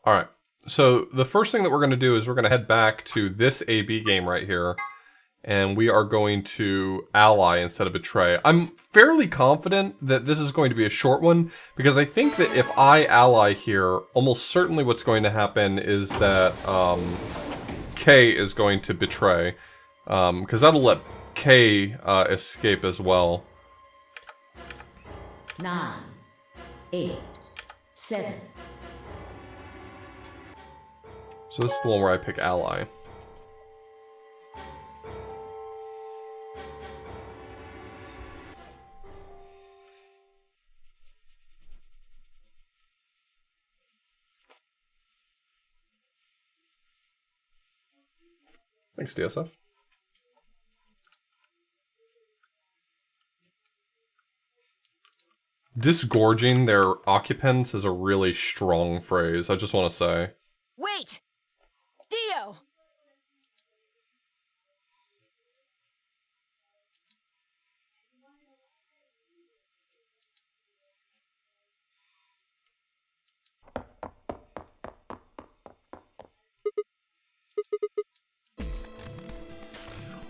Alright, so the first thing that we're going to do is we're going to head back to this AB game right here. And we are going to ally instead of betray. I'm fairly confident that this is going to be a short one, because I think that if I ally here, almost certainly what's going to happen is that K is going to betray. Because that'll let K escape as well. 9, 8, 7. So this is the one where I pick ally. Thanks, DSF. Disgorging their occupants is a really strong phrase, I just want to say. Wait! Dio!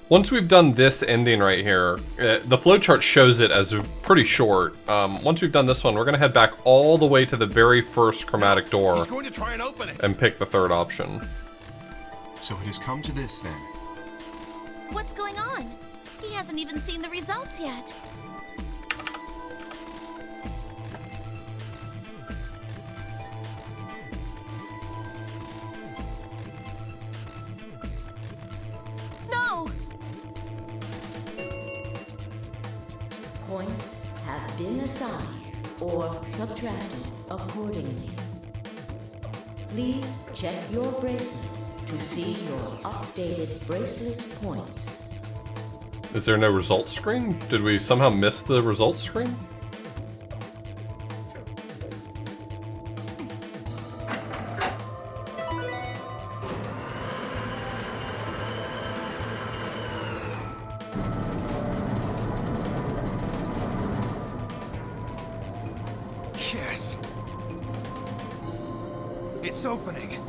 Once we've done this ending right here, the flowchart shows it as pretty short. Once we've done this one, we're going to head back all the way to the very first chromatic door. He's going to try and open it. And pick the third option. So it has come to this then. What's going on? He hasn't even seen the results yet. No! Points have been assigned or subtracted accordingly. Please check your bracelet to see your updated bracelet points. Is there no results screen? Did we somehow miss the results screen? Yes. It's opening.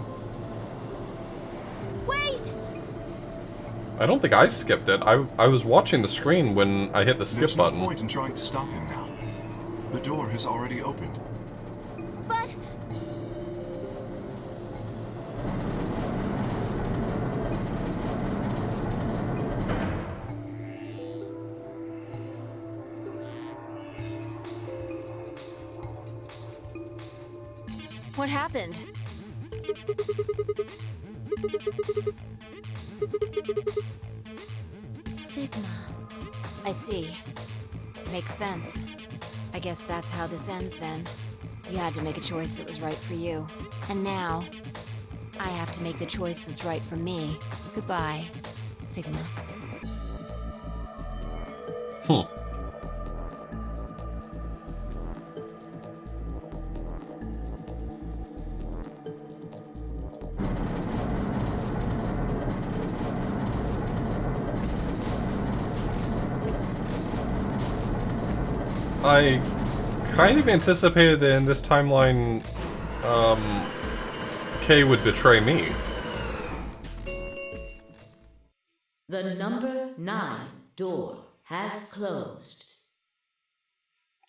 Wait! I don't think I skipped it. I was watching the screen when I hit the skip There's button. no point in trying to stop him now. The door has already opened. But... What happened? Sigma. I see. Makes sense. I guess that's how this ends then. You had to make a choice that was right for you. And now, I have to make the choice that's right for me. Goodbye, Sigma. I kind of anticipated that in this timeline, Kay would betray me. The number 9 door has closed.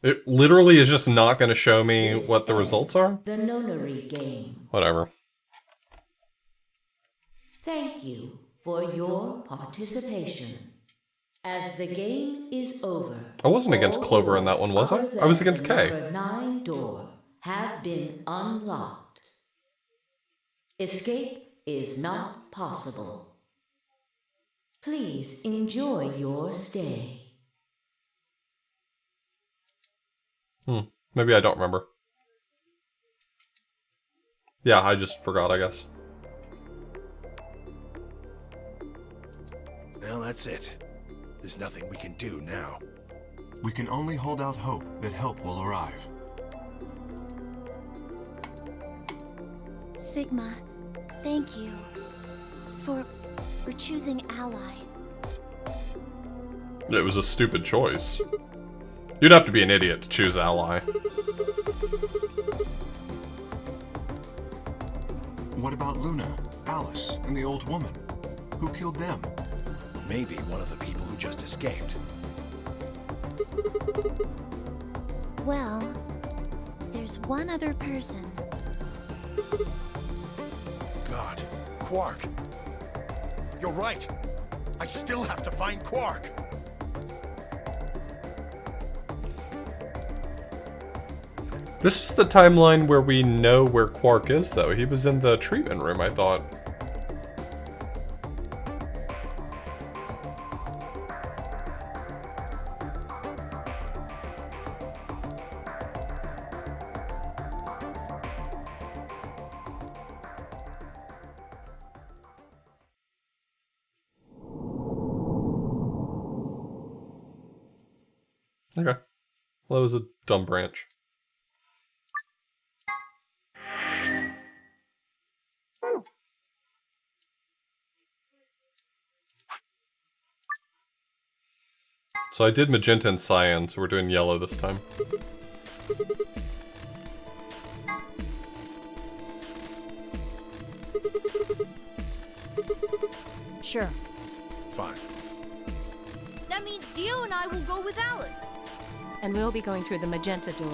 It literally is just not going to show me what the results are? The nonary game. Whatever. Thank you for your participation. As the game is over, I wasn't against all Clover in that one, was I? doors I was other against than Kay. Number 9 door have been unlocked. Escape is not possible. Please enjoy your stay. Maybe I don't remember. Yeah, I just forgot, I guess. Well, that's it. There's nothing we can do now. We can only hold out hope that help will arrive. Sigma, thank you for choosing Ally. It was a stupid choice. You'd have to be an idiot to choose Ally. What about Luna, Alice, and the old woman? Who killed them? Maybe one of the people who just escaped. Well, there's one other person. God. Quark. You're right. I still have to find Quark. This is the timeline where we know where Quark is, though. He was in the treatment room, I thought. Okay. Well, that was a dumb branch. So I did magenta and cyan, so we're doing yellow this time. Sure. Fine. That means Dio and I will go with Alice. And we'll be going through the magenta door.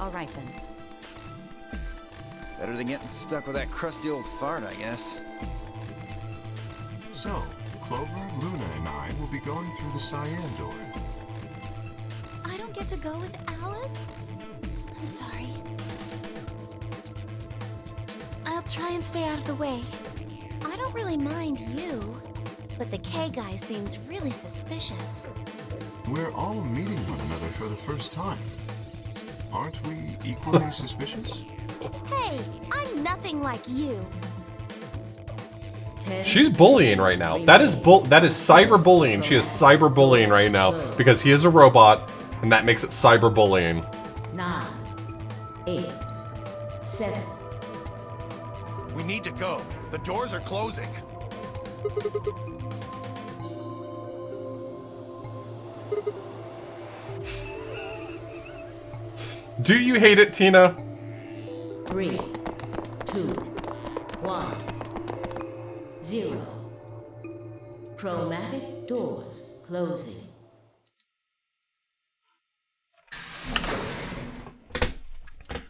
All right then. Better than getting stuck with that crusty old fart, I guess. So, Clover, Luna, and I will be going through the cyan door. I don't get to go with Alice? I'm sorry. I'll try and stay out of the way. I don't really mind you, but the K guy seems really suspicious. We're all meeting one another for the first time. Aren't we equally suspicious? Hey, I'm nothing like you. She's bullying right now. That is cyberbullying. She is cyberbullying right now because he is a robot, and that makes it cyberbullying. 9, 8, 7. We need to go. The doors are closing. Do you hate it, Tina? 3, 2, 1, 0. Chromatic doors closing.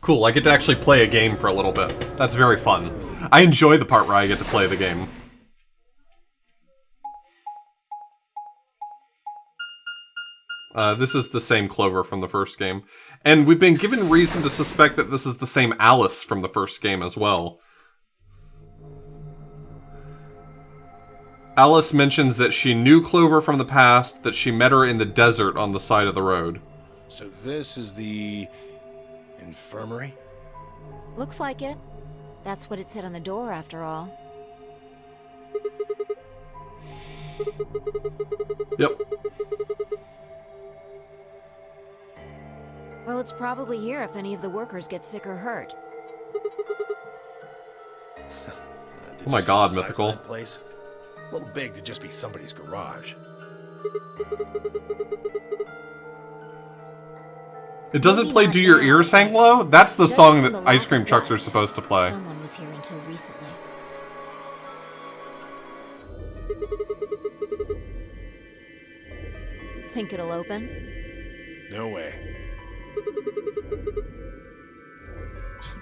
Cool, I get to actually play a game for a little bit. That's very fun. I enjoy the part where I get to play the game. This is the same Clover from the first game. And we've been given reason to suspect that this is the same Alice from the first game as well. Alice mentions that she knew Clover from the past, that she met her in the desert on the side of the road. So this is the infirmary? Looks like it. That's what it said on the door, after all. Yep. Well, it's probably here if any of the workers get sick or hurt. Oh my god, Mythical. Place? A little big to just be somebody's garage. It doesn't Maybe play not Do Your now, Ears Hang but Low? That's the judging song from that the Ice lack Cream of Trucks are rest, supposed to play. Someone was here until recently. Think it'll open? No way.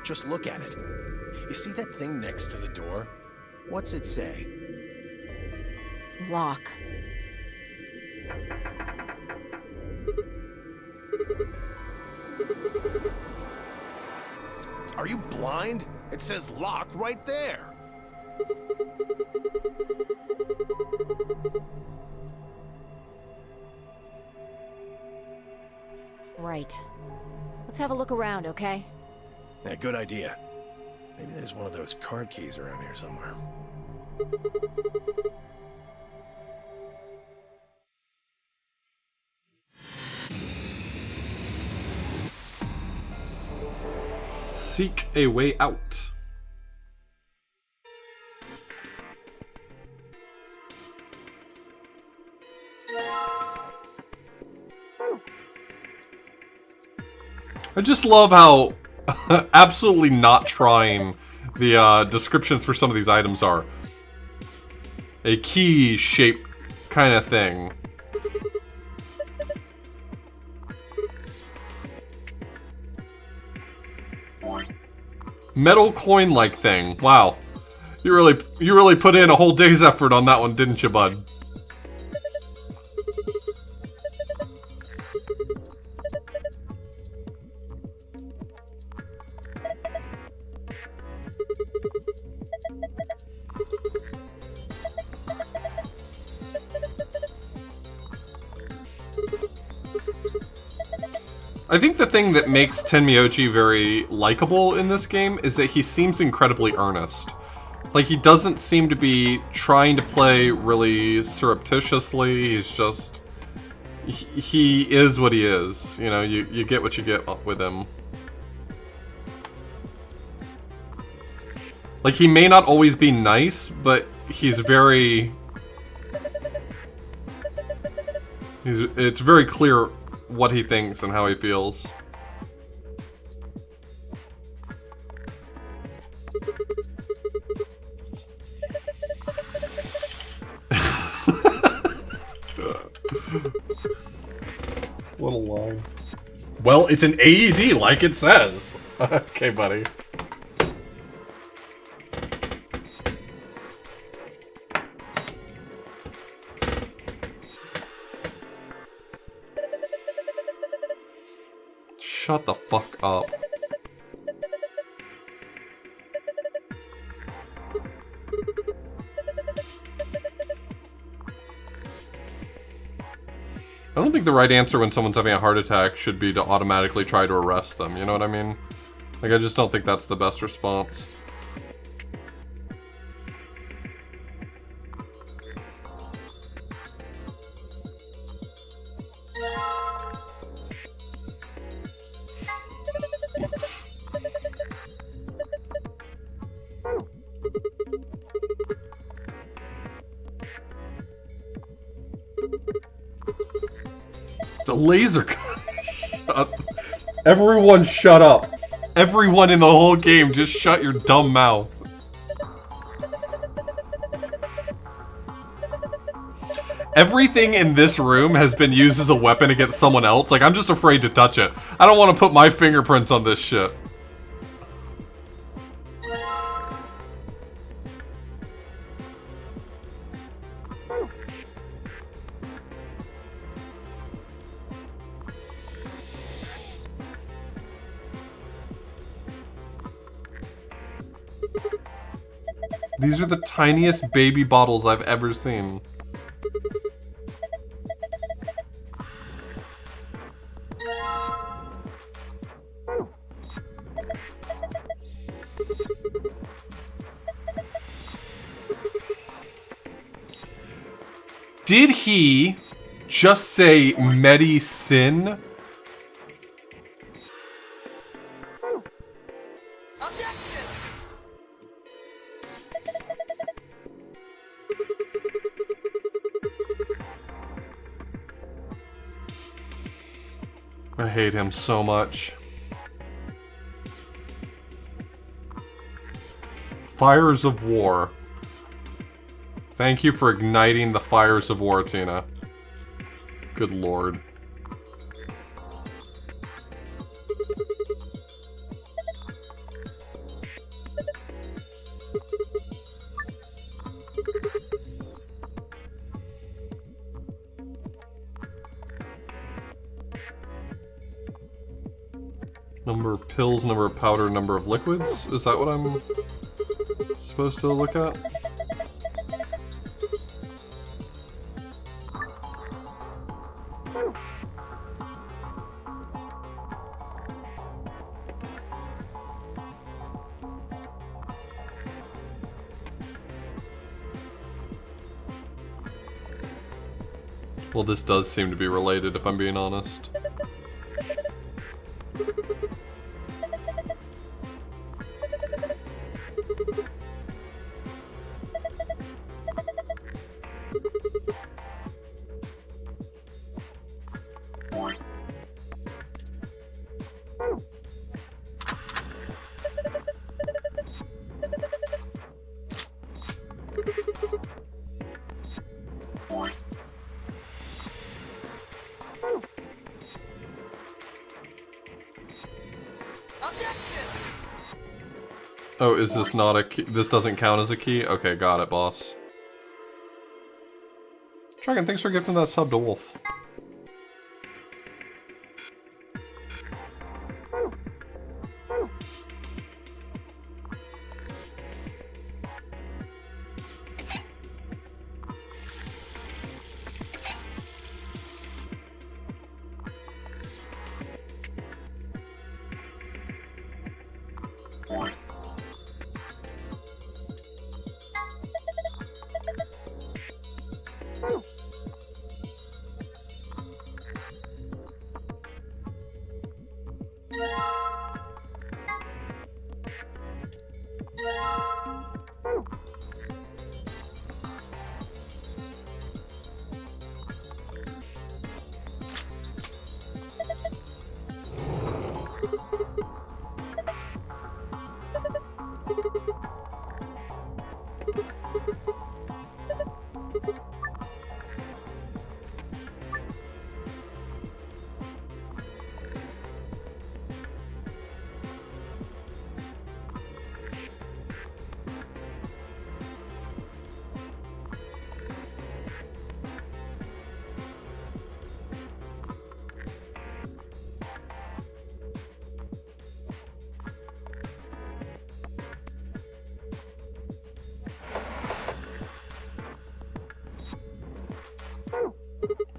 Just look at it. You see that thing next to the door? What's it say? Lock. Are you blind? It says lock right there. Right. Let's have a look around, okay? Yeah, good idea. Maybe there's one of those card keys around here somewhere. Seek a way out. I just love how absolutely not trying the descriptions for some of these items are. A key shape kind of thing. Metal coin-like thing. Wow. You really put in a whole day's effort on that one, didn't you, bud? I think the thing that makes Tenmyoji very likable in this game is that he seems incredibly earnest. Like, he doesn't seem to be trying to play really surreptitiously, he's just... He is what he is, you know, you get what you get with him. Like, he may not always be nice, but he's very... It's very clear what he thinks and how he feels. What a line. Well, it's an AED, like it says. Okay, buddy. Shut the fuck up. I don't think the right answer when someone's having a heart attack should be to automatically try to arrest them, you know what I mean? Like, I just don't think that's the best response. It's a laser gun. Everyone shut up. Everyone in the whole game, just shut your dumb mouth. Everything in this room has been used as a weapon against someone else. Like, I'm just afraid to touch it. I don't want to put my fingerprints on this shit. These are the tiniest baby bottles I've ever seen. Did he just say medicine? I hate him so much. Fires of War. Thank you for igniting the fires of war, Tina. Good lord. Number of pills, number of powder, number of liquids? Is that what I'm supposed to look at? Well, this does seem to be related, if I'm being honest. Oh, is this not a key? This doesn't count as a key? Okay, got it, boss. Dragon, thanks for gifting that sub to Wolf.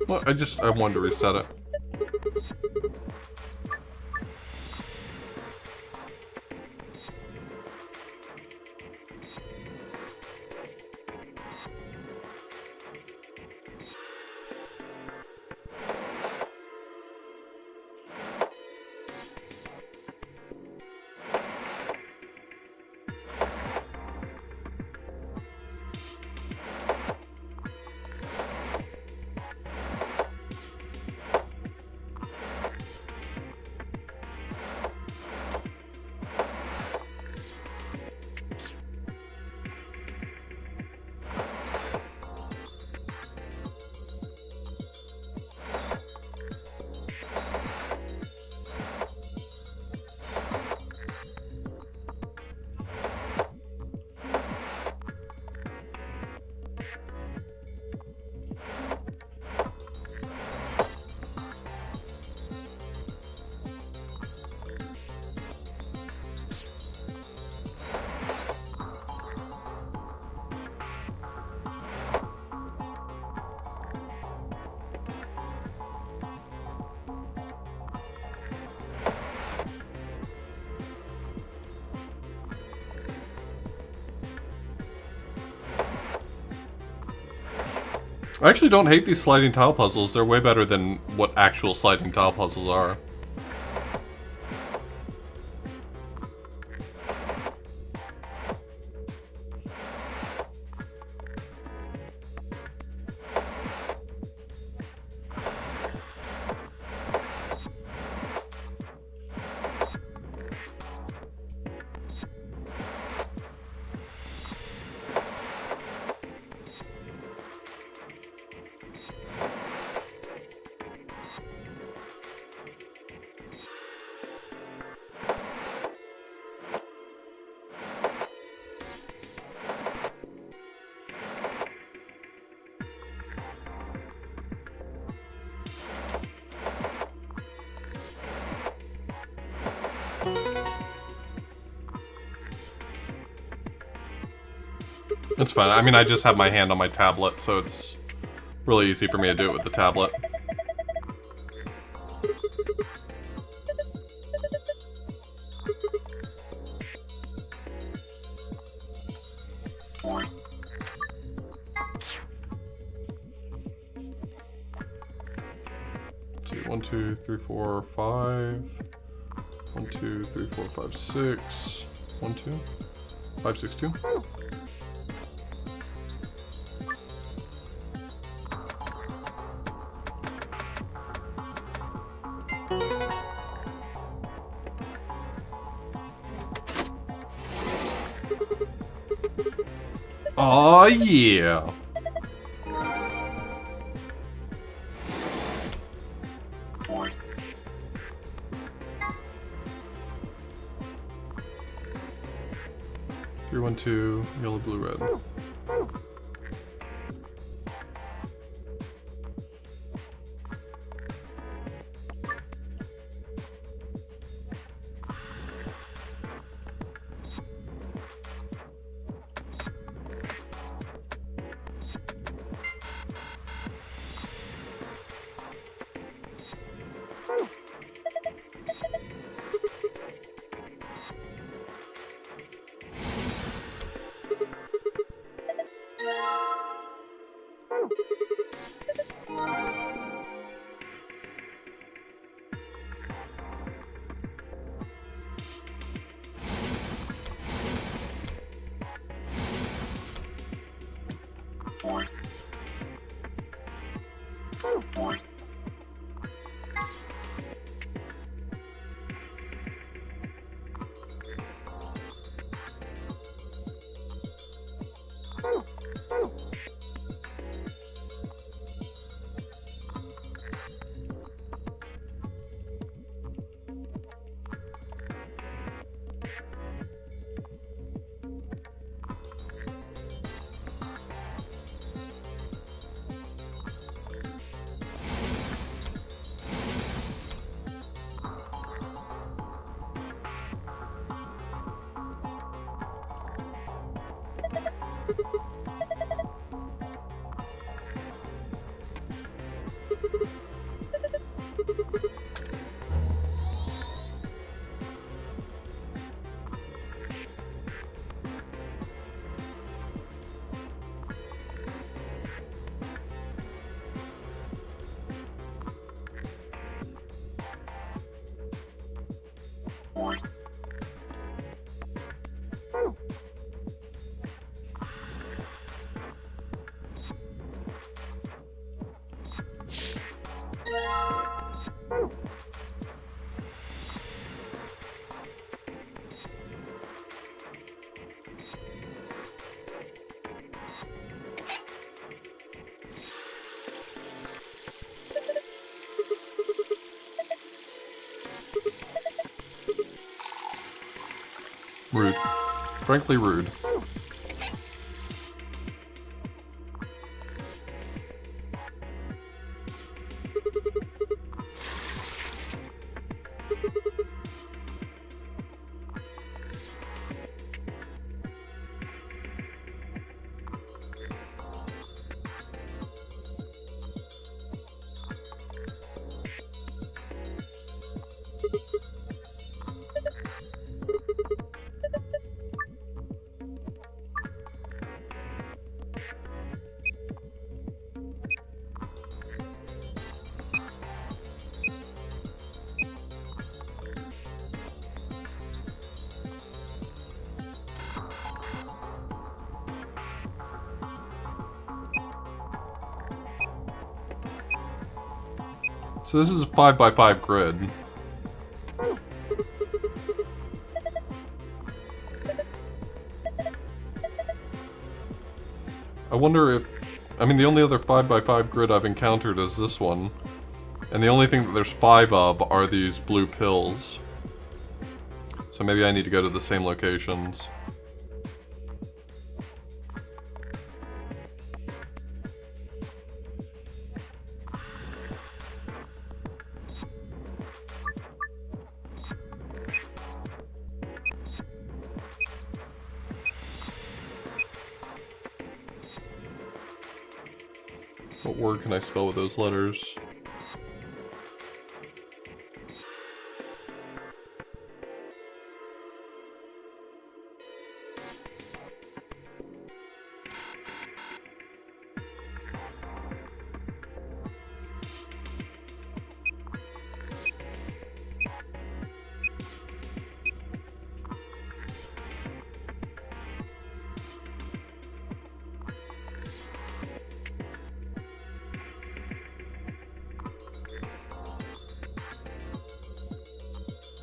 Well, I wanted to reset it. I actually don't hate these sliding tile puzzles. They're way better than what actual sliding tile puzzles are. It's fine. I mean, I just have my hand on my tablet, so it's really easy for me to do it with the tablet. Let's see, 1, 2, 3, 4, 5. 1, 2, 3, 4, 5, 6. 1, 2. 5, 6, 2. Oh yeah. 312, yellow, blue, red. Rude. Frankly rude. So this is a 5x5 grid. I wonder if... I mean, the only other 5x5 grid I've encountered is this one. And the only thing that there's 5 of are these blue pills. So maybe I need to go to the same locations. What word can I spell with those letters?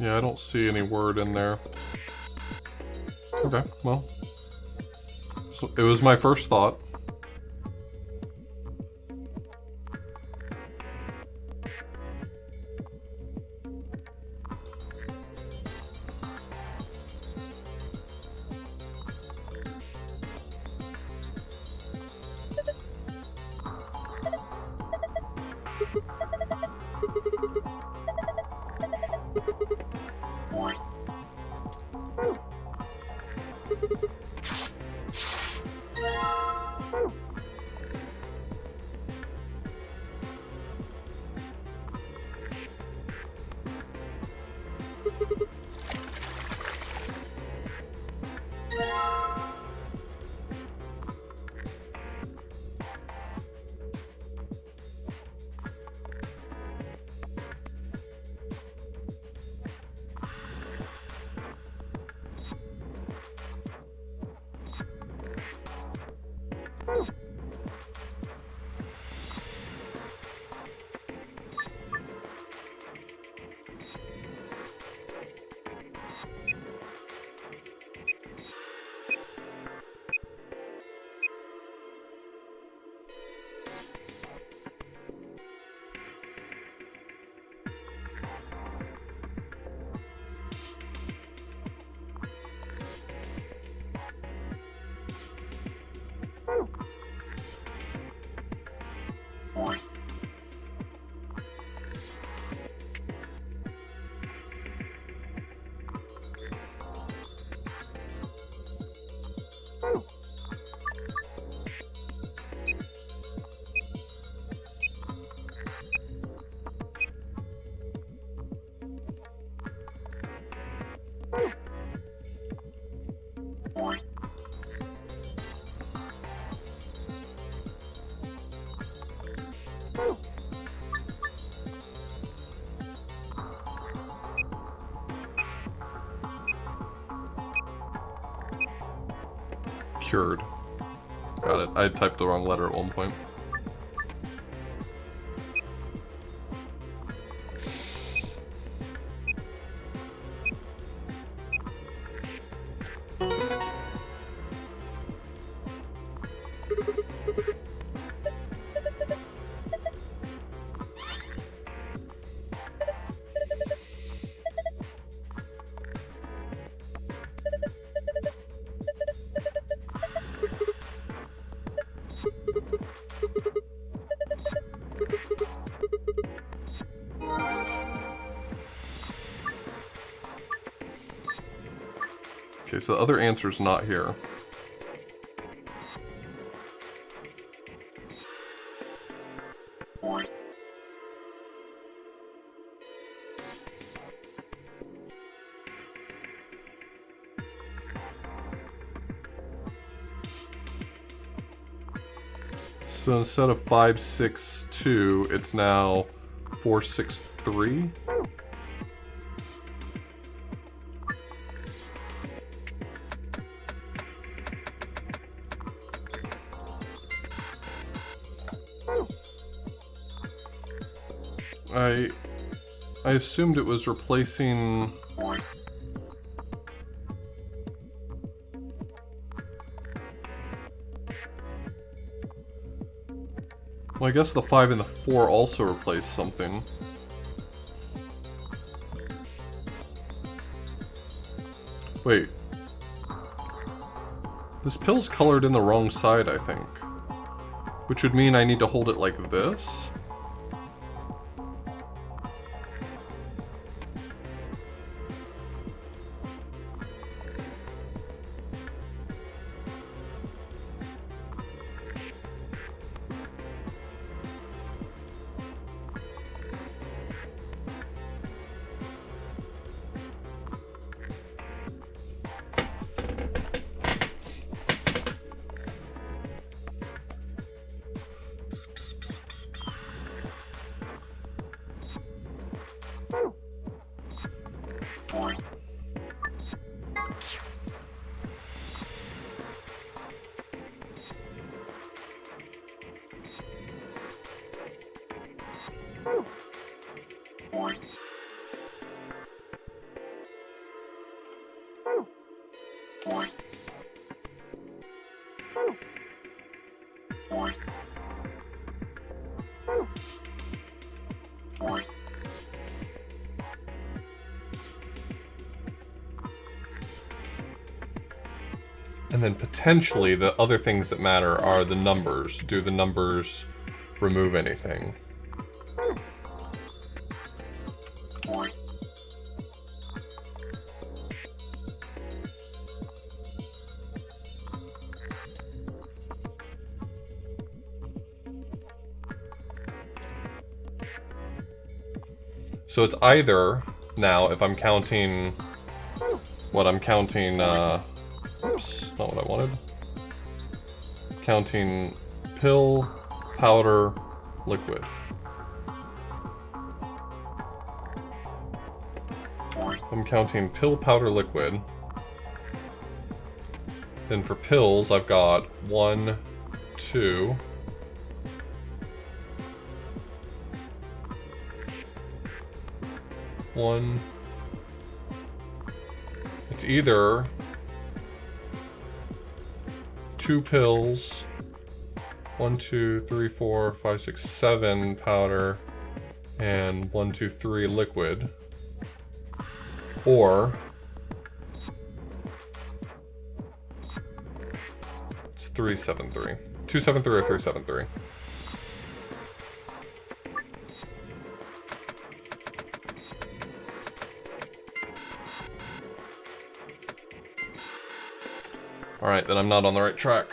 Yeah, I don't see any word in there. Okay, well. So it was my first thought. Cured. Got it. I typed the wrong letter at one point. Okay, so the other answer's not here. So instead of 562, it's now 463. I assumed it was replacing... Well, I guess the 5 and the 4 also replace something. Wait. This pill's colored in the wrong side, I think. Which would mean I need to hold it like this? And then potentially the other things that matter are the numbers. Do the numbers remove anything? So it's either, now, if I'm counting, what I'm counting, oops, not what I wanted. Counting pill, powder, liquid. I'm counting pill, powder, liquid. Then for pills, I've got 1, 2... 1. It's either 2 pills, 1, 2, 3, 4, 5, 6, 7 powder, and 1, 2, 3 liquid, or it's 373. 273 or 373. Alright, then I'm not on the right track.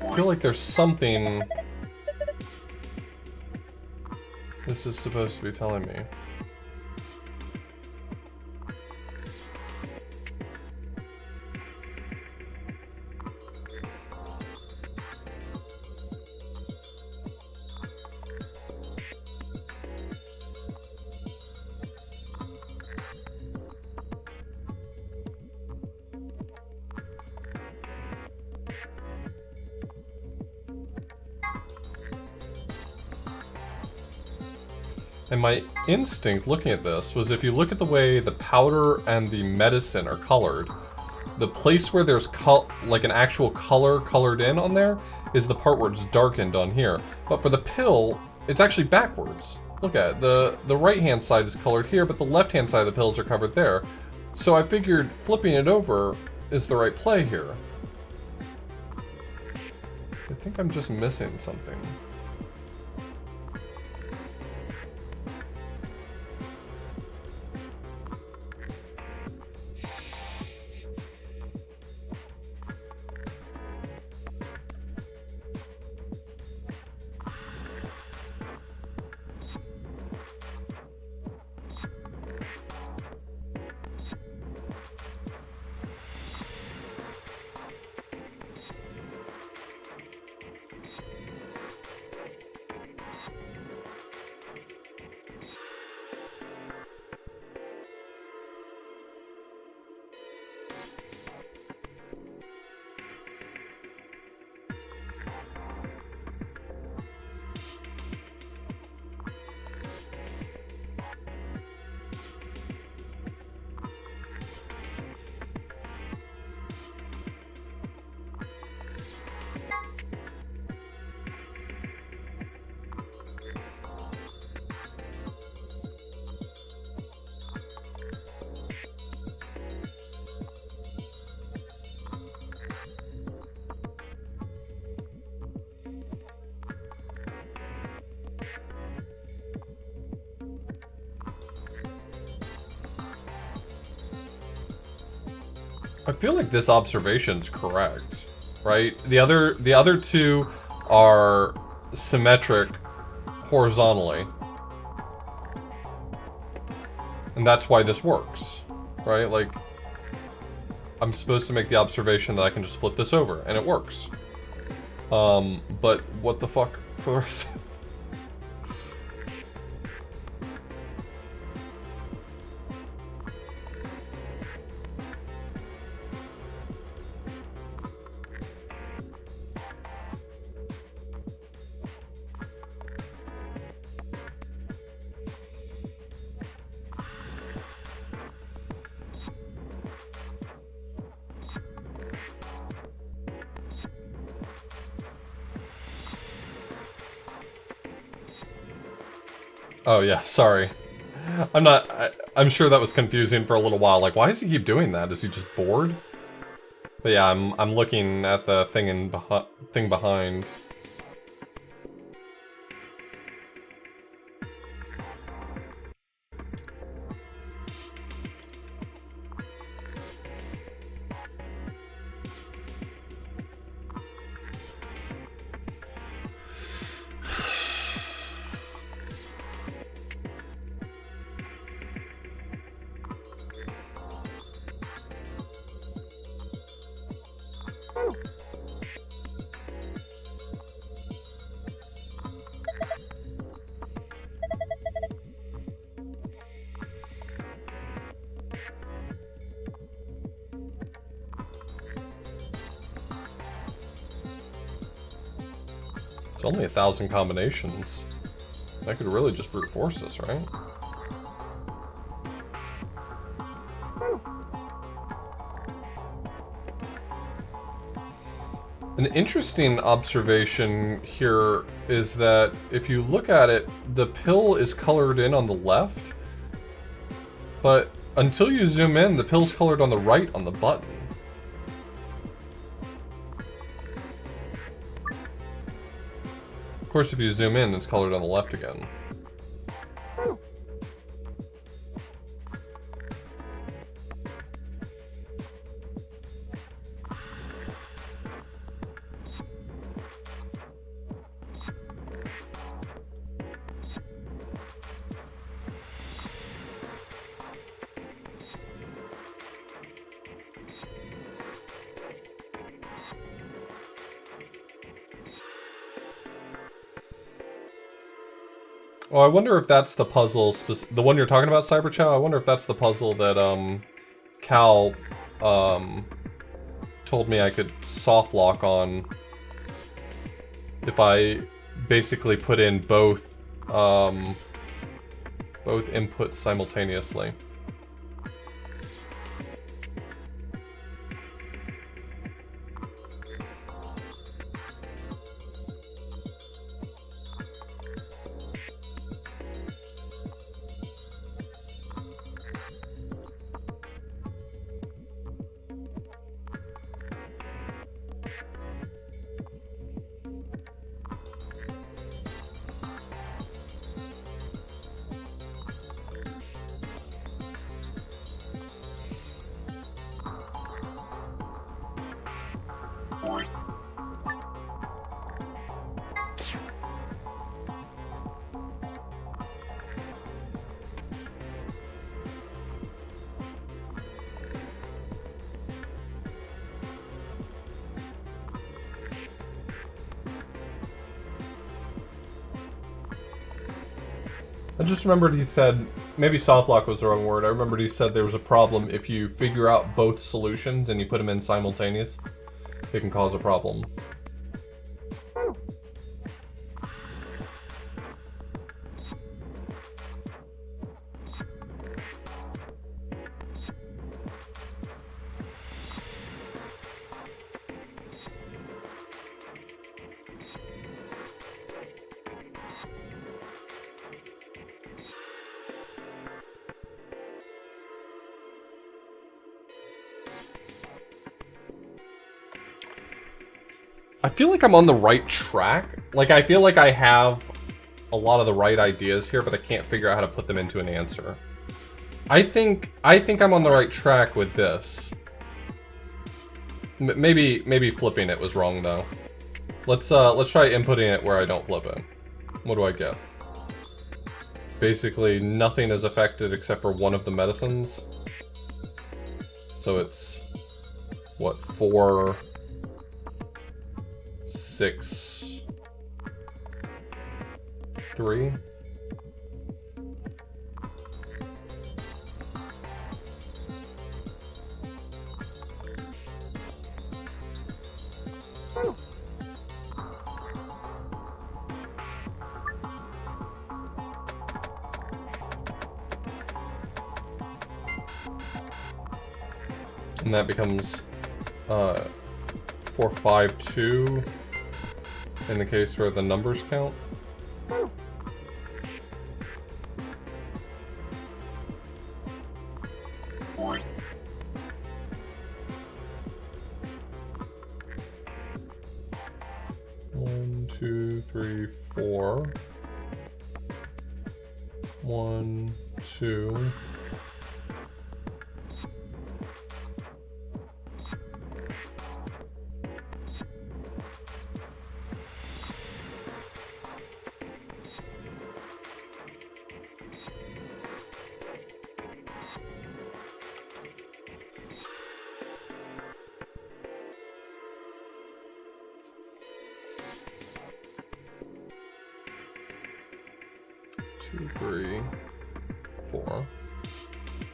I feel like there's something this is supposed to be telling me. And my instinct looking at this was if you look at the way the powder and the medicine are colored, the place where there's like an actual color colored in on there is the part where it's darkened on here. But for the pill, it's actually backwards. Look at it. The right-hand side is colored here, but the left-hand side of the pills are covered there. So I figured flipping it over is the right play here. I think I'm just missing something. I feel like this observation's correct, right? The other two are symmetric horizontally. And that's why this works, right? Like, I'm supposed to make the observation that I can just flip this over, and it works. But what the fuck for the rest? Oh yeah, sorry. I'm sure that was confusing for a little while. Like, why does he keep doing that? Is he just bored? But yeah, I'm looking at the thing behind. It's only 1,000 combinations. I could really just brute force this, right? An interesting observation here is that if you look at it, the pill is colored in on the left, but until you zoom in, the pill's colored on the right on the button. Of course, if you zoom in, it's colored on the left again. Oh, I wonder if that's the puzzle, the one you're talking about, Cyberchow? I wonder if that's the puzzle that, Cal, told me I could soft lock on if I basically put in both, Both inputs simultaneously. I just remembered he said, maybe soft lock was the wrong word. I remembered he said there was a problem if you figure out both solutions and you put them in simultaneous. It can cause a problem. I feel like I'm on the right track. Like, I feel like I have a lot of the right ideas here, but I can't figure out how to put them into an answer. I think I'm on the right track with this. Maybe flipping it was wrong though. Let's try inputting it where I don't flip it. What do I get? Basically, nothing is affected except for one of the medicines. So it's what, 4, 6, 3. And that becomes 4, 5, 2 in the case where the numbers count. One, 2, 3, 4. 1, 2.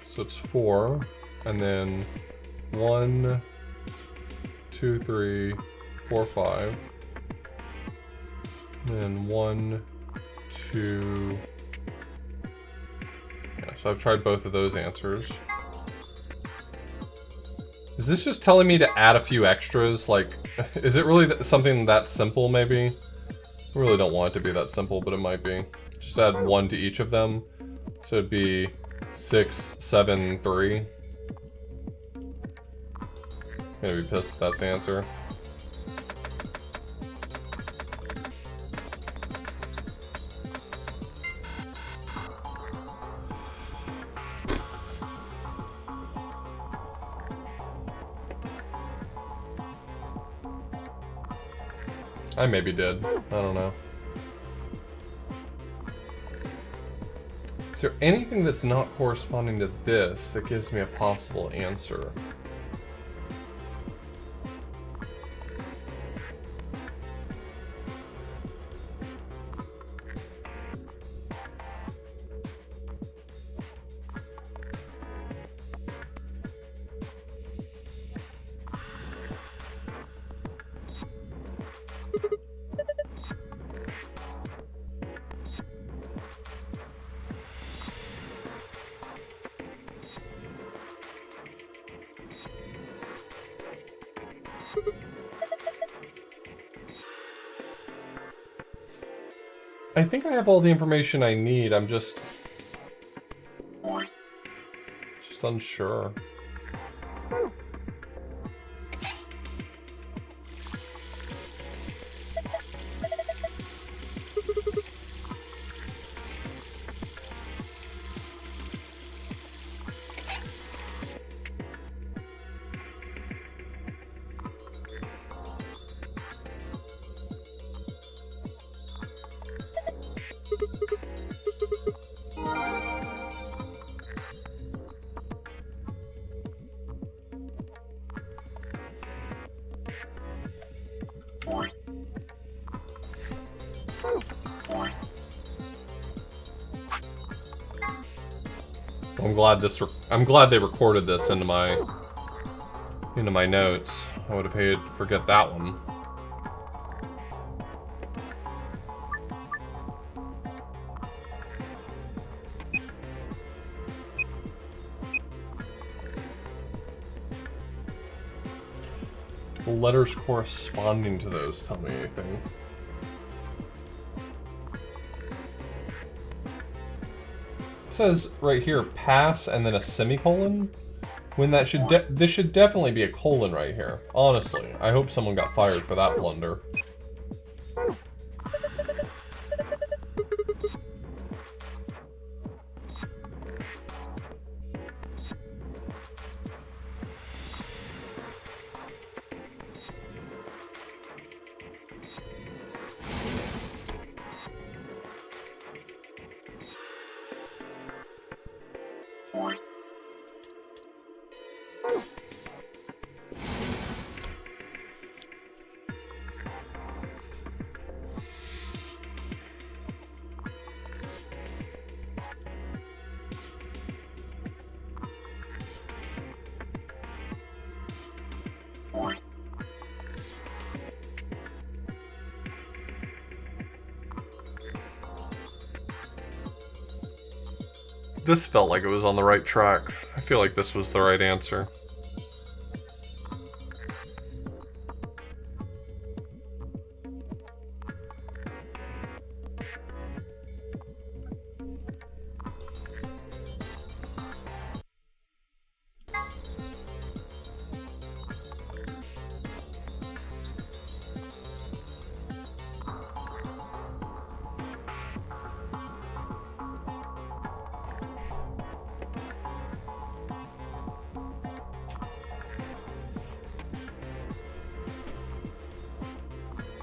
So it's 4, and then 1, 2, 3, 4, 5, and then 1, 2. Yeah, so I've tried both of those answers. Is this just telling me to add a few extras? Like, is it really something that simple, maybe? I really don't want it to be that simple, but it might be. Just add 1 to each of them. So it'd be 6, 7, 3. I'm gonna be pissed if that's the answer. I maybe did. I don't know. Is there anything that's not corresponding to this that gives me a possible answer? I think I have all the information I need. I'm just unsure. I'm glad they recorded this into my notes. I would have hated to forget that one. Do the letters corresponding to those tell me anything? It says right here, pass and then a semicolon. When that should this should definitely be a colon right here. Honestly, I hope someone got fired for that blunder. This felt like it was on the right track. I feel like this was the right answer.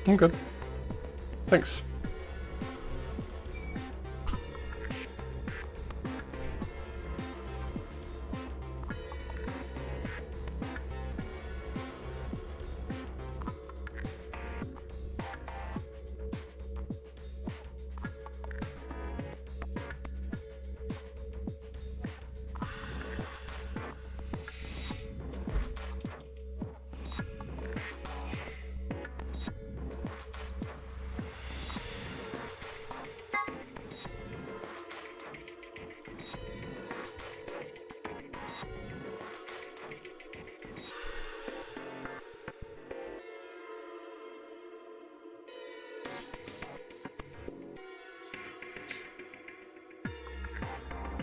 I'm good. Thanks.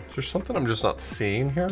Is there something I'm just not seeing here?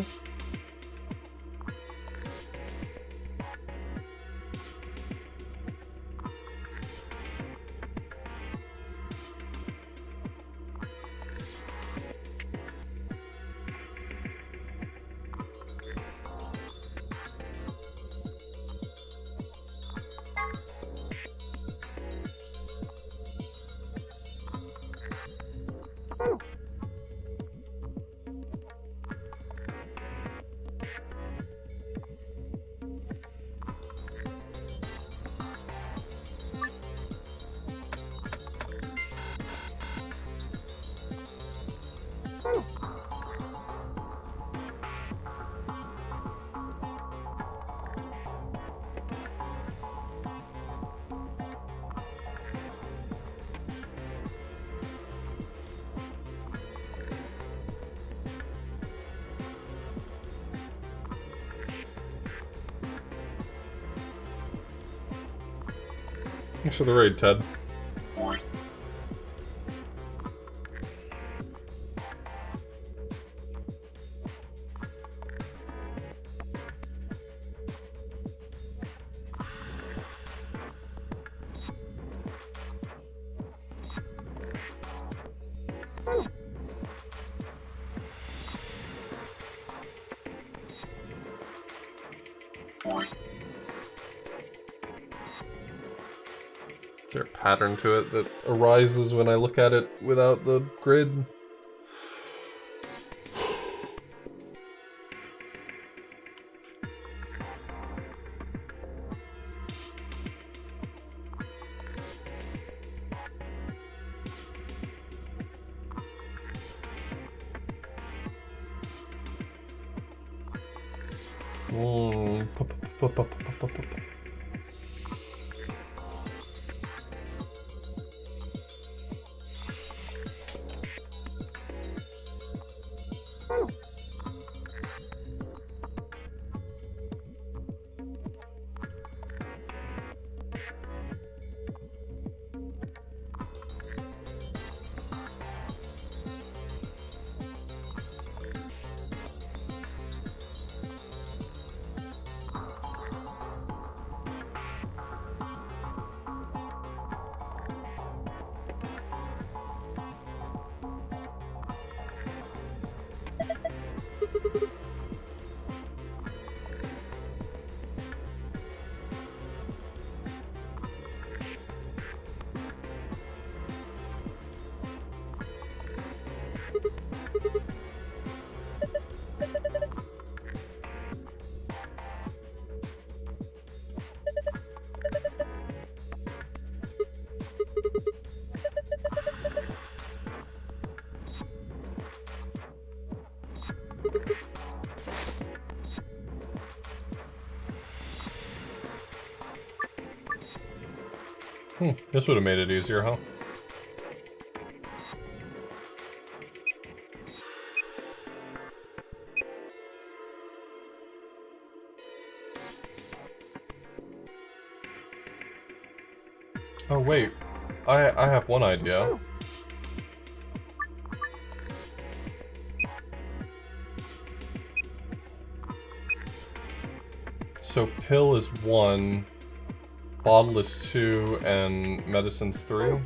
Thanks for the raid, Ted. Is there a pattern to it that arises when I look at it without the grid? This would have made it easier, huh? Oh wait, I have one idea. So pill is 1, bottle is 2, and medicine's 3.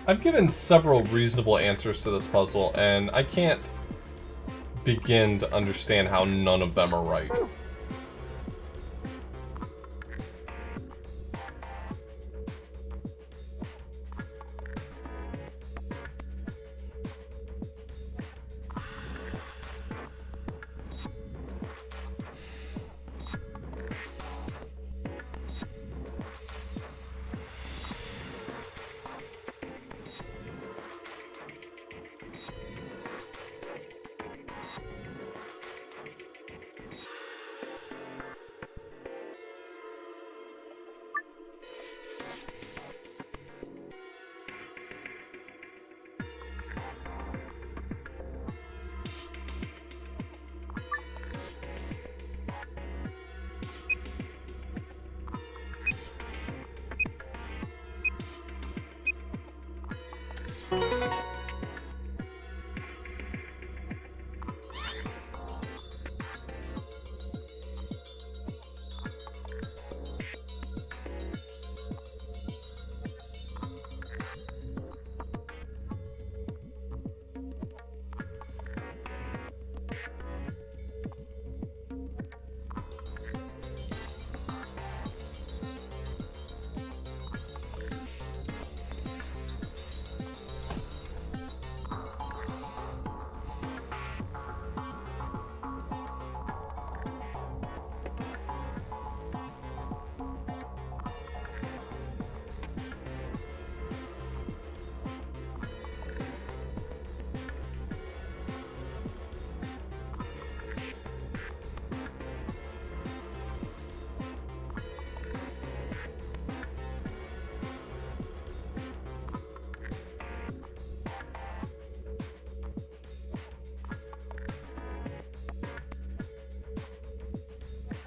I've given several reasonable answers to this puzzle, and I can't begin to understand how none of them are right.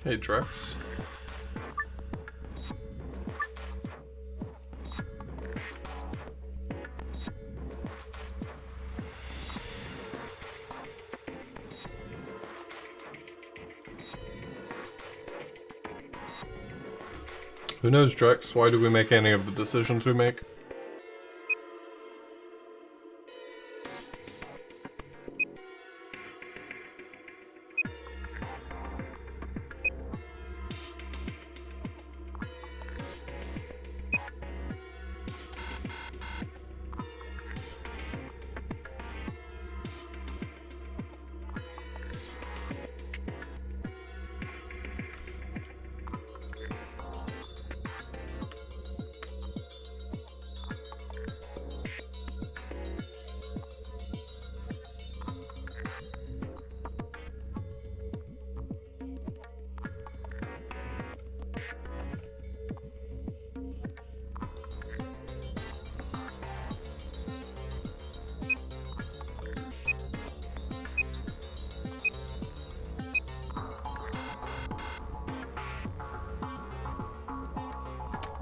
Hey, Drex. Who knows, Drex? Why do we make any of the decisions we make?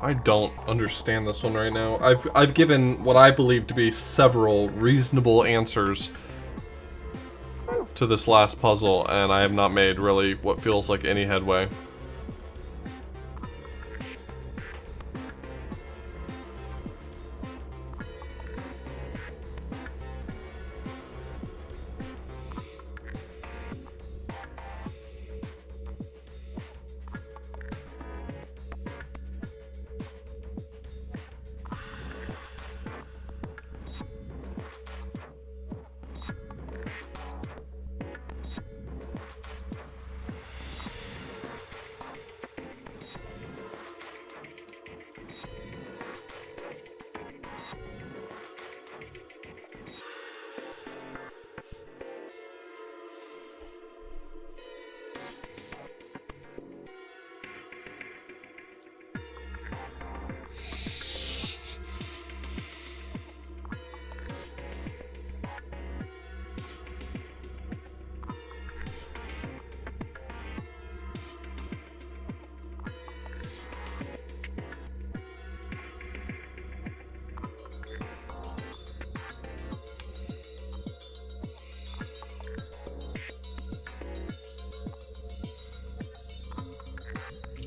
I don't understand this one right now. I've given what I believe to be several reasonable answers to this last puzzle, and I have not made really what feels like any headway.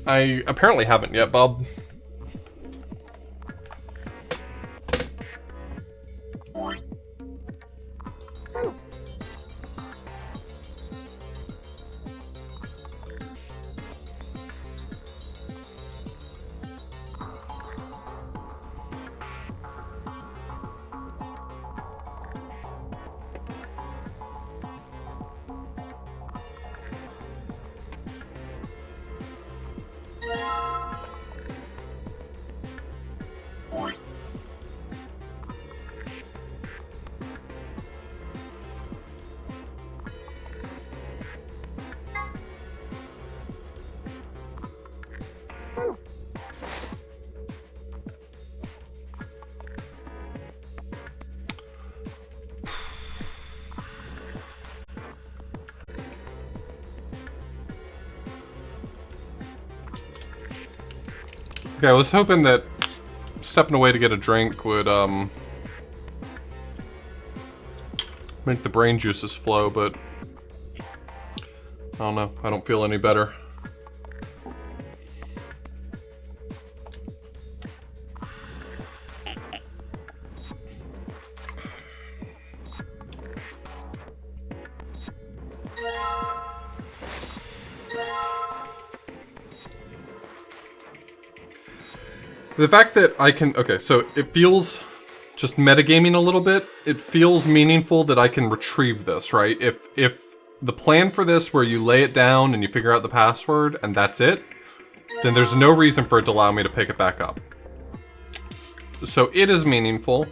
I apparently haven't yet, Bob. Okay, I was hoping that stepping away to get a drink would, make the brain juices flow, but I don't know. I don't feel any better. The fact that I can... Okay, so it feels... Just metagaming a little bit, it feels meaningful that I can retrieve this, right? If the plan for this, where you lay it down and you figure out the password, and that's it, then there's no reason for it to allow me to pick it back up. So it is meaningful,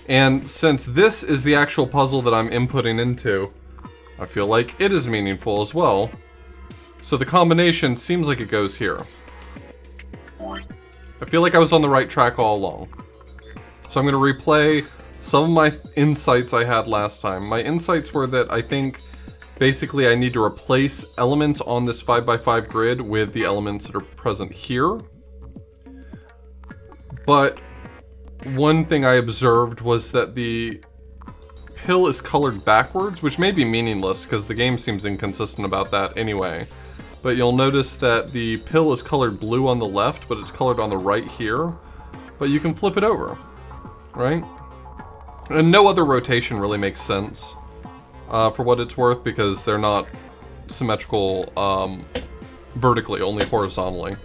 and since this is the actual puzzle that I'm inputting into, I feel like it is meaningful as well. So the combination seems like it goes here. I feel like I was on the right track all along. So I'm going to replay some of my insights I had last time. My insights were that I think basically I need to replace elements on this 5x5 grid with the elements that are present here. But one thing I observed was that the pill is colored backwards, which may be meaningless because the game seems inconsistent about that anyway. But you'll notice that the pill is colored blue on the left, but it's colored on the right here. But you can flip it over. Right? And no other rotation really makes sense, for what it's worth, because they're not symmetrical vertically, only horizontally.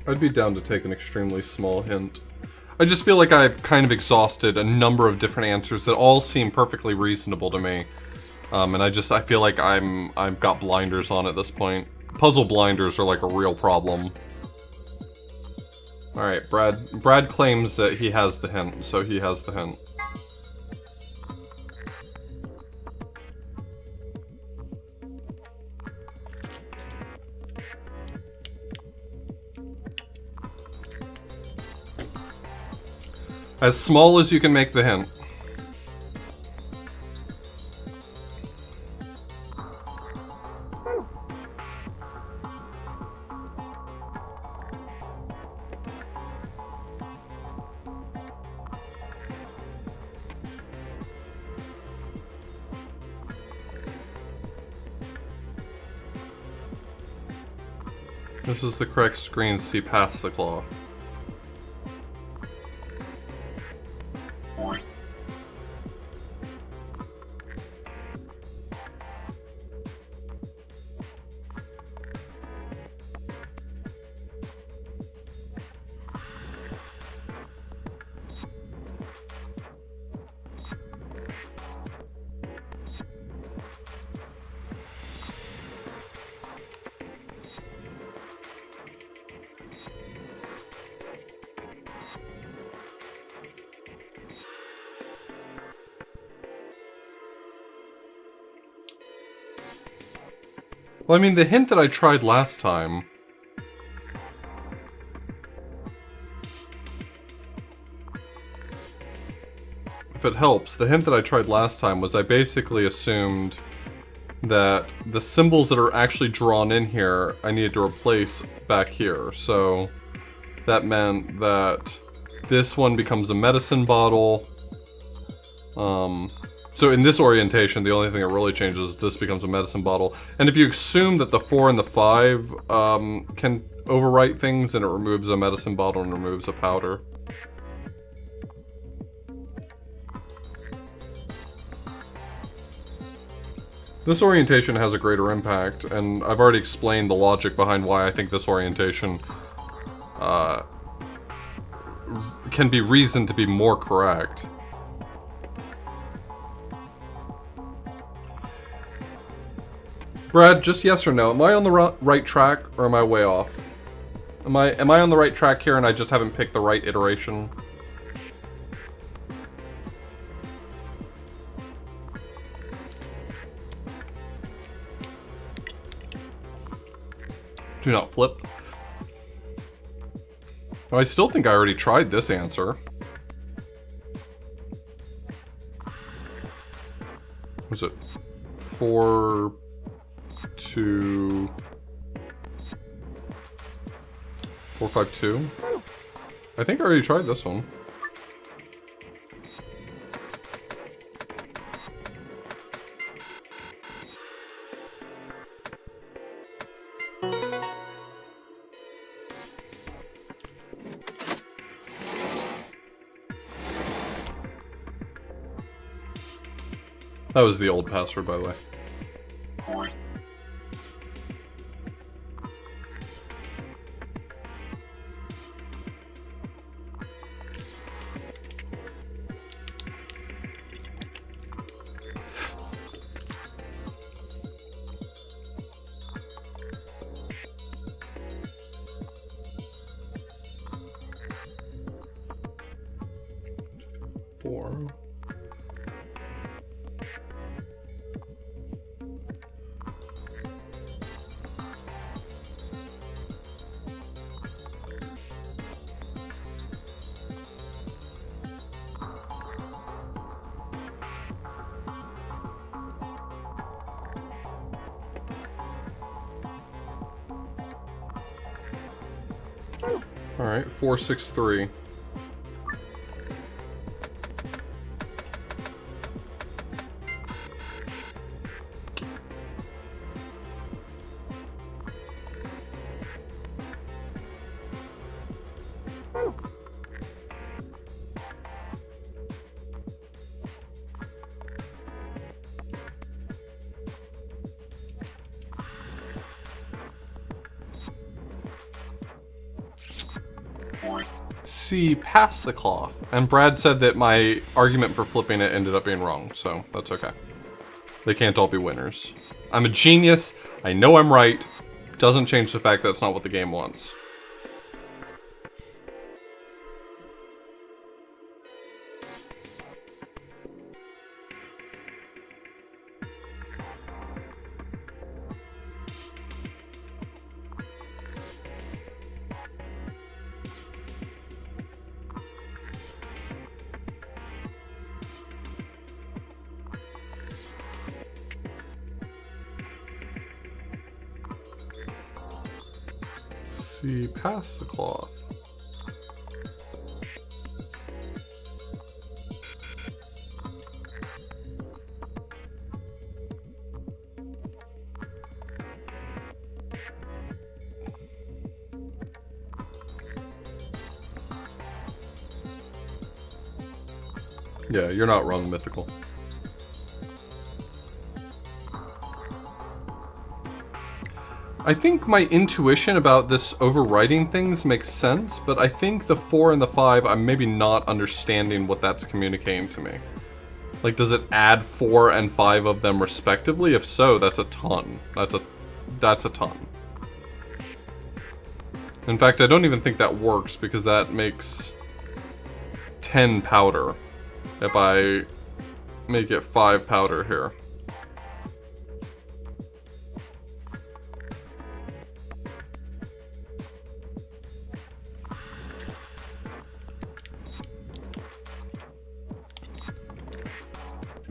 I'd be down to take an extremely small hint. I just feel like I've kind of exhausted a number of different answers that all seem perfectly reasonable to me. And I feel like I've got blinders on at this point. Puzzle blinders are like a real problem. Alright, Brad claims that he has the hint, so he has the hint. As small as you can make the hint. This is the correct screen to see past the claw. Well, I mean, the hint that I tried last time... If it helps, the hint that I tried last time was I basically assumed that the symbols that are actually drawn in here, I needed to replace back here. So that meant that this one becomes a medicine bottle. So in this orientation, the only thing that really changes is this becomes a medicine bottle. And if you assume that the 4 and the 5 can overwrite things, and it removes a medicine bottle and removes a powder. This orientation has a greater impact, and I've already explained the logic behind why I think this orientation can be reasoned to be more correct. Brad, just yes or no, am I on the right track, or am I way off? Am I on the right track here and I just haven't picked the right iteration? Do not flip. I still think I already tried this answer. Was it 4, 2, 4, 5, 2? I think I already tried this one. That was the old password, by the way. Four. Alright, 4, 6, 3. C, pass the cloth. And Brad said that my argument for flipping it ended up being wrong, so that's okay. They can't all be winners. I'm a genius, I know I'm right. Doesn't change the fact that's not what the game wants. See, pass the cloth. Yeah, you're not wrong, Mythical. I think my intuition about this overwriting things makes sense, but I think the 4 and the 5, I'm maybe not understanding what that's communicating to me. Like, does it add 4 and 5 of them respectively? If so, that's a ton. That's a ton. In fact, I don't even think that works, because that makes 10 powder if I make it 5 powder here.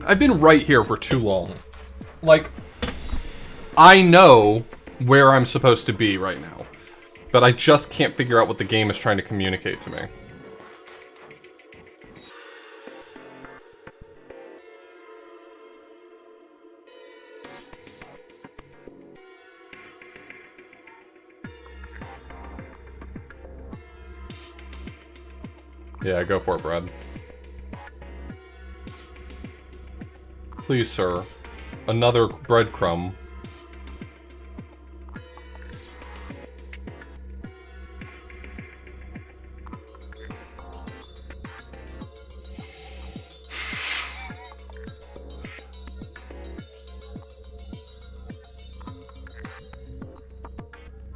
I've been right here for too long. Like, I know where I'm supposed to be right now, but I just can't figure out what the game is trying to communicate to me. Yeah, go for it, Brad. Please, sir. another breadcrumb.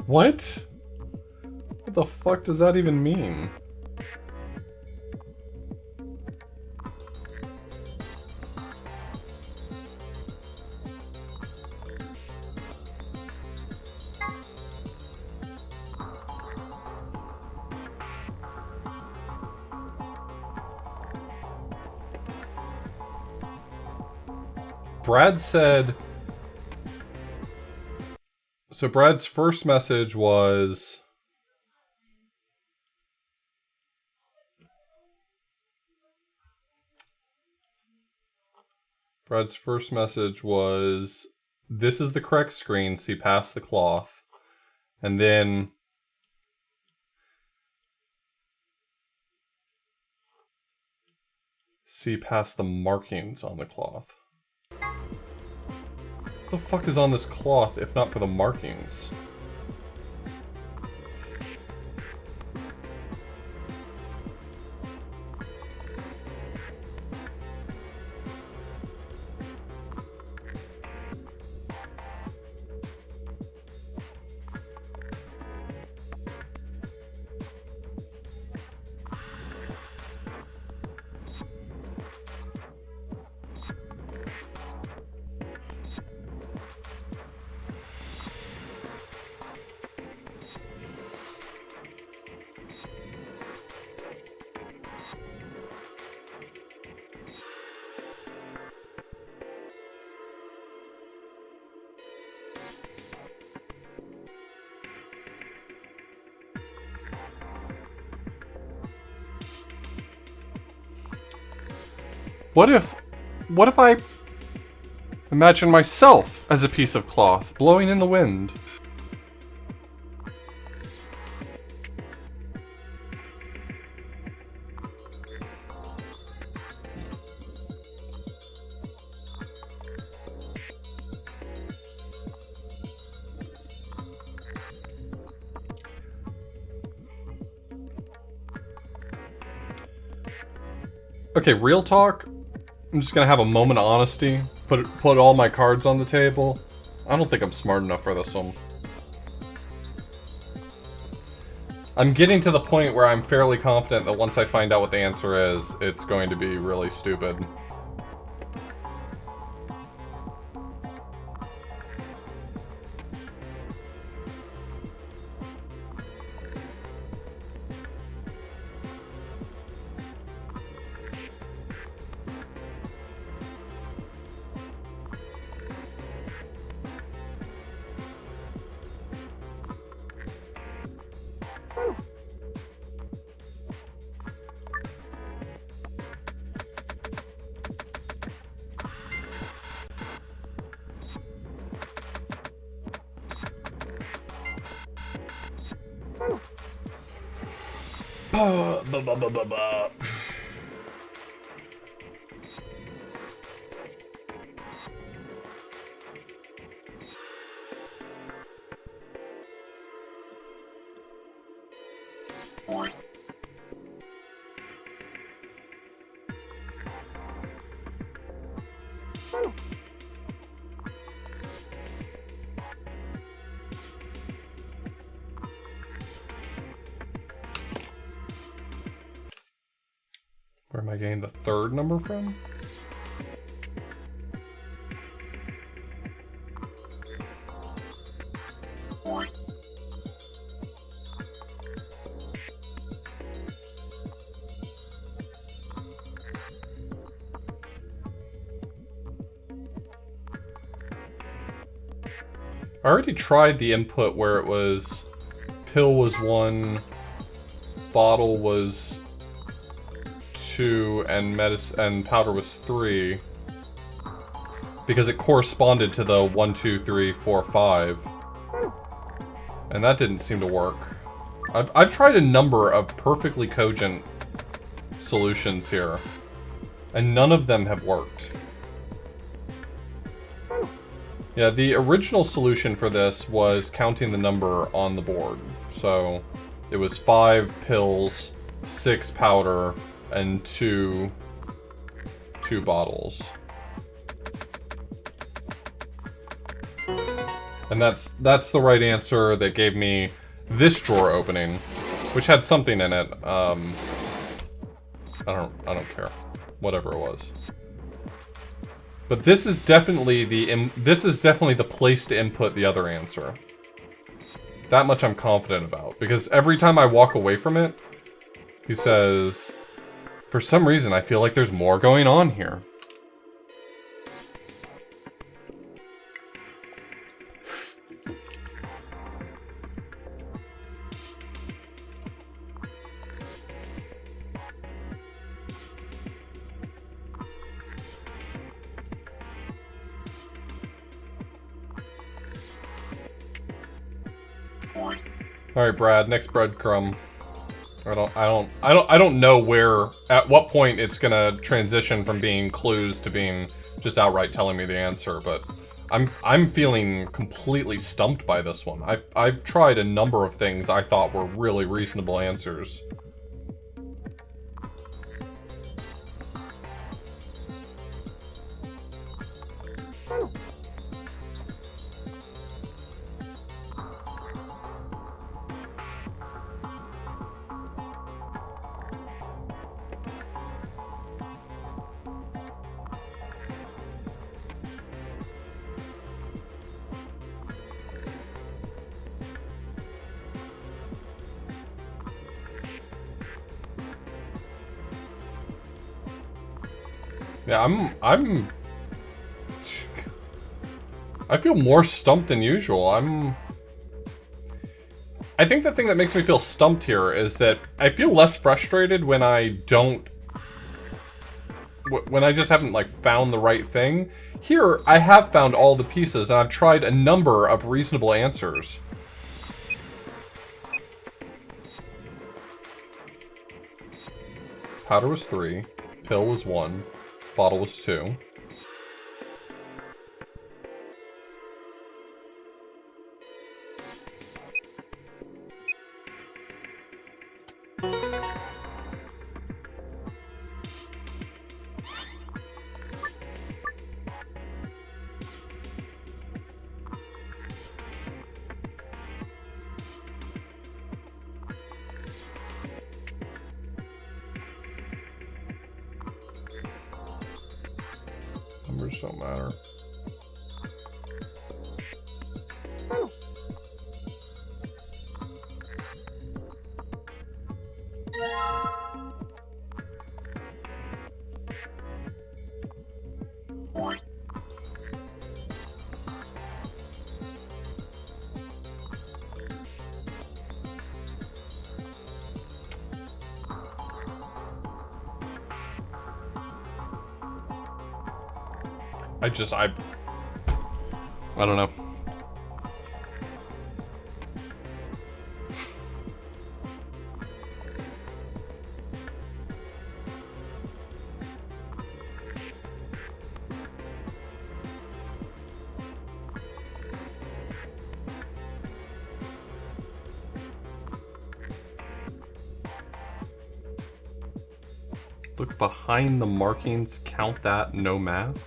What? What the fuck does that even mean? Brad said... So Brad's first message was... this is the correct screen, see past the cloth. And then... see past the markings on the cloth. What the fuck is on this cloth if not for the markings? What if I imagine myself as a piece of cloth blowing in the wind? Okay, real talk. I'm just gonna have a moment of honesty. Put all my cards on the table. I don't think I'm smart enough for this one. I'm getting to the point where I'm fairly confident that once I find out what the answer is, it's going to be really stupid. Where am I getting the third number from? I already tried the input where it was pill was 1, bottle was 2, and medicine and powder was 3, because it corresponded to the 1, 2, 3, 4, 5, and that didn't seem to work. I've tried a number of perfectly cogent solutions here, and none of them have worked. Yeah, the original solution for this was counting the number on the board. So it was 5 pills, 6 powder, and 2 bottles. And that's the right answer that gave me this drawer opening, which had something in it. I don't care. Whatever it was. But this is definitely the place to input the other answer. That much I'm confident about, because every time I walk away from it, he says, "For some reason, I feel like there's more going on here." All right, Brad. Next breadcrumb. I don't know where, at what point it's gonna transition from being clues to being just outright telling me the answer. But I'm feeling completely stumped by this one. I've tried a number of things I thought were really reasonable answers. Yeah, I feel more stumped than usual. I think the thing that makes me feel stumped here is that I feel less frustrated when I just haven't, like, found the right thing. Here, I have found all the pieces, and I've tried a number of reasonable answers. Powder was 3, pill was 1, bottle was 2. Numbers don't matter. I don't know. Look behind the markings, count that, no math.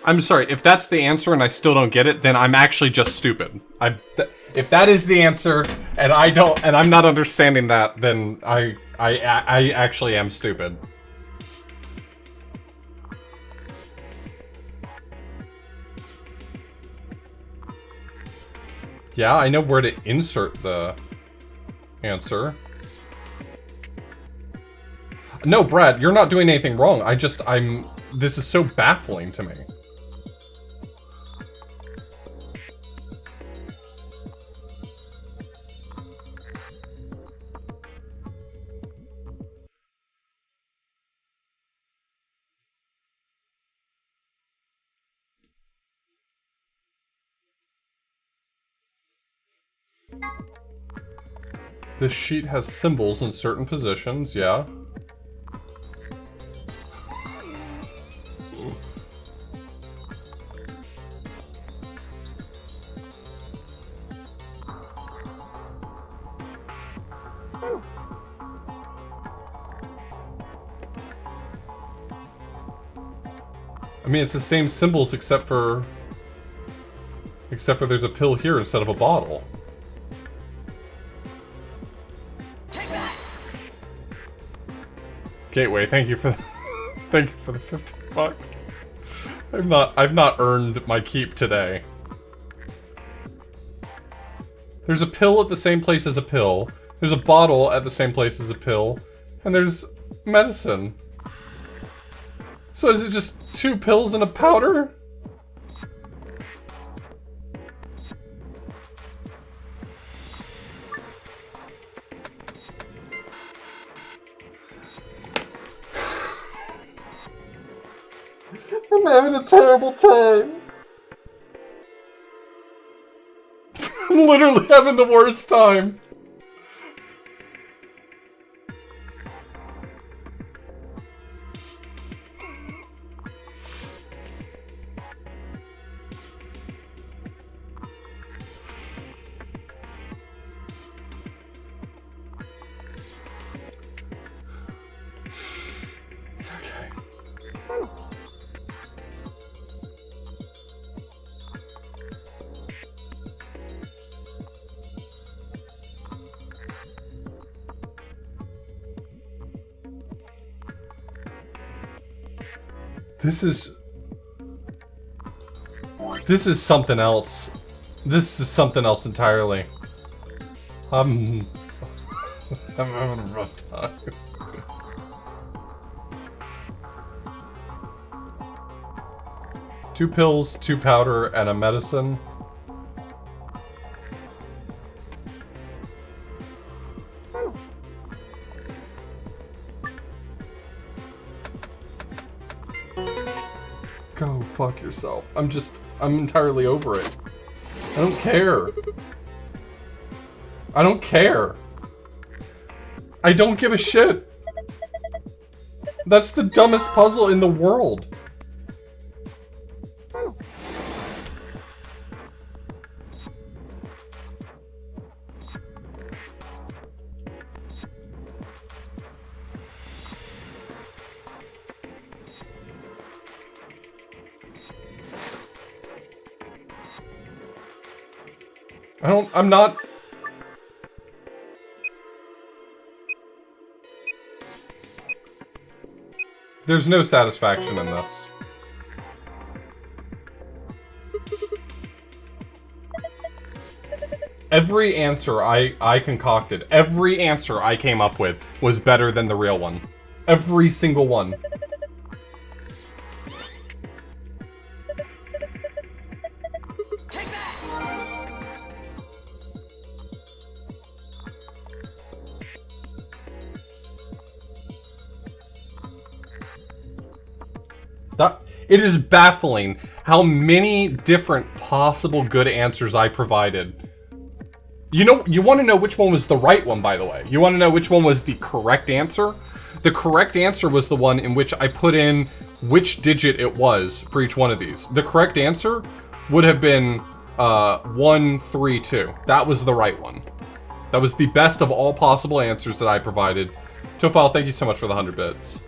I'm sorry, if that's the answer and I still don't get it, then I'm actually just stupid. If that is the answer and I'm not understanding that, then I actually am stupid. Yeah, I know where to insert the answer. No, Brad, you're not doing anything wrong. This is so baffling to me. This sheet has symbols in certain positions, yeah. I mean, it's the same symbols except for there's a pill here instead of a bottle. Gateway, thank you for the 50 bucks. I've not earned my keep today. There's a pill at the same place as a pill. There's a bottle at the same place as a pill. And there's medicine. So is it just 2 pills and a powder? I'm having a terrible time. I'm literally having the worst time. This is something else. This is something else entirely. I'm having a rough time. Two pills, 2 powder, and a medicine. Go fuck yourself. I'm entirely over it. I don't care. I don't care. I don't give a shit. That's the dumbest puzzle in the world. I'm not... There's no satisfaction in this. Every answer I concocted, every answer I came up with was better than the real one. Every single one. It is baffling how many different possible good answers I provided. You want to know which one was the right one, by the way. You want to know which one was the correct answer? The correct answer was the one in which I put in which digit it was for each one of these. The correct answer would have been 132. That was the right one. That was the best of all possible answers that I provided. Tofile, thank you so much for the 100 bits.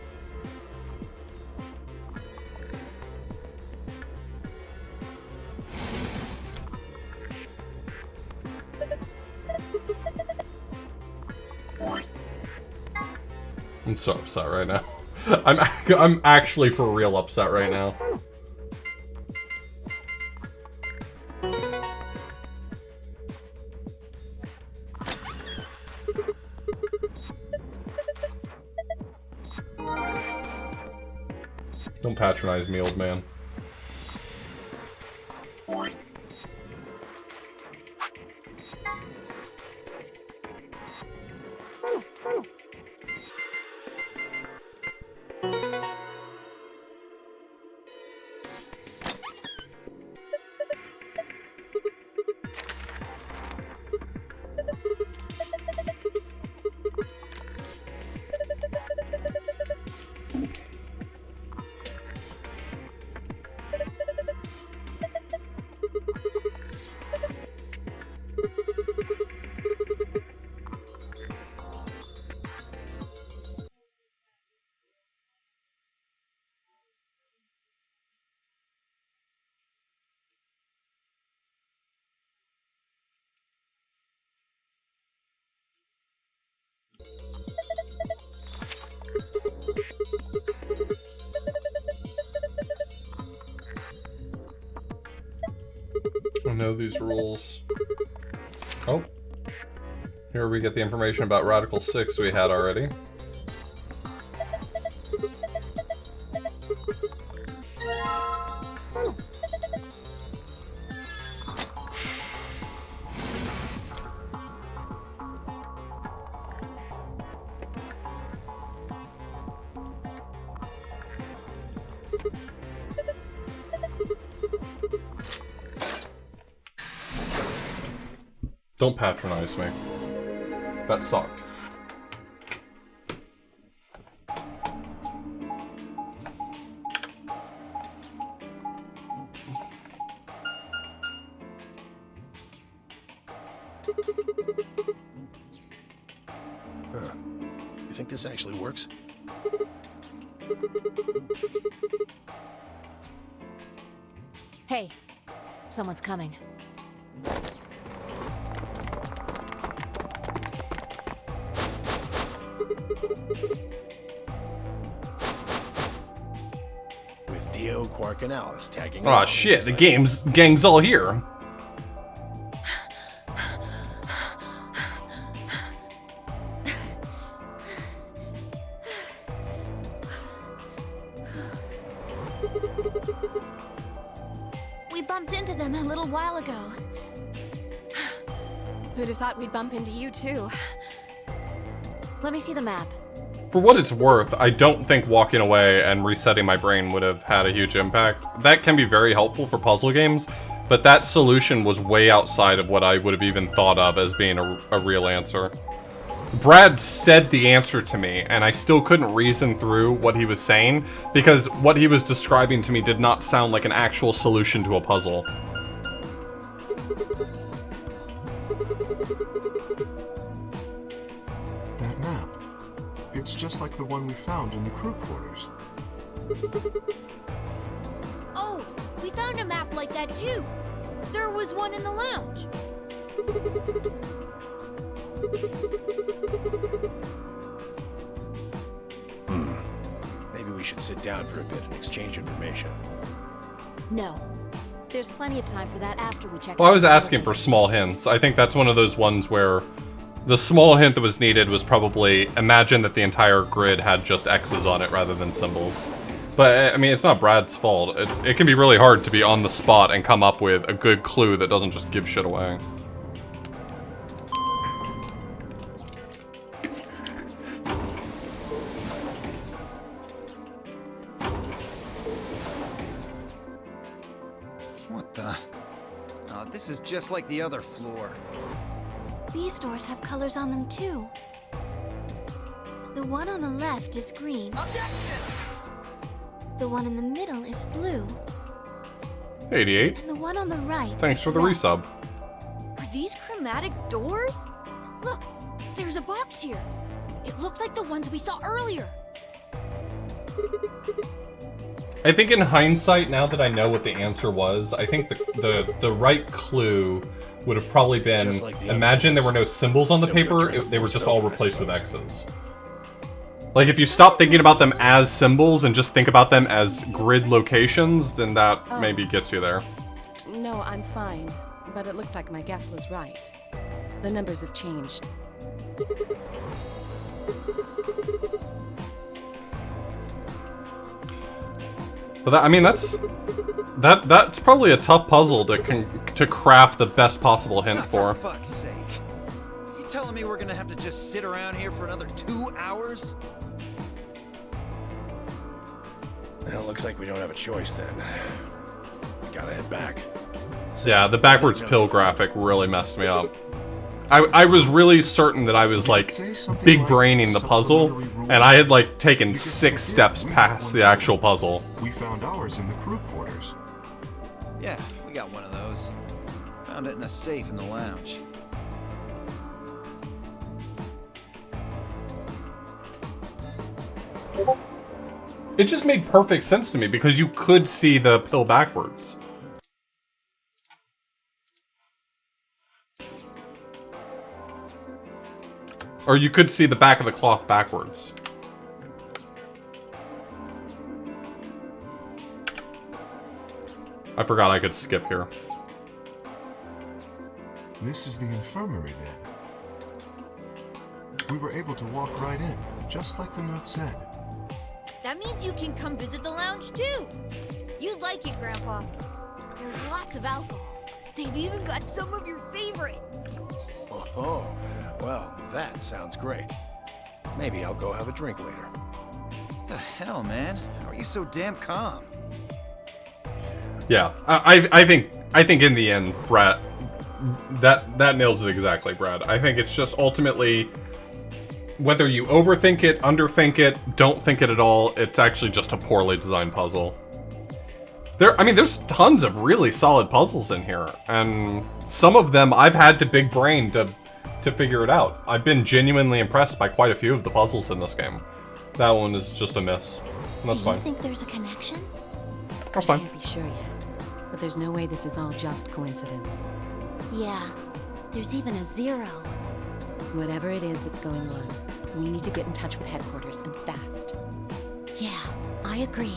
I'm so upset right now. I'm actually for real upset right now. Don't patronize me, old man. know these rules. Oh. Here we get the information about Radical 6 we had already. Don't patronize me. That sucked. You think this actually works? Hey, someone's coming. With Dio, Quark, and Alice tagging Aw, along, shit, the looks like. gang's all here. We bumped into them a little while ago. Who'd have thought we'd bump into you, too? Let me see the map. For what it's worth, I don't think walking away and resetting my brain would have had a huge impact. That can be very helpful for puzzle games, but that solution was way outside of what I would have even thought of as being a real answer. Brad said the answer to me, and I still couldn't reason through what he was saying, because what he was describing to me did not sound like an actual solution to a puzzle. That map. It's just like the one we found in the crew quarters. Oh, we found a map like that too. There was one in the lounge. Maybe we should sit down for a bit and exchange information. No. There's plenty of time for that after we check Well, I out was the asking for elevator. small hints. I think that's one of those ones where the small hint that was needed was probably imagine that the entire grid had just X's on it rather than symbols. But, I mean, it's not Brad's fault. It can be really hard to be on the spot and come up with a good clue that doesn't just give shit away. What the? Oh, this is just like the other floor. These doors have colors on them too. The one on the left is green. The one in the middle is blue. 88. And the one on the right Thanks is for the red. resub. Are these chromatic doors? Look, there's a box here. It looked like the ones we saw earlier. I think in hindsight, now that I know what the answer was, I think the right clue would have probably been, Just like the imagine there others. were no symbols on the They were paper, trying to they were force just it all open, I replaced with suppose. X's. Like, if you stop thinking about them as symbols and just think about them as grid locations, then that maybe gets you there. No, I'm fine. But it looks like my guess was right. The numbers have changed. But that, I mean, that's probably a tough puzzle to craft the best possible hint for. For fuck's sake. You telling me we're gonna have to just sit around here for another 2 hours? Well, it looks like we don't have a choice then. Gotta head back. Yeah, the backwards pill graphic really messed me up. I was really certain that I was like big braining the puzzle, and I had like taken 6 steps past the actual puzzle. We found ours in the crew quarters. Yeah, we got one of those. Found it in a safe in the lounge. It just made perfect sense to me because you could see the pill backwards. Or you could see the back of the cloth backwards. I forgot I could skip here. This is the infirmary, then. We were able to walk right in, just like the note said. That means you can come visit the lounge too. You'd like it, Grandpa. There's lots of alcohol. They've even got some of your favorite. Oh, well, that sounds great. Maybe I'll go have a drink later. The hell, man? How are you so damn calm? Yeah, I think in the end, Brad, that nails it exactly, Brad. I think it's just ultimately, whether you overthink it, underthink it, don't think it at all, it's actually just a poorly designed puzzle. There's tons of really solid puzzles in here, and some of them I've had to big brain to figure it out. I've been genuinely impressed by quite a few of the puzzles in this game. That one is just a miss. And that's fine. Do you think there's a connection? That's I fine. can't be sure yet, but there's no way this is all just coincidence. Yeah. There's even a 0. Whatever it is that's going on, we need to get in touch with headquarters, and fast. Yeah, I agree.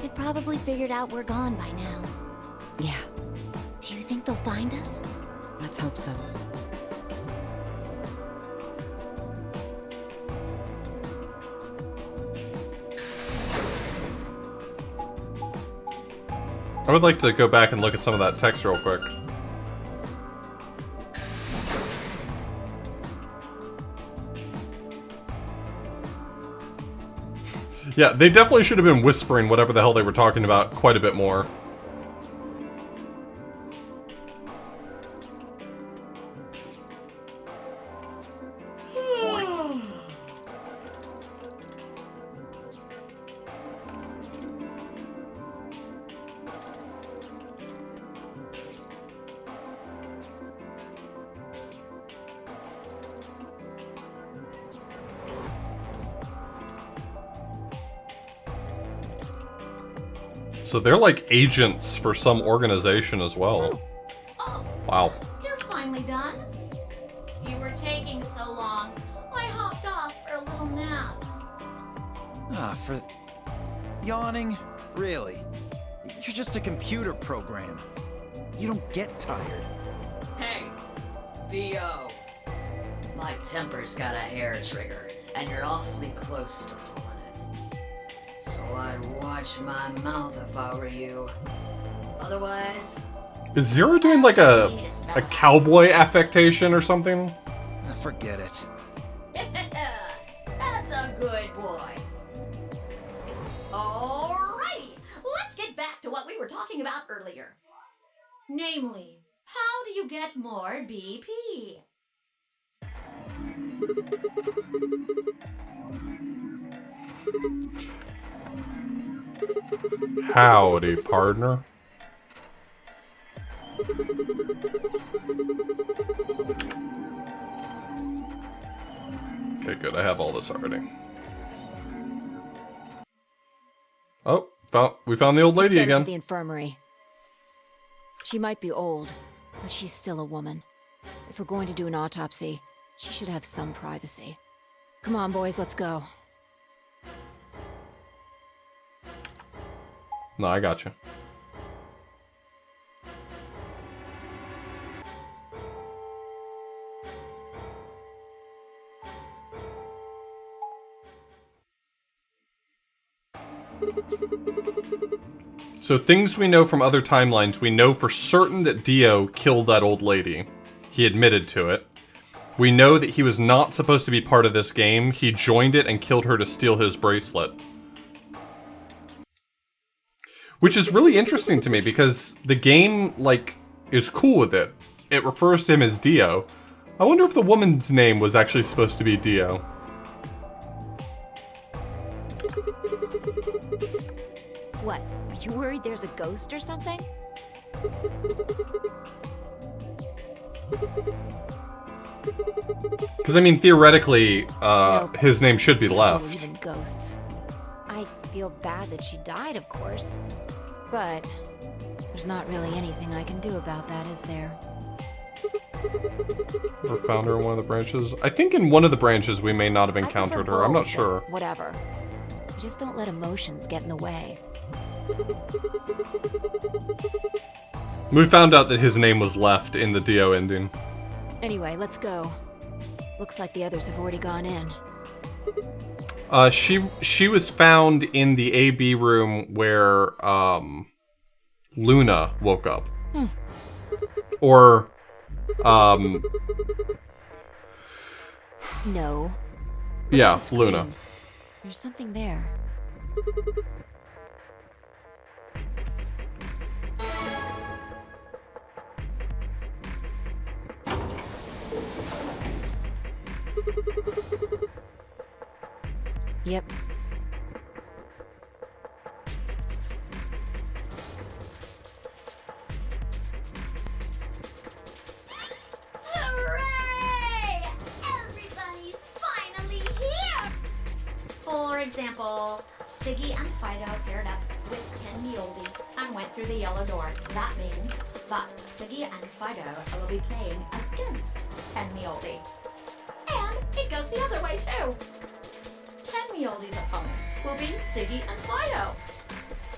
They've probably figured out we're gone by now. Yeah, Do you think they'll find us? let's hope so. I would like to go back and look at some of that text real quick. Yeah, they definitely should have been whispering whatever the hell they were talking about quite a bit more. So they're like agents for some organization as well. Oh, Wow. you're finally done. You were taking so long. I hopped off for a little nap. For yawning? Really? You're just a computer program. You don't get tired. Hey, B.O. My temper's got a hair trigger, and you're awfully close to pulling it. So I'd watch my mouth if I were you. Otherwise... Is Zero doing like a cowboy affectation or something? Forget it. That's a good boy. Alrighty, let's get back to what we were talking about earlier. Namely, how do you get more BP? Howdy, partner. Okay, good. I have all this already. Oh, we found the old lady Let's get her again. to the infirmary. She might be old, but she's still a woman. If we're going to do an autopsy, she should have some privacy. Come on, boys, let's go. No, I got you. So things we know from other timelines, we know for certain that Dio killed that old lady. He admitted to it. We know that he was not supposed to be part of this game. He joined it and killed her to steal his bracelet. Which is really interesting to me because the game, like, is cool with it. It refers to him as Dio. I wonder if the woman's name was actually supposed to be Dio. What? Are you worried there's a ghost or something? Because, I mean, theoretically, his name should be I don't left. believe in ghosts. I feel bad that she died, of course. But there's not really anything I can do about that, is there? Or found her in one of the branches. I think in one of the branches we may not have encountered her. I'm not sure. Whatever. Just don't let emotions get in the way. We found out that his name was left in the Dio ending. Anyway, let's go. Looks like the others have already gone in. She was found in the AB room where Luna woke up. Or No. yeah, Luna. There's something there. Yep. Hooray! Everybody's finally here! For example, Siggy and Fido paired up with Ten Mjolnir and went through the yellow door. That means that Siggy and Fido will be playing against Ten Mjolnir. And it goes the other way too. Ten Mjolnir's opponent will be Siggy and Fido.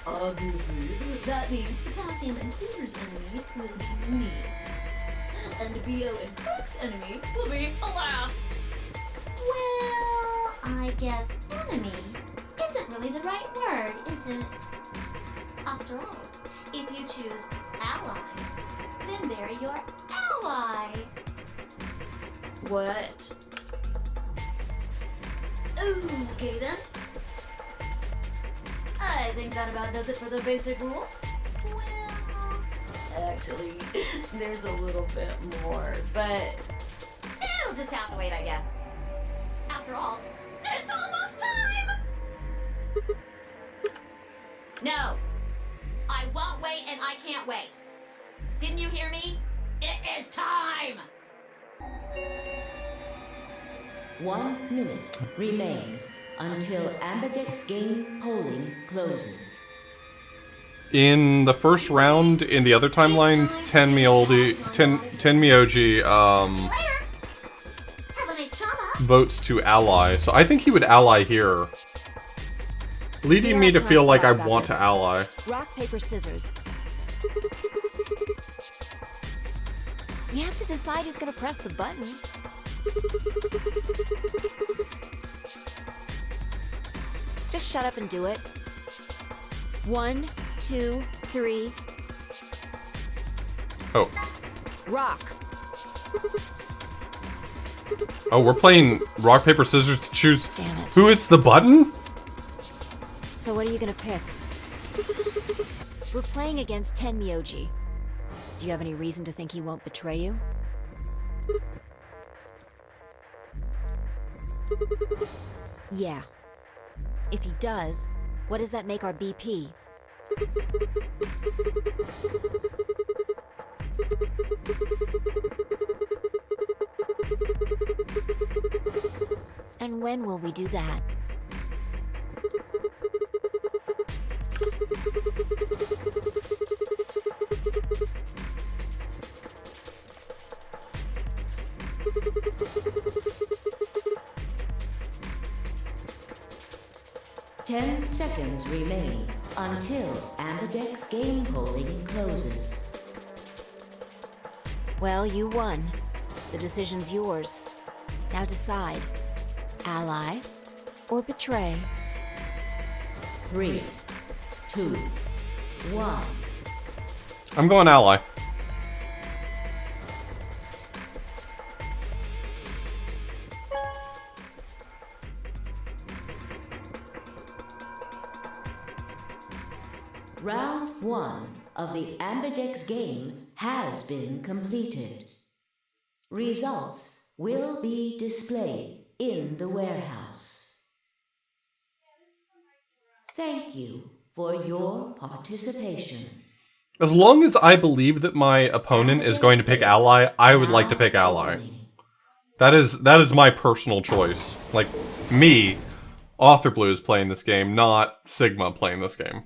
Obviously, that means Potassium and Peter's enemy will be me. And Bio and Crook's enemy will be Alas. Well, I guess enemy isn't really the right word, is it? After all, if you choose ally, then they're your ally. What? Okay then. I think that about does it for the basic rules. Well, actually, there's a little bit more, but it'll just have to wait, I guess. After all, it's almost time! No, I won't wait and I can't wait. Didn't you hear me? It is time! 1 minute remains until Ambidex game polling closes. In the first round, in the other timelines, Ten Myoji, Have a nice trauma. votes to ally. So I think he would ally here. Leading me to feel like I want to ally. Rock, paper, scissors. We have to decide who's gonna press the button. Just shut up and do it. 1, 2, 3. Oh. Rock. Oh, we're playing rock, paper, scissors to choose Damn it. who hits the button? So what are you gonna pick? We're playing against Ten Myoji. Do you have any reason to think he won't betray you? Yeah. If he does, what does that make our BP? And when will we do that? Ten seconds remain until Ambidex game polling closes. Well, you won. The decision's yours. Now decide. Ally or betray? 3, 2, 1. I'm going ally. Round 1 of the Ambidex game has been completed. Results will be displayed in the warehouse. Thank you for your participation. As long as I believe that my opponent is going to pick ally, I would like to pick ally. That is my personal choice. Like, me, Author Blue is playing this game, not Sigma playing this game.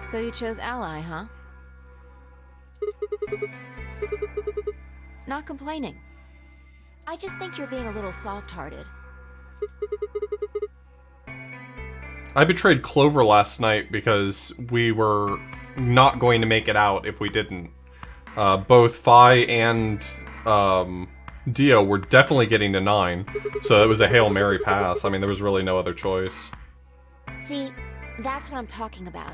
So you chose ally, huh? Not complaining. I just think you're being a little soft-hearted. I betrayed Clover last night because we were not going to make it out if we didn't. Both Fi and Dio were definitely getting to 9, so it was a Hail Mary pass. I mean, there was really no other choice. See, that's what I'm talking about.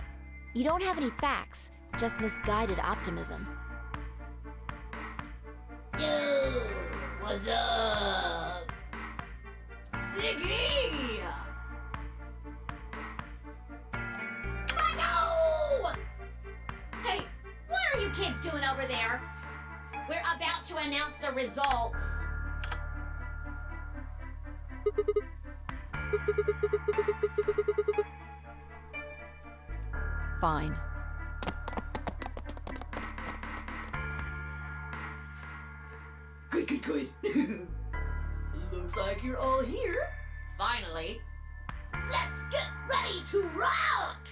You don't have any facts, just misguided optimism. Yo, what's up? Siggy! No! Hey, what are you kids doing over there? We're about to announce the results. Fine. Good. Looks like you're all here. Finally. Let's get ready to rock!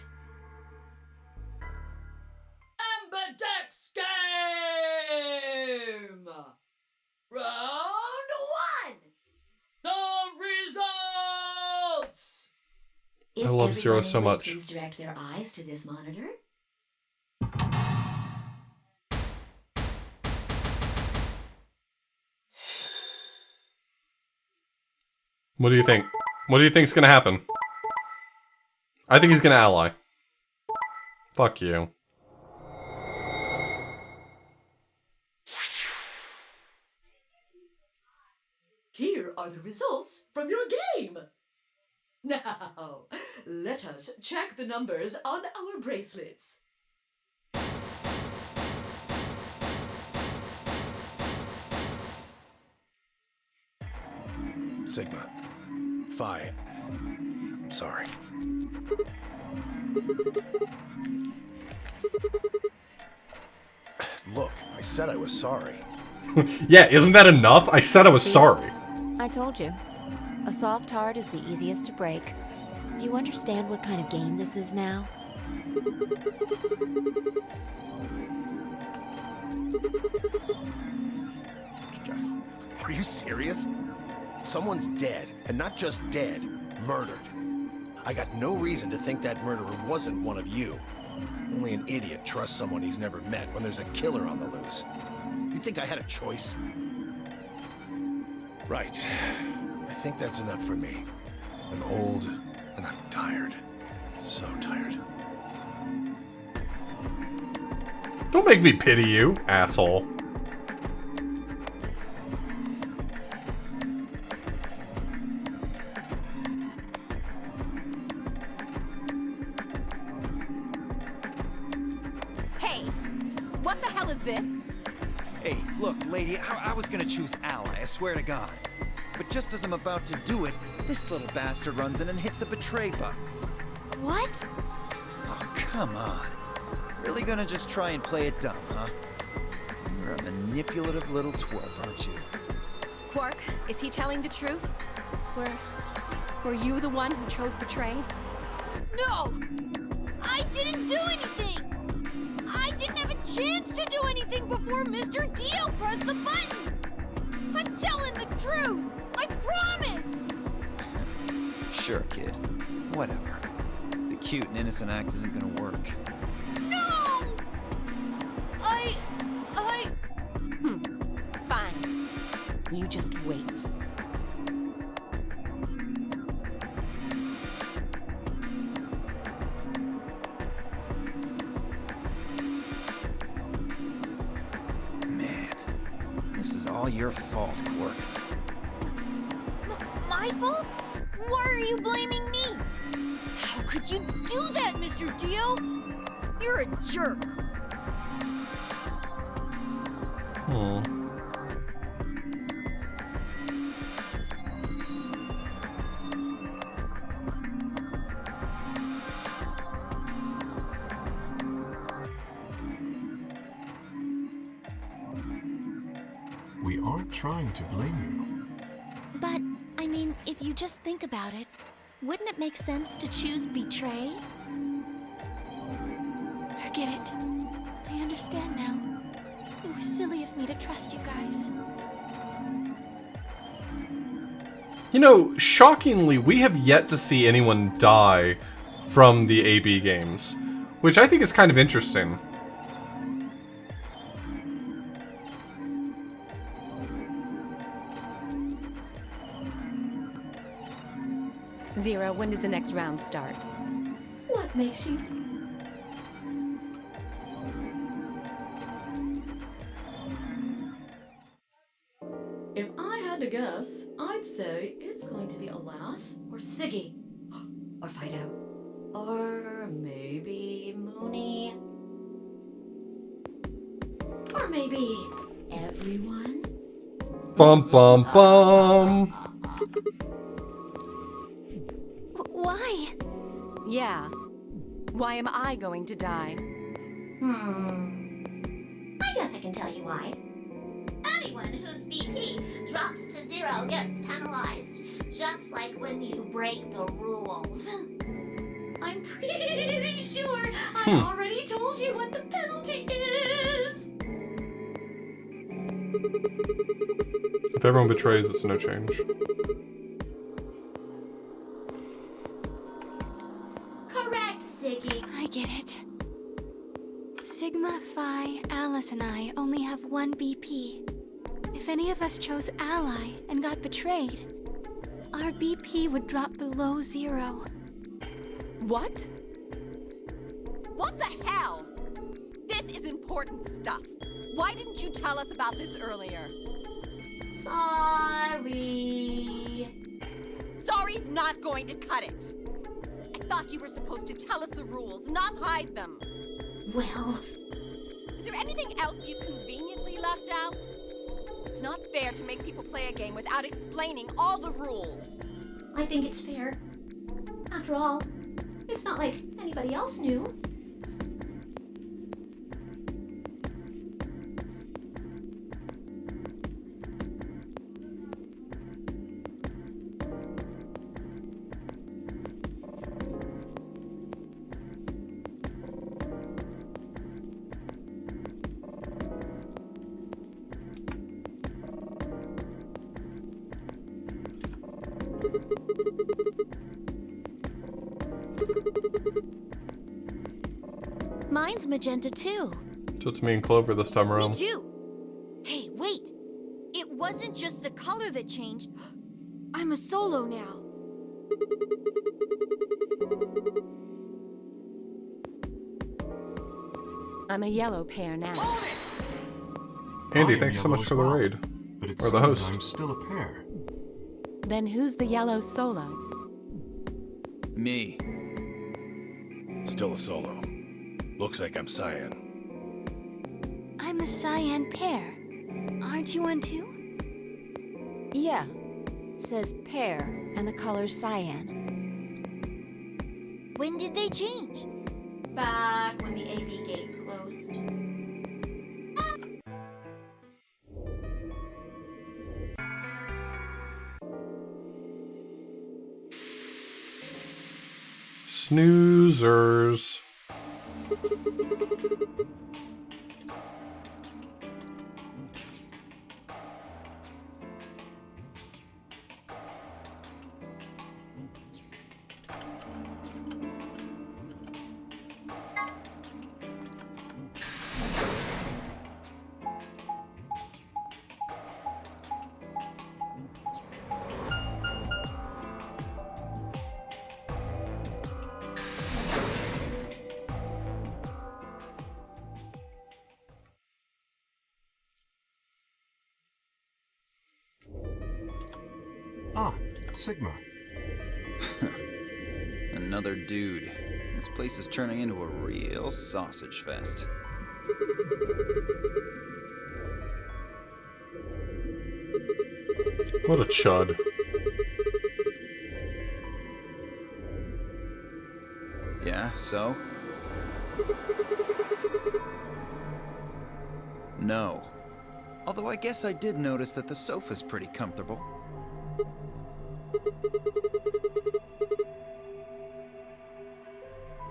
Ambidex game! Round 1! The results! I love Zero so much. Please direct their eyes to this monitor. What do you think? What do you think's gonna happen? I think he's gonna ally. Fuck you. Here are the results from your game. Now, let us check the numbers on our bracelets. Sigma. Phi. Sorry. Look, I said I was sorry. Yeah, isn't that enough? I said I was sorry. I told you. A soft heart is the easiest to break. Do you understand what kind of game this is now? Are you serious? Someone's dead, and not just dead, murdered. I got no reason to think that murderer wasn't one of you. Only an idiot trusts someone he's never met when there's a killer on the loose. You think I had a choice? Right. I think that's enough for me. I'm old, and I'm tired. So tired. Don't make me pity you, asshole. Hey, what the hell is this? Hey, look, lady, I was gonna choose Ally, I swear to God. But just as I'm about to do it, this little bastard runs in and hits the betray button. What? Oh, come on. Really gonna just try and play it dumb, huh? You're a manipulative little twerp, aren't you? Quark, is he telling the truth? Were you the one who chose betray? No! I didn't do anything! I didn't have a chance to do anything before Mr. Dio pressed the button! I'm telling the truth! I promise! Sure, kid. Whatever. The cute and innocent act isn't gonna work. No! Fine. You just wait. Man, this is all your fault, Quark. My fault? Why are you blaming me? How could you do that, Mr. Dio? You're a jerk. We aren't trying to blame you. But, I mean, if you just think about it, wouldn't it make sense to choose betray? Forget it. I understand now. It was silly of me to trust you guys. You know, shockingly, we have yet to see anyone die from the AB games, which I think is kind of interesting. Zero, when does the next round start? What makes you... If I had to guess, I'd say it's going to be Alas or Siggy. Or Fido. Or maybe Mooney. Or maybe everyone. Bum bum bum. Why? Yeah. Why am I going to die? I guess I can tell you why. Anyone whose BP drops to 0 gets penalized, just like when you break the rules. I'm pretty sure I already told you what the penalty is. If everyone betrays, it's no change. Correct, Siggy. I get it. Sigma, Phi, Alice, and I only have one BP. If any of us chose Ally and got betrayed, our BP would drop below 0. What? What the hell? This is important stuff. Why didn't you tell us about this earlier? Sorry. Sorry's not going to cut it. I thought you were supposed to tell us the rules, not hide them. Well... Is there anything else you conveniently left out? It's not fair to make people play a game without explaining all the rules. I think it's fair. After all, it's not like anybody else knew. Mine's magenta too. So it's me and Clover this time Me around. too. Hey, wait. It wasn't just the color that changed. I'm a solo now. I'm a yellow pair now. Andy, I'm thanks so yellow much as for the well, raid. But it Or the seems host. I'm still a pair. Then who's the yellow solo? Me. Still a solo. Looks like I'm cyan. I'm a cyan pair. Aren't you one too? Yeah. Says pear, and the color's cyan. When did they change? Back when the AB gates closed. Snoozers. Ah, Sigma. Another dude. This place is turning into a real sausage fest. What a chud. Yeah, so? No. Although I guess I did notice that the sofa's pretty comfortable.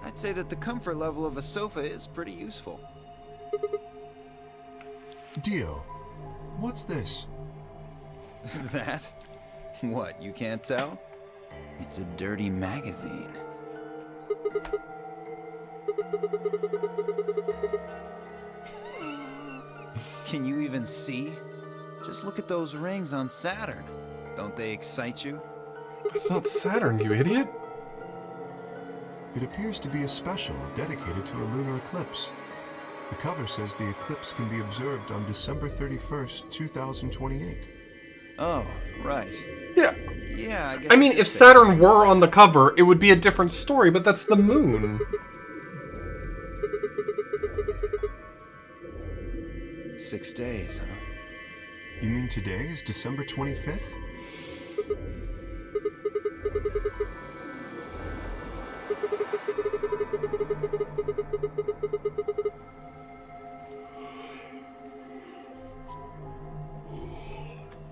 I'd say that the comfort level of a sofa is pretty useful. Dio, what's this? That? What, you can't tell? It's a dirty magazine. Can you even see? Just look at those rings on Saturn. Don't they excite you? It's not Saturn, you idiot. It appears to be a special dedicated to a lunar eclipse. The cover says the eclipse can be observed on December 31st, 2028. Oh, right. Yeah. Yeah, I guess. I mean, if Saturn were on the cover, it would be a different story, but that's the moon. 6 days, huh? You mean today is December 25th?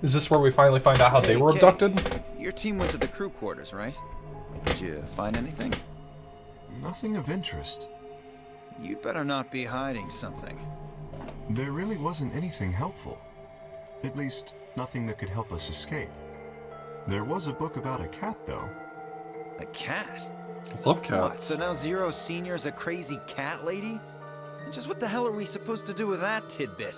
Is this where we finally find out how they were abducted? Your team went to the crew quarters, right? Did you find anything? Nothing of interest. You'd better not be hiding something. There really wasn't anything helpful. At least, nothing that could help us escape. There was a book about a cat, though. A cat? I love cats. What, so now Zero Senior's a crazy cat lady? And just what the hell are we supposed to do with that tidbit?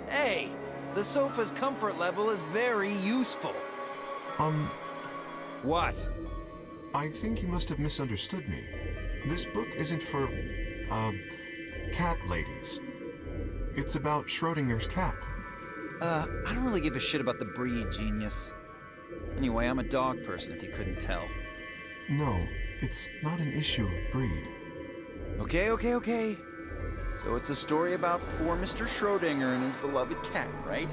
Hey, the sofa's comfort level is very useful. What? I think you must have misunderstood me. This book isn't for, cat ladies. It's about Schrodinger's cat. I don't really give a shit about the breed, genius. Anyway, I'm a dog person, if you couldn't tell. No, it's not an issue of breed. Okay. So it's a story about poor Mr. Schrodinger and his beloved cat, right?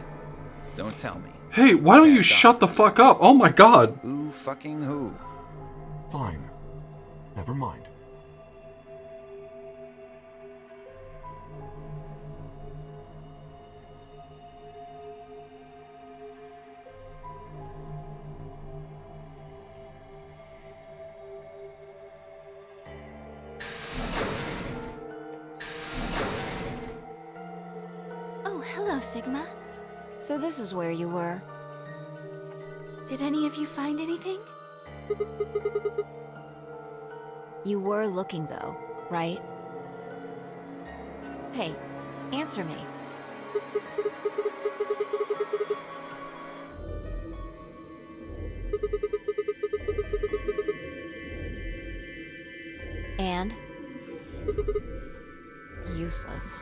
Don't tell me. Hey, why don't you shut the fuck up? Oh my god. Who fucking who? Fine. Never mind. Oh, hello, Sigma. So this is where you were. Did any of you find anything? You were looking, though, right? Hey, answer me. And? Useless.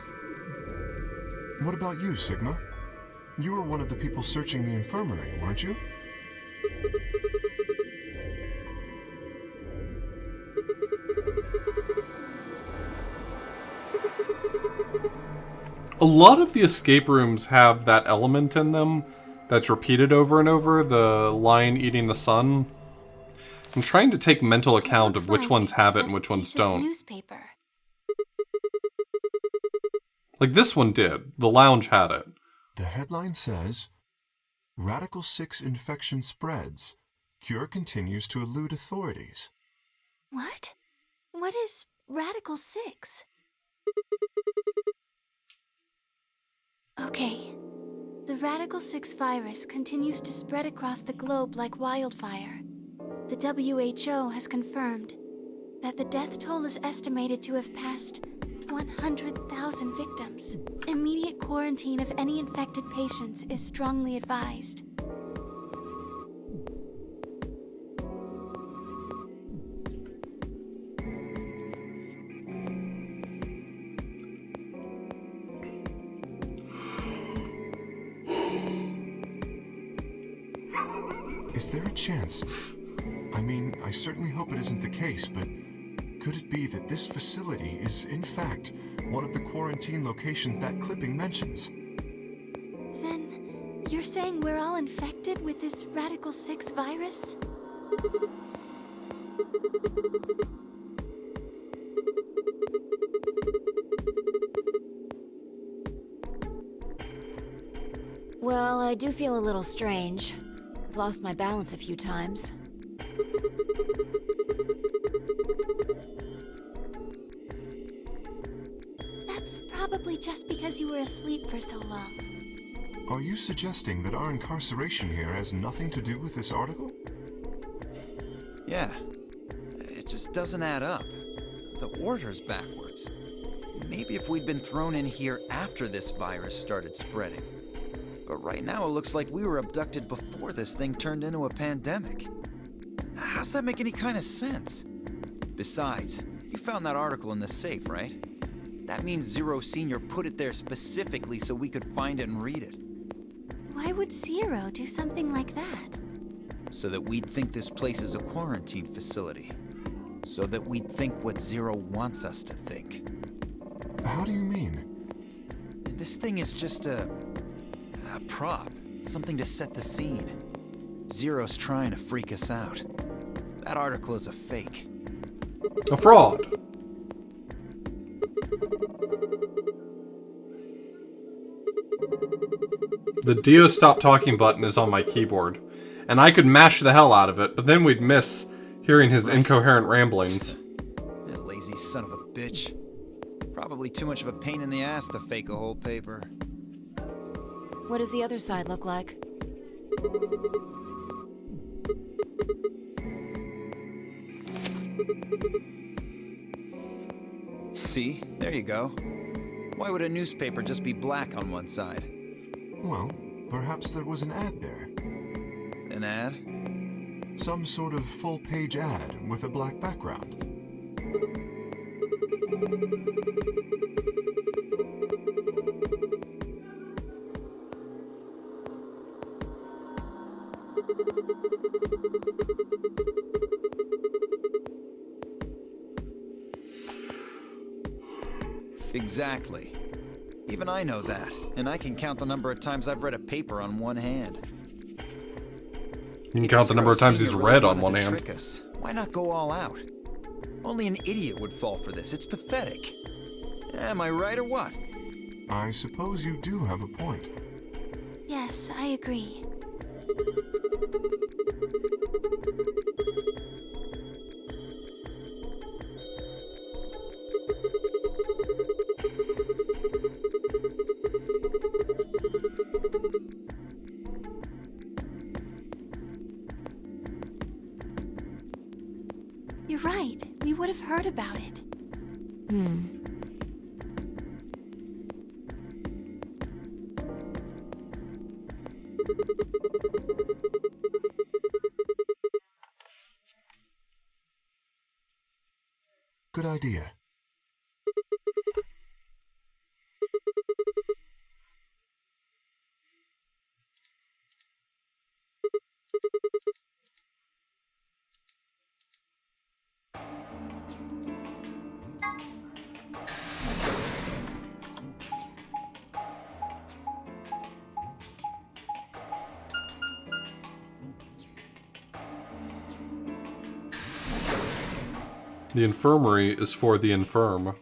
What about you, Sigma? You were one of the people searching the infirmary, weren't you? A lot of the escape rooms have that element in them that's repeated over and over, the lion eating the sun. I'm trying to take mental account of which ones have it and which ones don't. Newspaper. Like this one did. The lounge had it. The headline says, Radical 6 infection spreads. Cure continues to elude authorities. What? What is Radical 6? Okay. The Radical 6 virus continues to spread across the globe like wildfire. The WHO has confirmed that the death toll is estimated to have passed 100,000 victims. Immediate quarantine of any infected patients is strongly advised. Is there a chance? I mean, I certainly hope it isn't the case, but could it be that this facility is, in fact, one of the quarantine locations that clipping mentions? Then, you're saying we're all infected with this Radical 6 virus? Well, I do feel a little strange. I've lost my balance a few times. That's probably just because you were asleep for so long. Are you suggesting that our incarceration here has nothing to do with this article? Yeah. It just doesn't add up. The order's backwards. Maybe if we'd been thrown in here after this virus started spreading. But right now it looks like we were abducted before this thing turned into a pandemic. How's that make any kind of sense? Besides, you found that article in the safe, right? That means Zero Sr. put it there specifically so we could find it and read it. Why would Zero do something like that? So that we'd think this place is a quarantine facility. So that we'd think what Zero wants us to think. How do you mean? This thing is just a prop. Something to set the scene. Zero's trying to freak us out. That article is a fake. A fraud. The Dio stop talking button is on my keyboard, and I could mash the hell out of it, but then we'd miss hearing his incoherent ramblings. That lazy son of a bitch. Probably too much of a pain in the ass to fake a whole paper. What does the other side look like? See? There you go. Why would a newspaper just be black on one side? Well, perhaps there was an ad there. An ad? Some sort of full-page ad with a black background. Exactly. Even I know that, and I can count the number of times I've read a paper on one hand. You can count the number of times he's read on one hand. Trick us. Why not go all out? Only an idiot would fall for this. It's pathetic. Am I right or what? I suppose you do have a point. Yes, I agree. You're right. We would have heard about it. Good idea. The infirmary is for the infirm.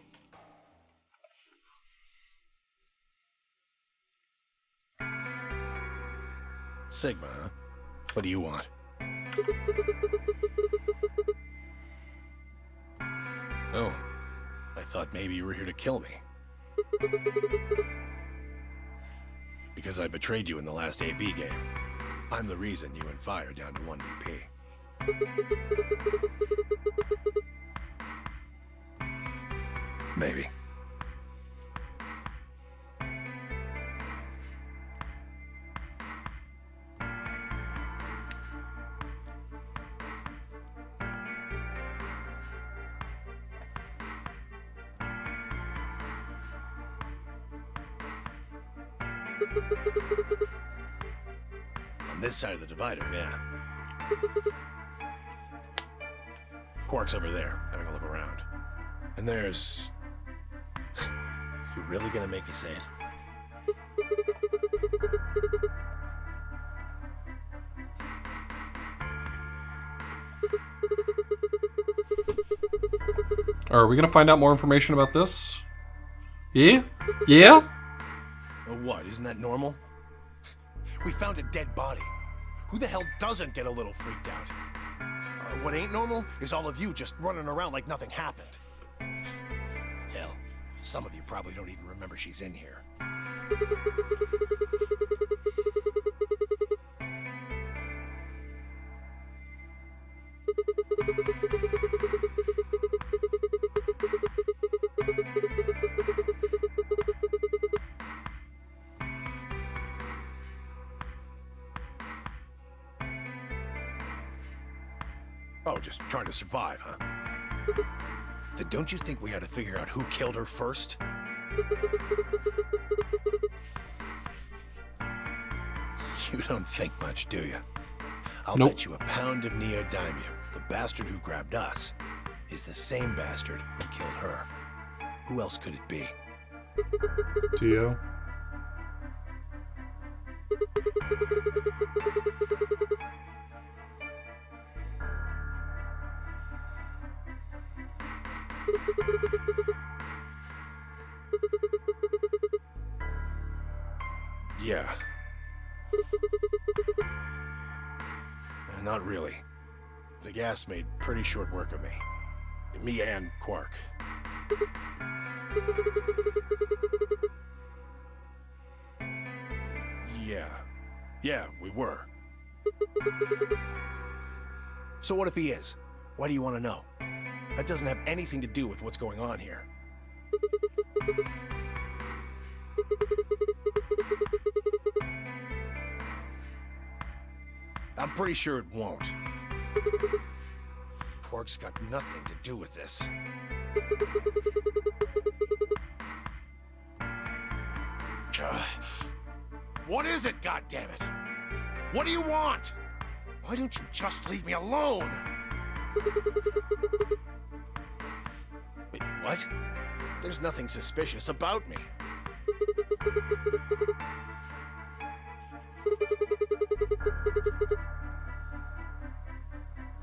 Sigma, huh? What do you want? Oh, I thought maybe you were here to kill me. Because I betrayed you in the last AB game. I'm the reason you and Fire down to 1 BP. Maybe. On this side of the divider, yeah. Quark's over there, having a look around. And there's... You really gonna make me say it? Are we gonna find out more information about this? Yeah? Yeah? Oh, what? Isn't that normal? We found a dead body. Who the hell doesn't get a little freaked out? What ain't normal is all of you just running around like nothing happened. Hell, some of you probably don't even remember she's in here. Oh, just trying to survive, huh? Then don't you think we ought to figure out who killed her first? You don't think much, do you? I'll Nope. bet you a pound of neodymium the bastard who grabbed us is the same bastard who killed her. Who else could it be? Dio. Yeah. Not really. The gas made pretty short work of me. Me and Quark. Yeah. Yeah, we were. So what if he is? Why do you want to know? That doesn't have anything to do with what's going on here. I'm pretty sure it won't. Quark's got nothing to do with this. What is it, goddammit? What do you want? Why don't you just leave me alone? Wait, what? There's nothing suspicious about me.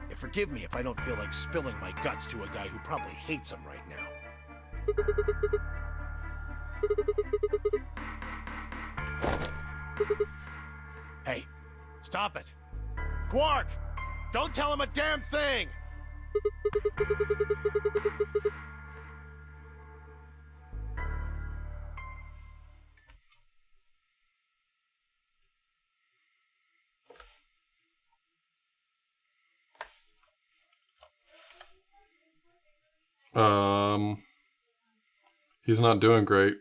Yeah, forgive me if I don't feel like spilling my guts to a guy who probably hates him right now. Hey, stop it. Quark! Don't tell him a damn thing! He's not doing great.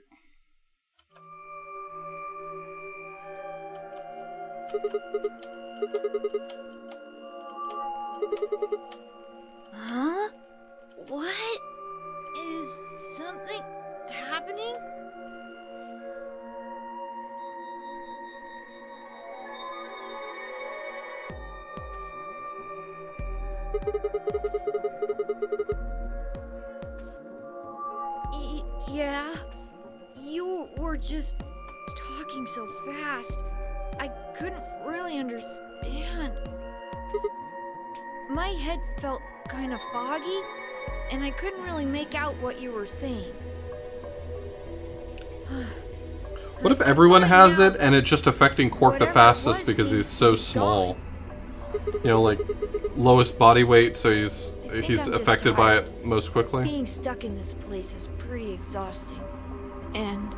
Huh? What? Is something happening? Yeah? You were just talking so fast. I couldn't really understand. My head felt kind of foggy, and I couldn't really make out what you were saying. What if everyone has it and it's just affecting Quark the fastest because he's so small? You know, like lowest body weight, so he's I'm just affected by tired. it most quickly. Being stuck in this place is pretty exhausting. And...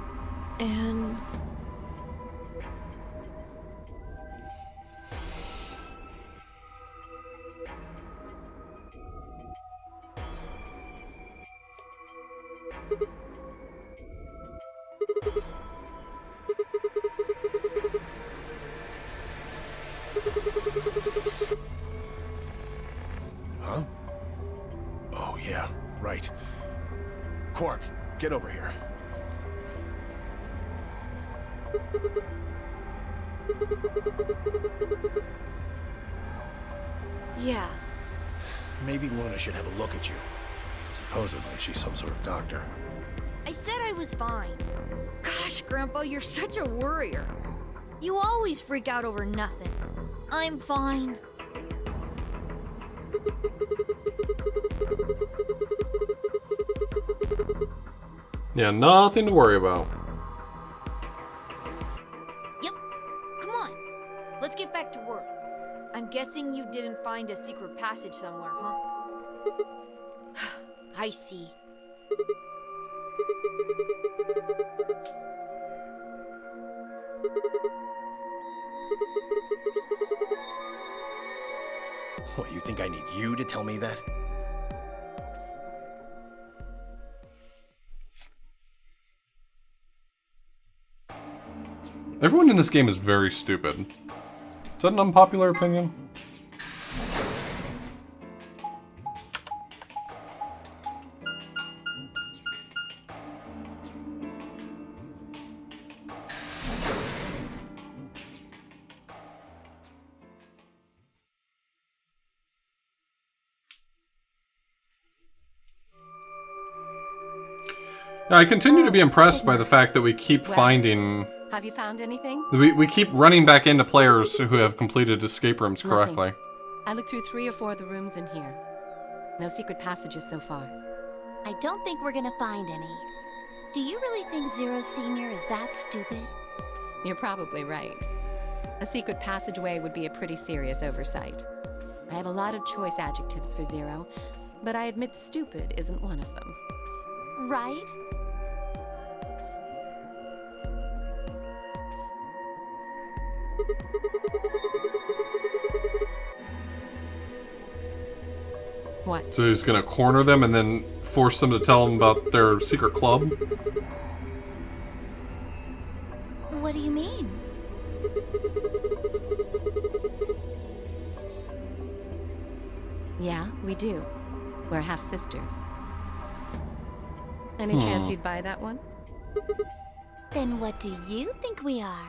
Huh? Oh, yeah, right. Quark, get over here. yeah. Maybe Luna should have a look at you. Supposedly, she's some sort of doctor. I said I was fine. Gosh, Grandpa, you're such a worrier. You always freak out over nothing. I'm fine. Yeah, nothing to worry about. Yep. Come on. Let's get back to work. I'm guessing you didn't find a secret passage somewhere, huh? I see. What, you think I need you to tell me that? Everyone in this game is very stupid. Is that an unpopular opinion? I continue to be impressed by the fact that we keep finding... Have you found anything? We keep running back into players who have completed escape rooms correctly. Nothing. I looked through 3 or 4 of the rooms in here. No secret passages so far. I don't think we're gonna find any. Do you really think Zero Senior is that stupid? You're probably right. A secret passageway would be a pretty serious oversight. I have a lot of choice adjectives for Zero, but I admit stupid isn't one of them. Right? What? So he's gonna corner them and then force them to tell them about their secret club? What do you mean? Yeah, we do. We're half-sisters. Any chance you'd buy that one? Then what do you think we are?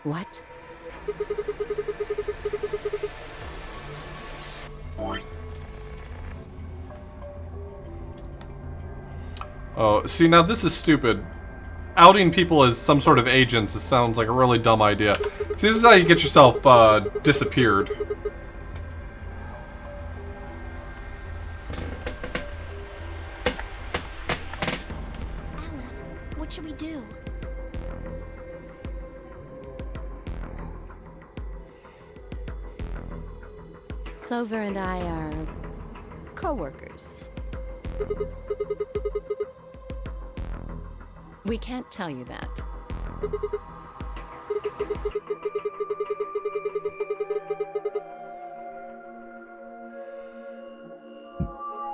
What? Oh, see, now this is stupid. Outing people as some sort of agents sounds like a really dumb idea. See, this is how you get yourself, disappeared. Alice, what should we do? Clover and I are co-workers. We can't tell you that.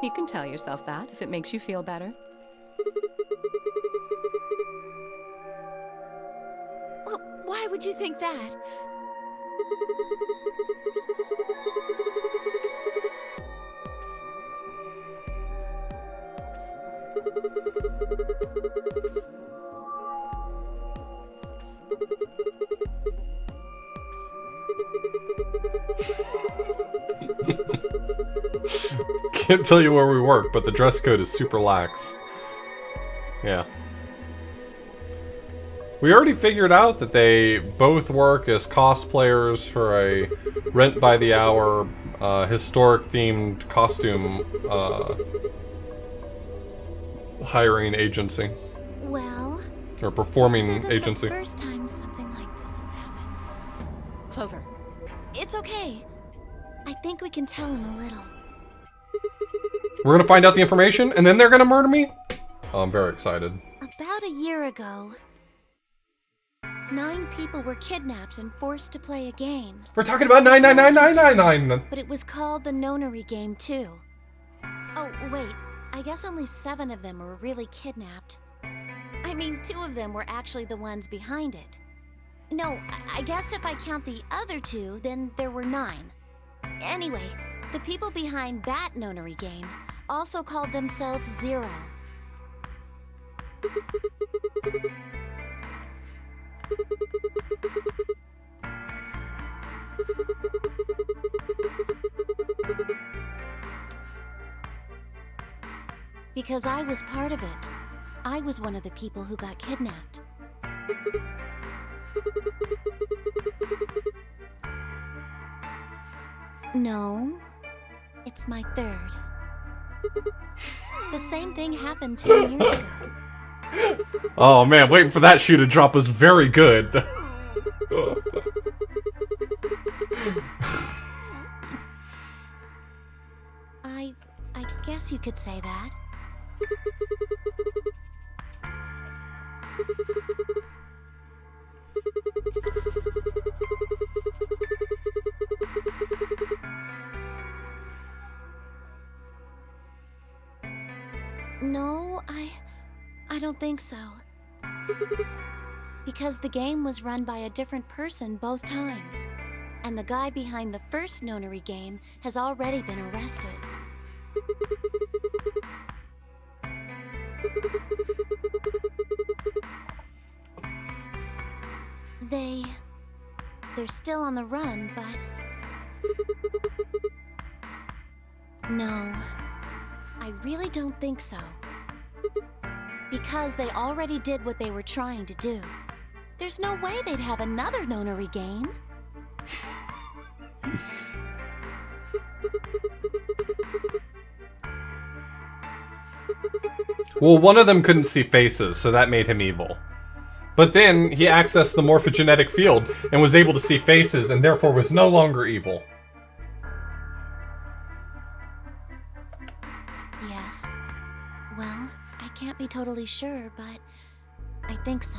You can tell yourself that if it makes you feel better. Well, why would you think that? Can't tell you where we work, but the dress code is super lax. Yeah. We already figured out that they both work as cosplayers for a rent-by-the-hour, historic-themed costume, hiring agency. Well... Or performing this isn't agency. the first time something like this has happened. Clover. It's okay. I think we can tell him a little. We're gonna find out the information, and then they're gonna murder me? Oh, I'm very excited. About a year ago, 9 people were kidnapped and forced to play a game. We're talking about 9999999! But it was called the Nonary Game, too. Oh, wait. I guess only 7 of them were really kidnapped. I mean, 2 of them were actually the ones behind it. No, I guess if I count the other 2, then there were 9. Anyway, the people behind that Nonary Game also called themselves Zero. Because I was part of it. I was one of the people who got kidnapped. No, it's my 3rd. The same thing happened 10 years ago. Oh man, waiting for that shoe to drop was very good. guess you could say that. No, I don't think so. Because the game was run by a different person both times. And the guy behind the first nonary game has already been arrested. They're still on the run, but... No, I really don't think so. Because they already did what they were trying to do. There's no way they'd have another nonary game. Well, one of them couldn't see faces, so that made him evil. But then, he accessed the morphogenetic field and was able to see faces, and therefore was no longer evil. Yes. Well, I can't be totally sure, but I think so.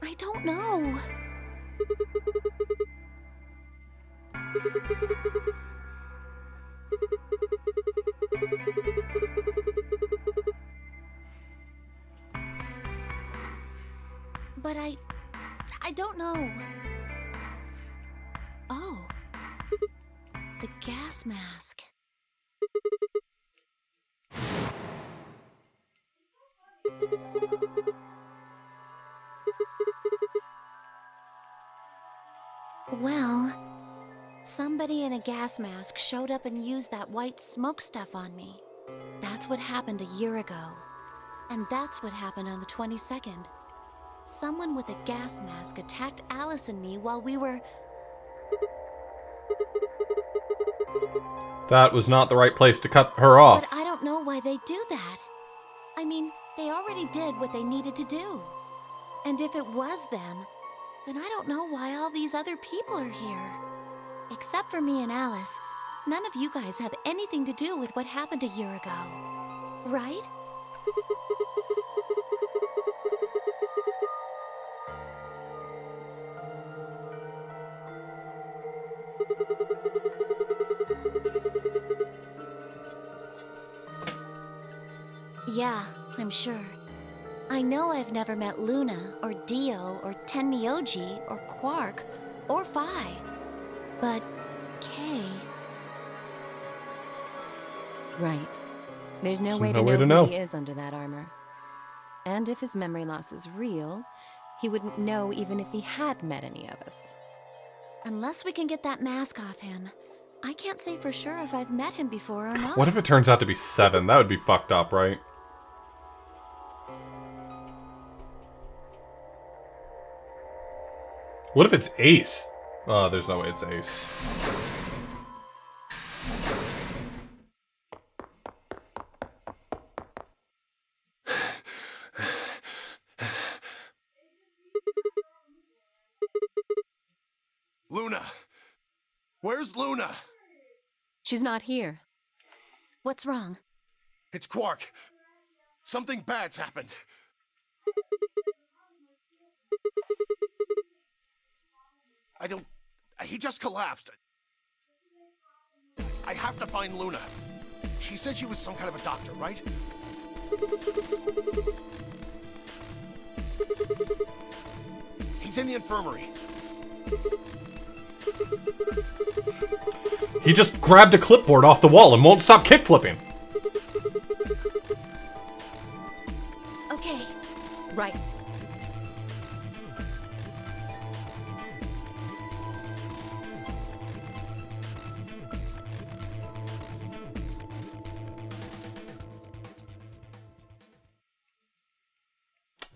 I don't know. But I don't know. Oh. The gas mask. Well, somebody in a gas mask showed up and used that white smoke stuff on me. That's what happened a year ago. And that's what happened on the 22nd. Someone with a gas mask attacked Alice and me while we were... That was not the right place to cut her off. But I don't know why they do that. I mean, they already did what they needed to do. And if it was them, then I don't know why all these other people are here. Except for me and Alice, none of you guys have anything to do with what happened a year ago. Right? Yeah, I'm sure. I know I've never met Luna, or Dio, or Tenmyoji, or Quark, or Phi. But Kay... Right. There's no way no to know who he is under that armor. And if his memory loss is real, he wouldn't know even if he had met any of us. Unless we can get that mask off him, I can't say for sure if I've met him before or not. What if it turns out to be 7? That would be fucked up, right? What if it's Ace? Oh, there's no way it's Ace. Luna! Where's Luna? She's not here. What's wrong? It's Quark. Something bad's happened. He just collapsed. I have to find Luna. She said she was some kind of a doctor, right? He's in the infirmary. He just grabbed a clipboard off the wall and won't stop kickflipping. Okay. Right.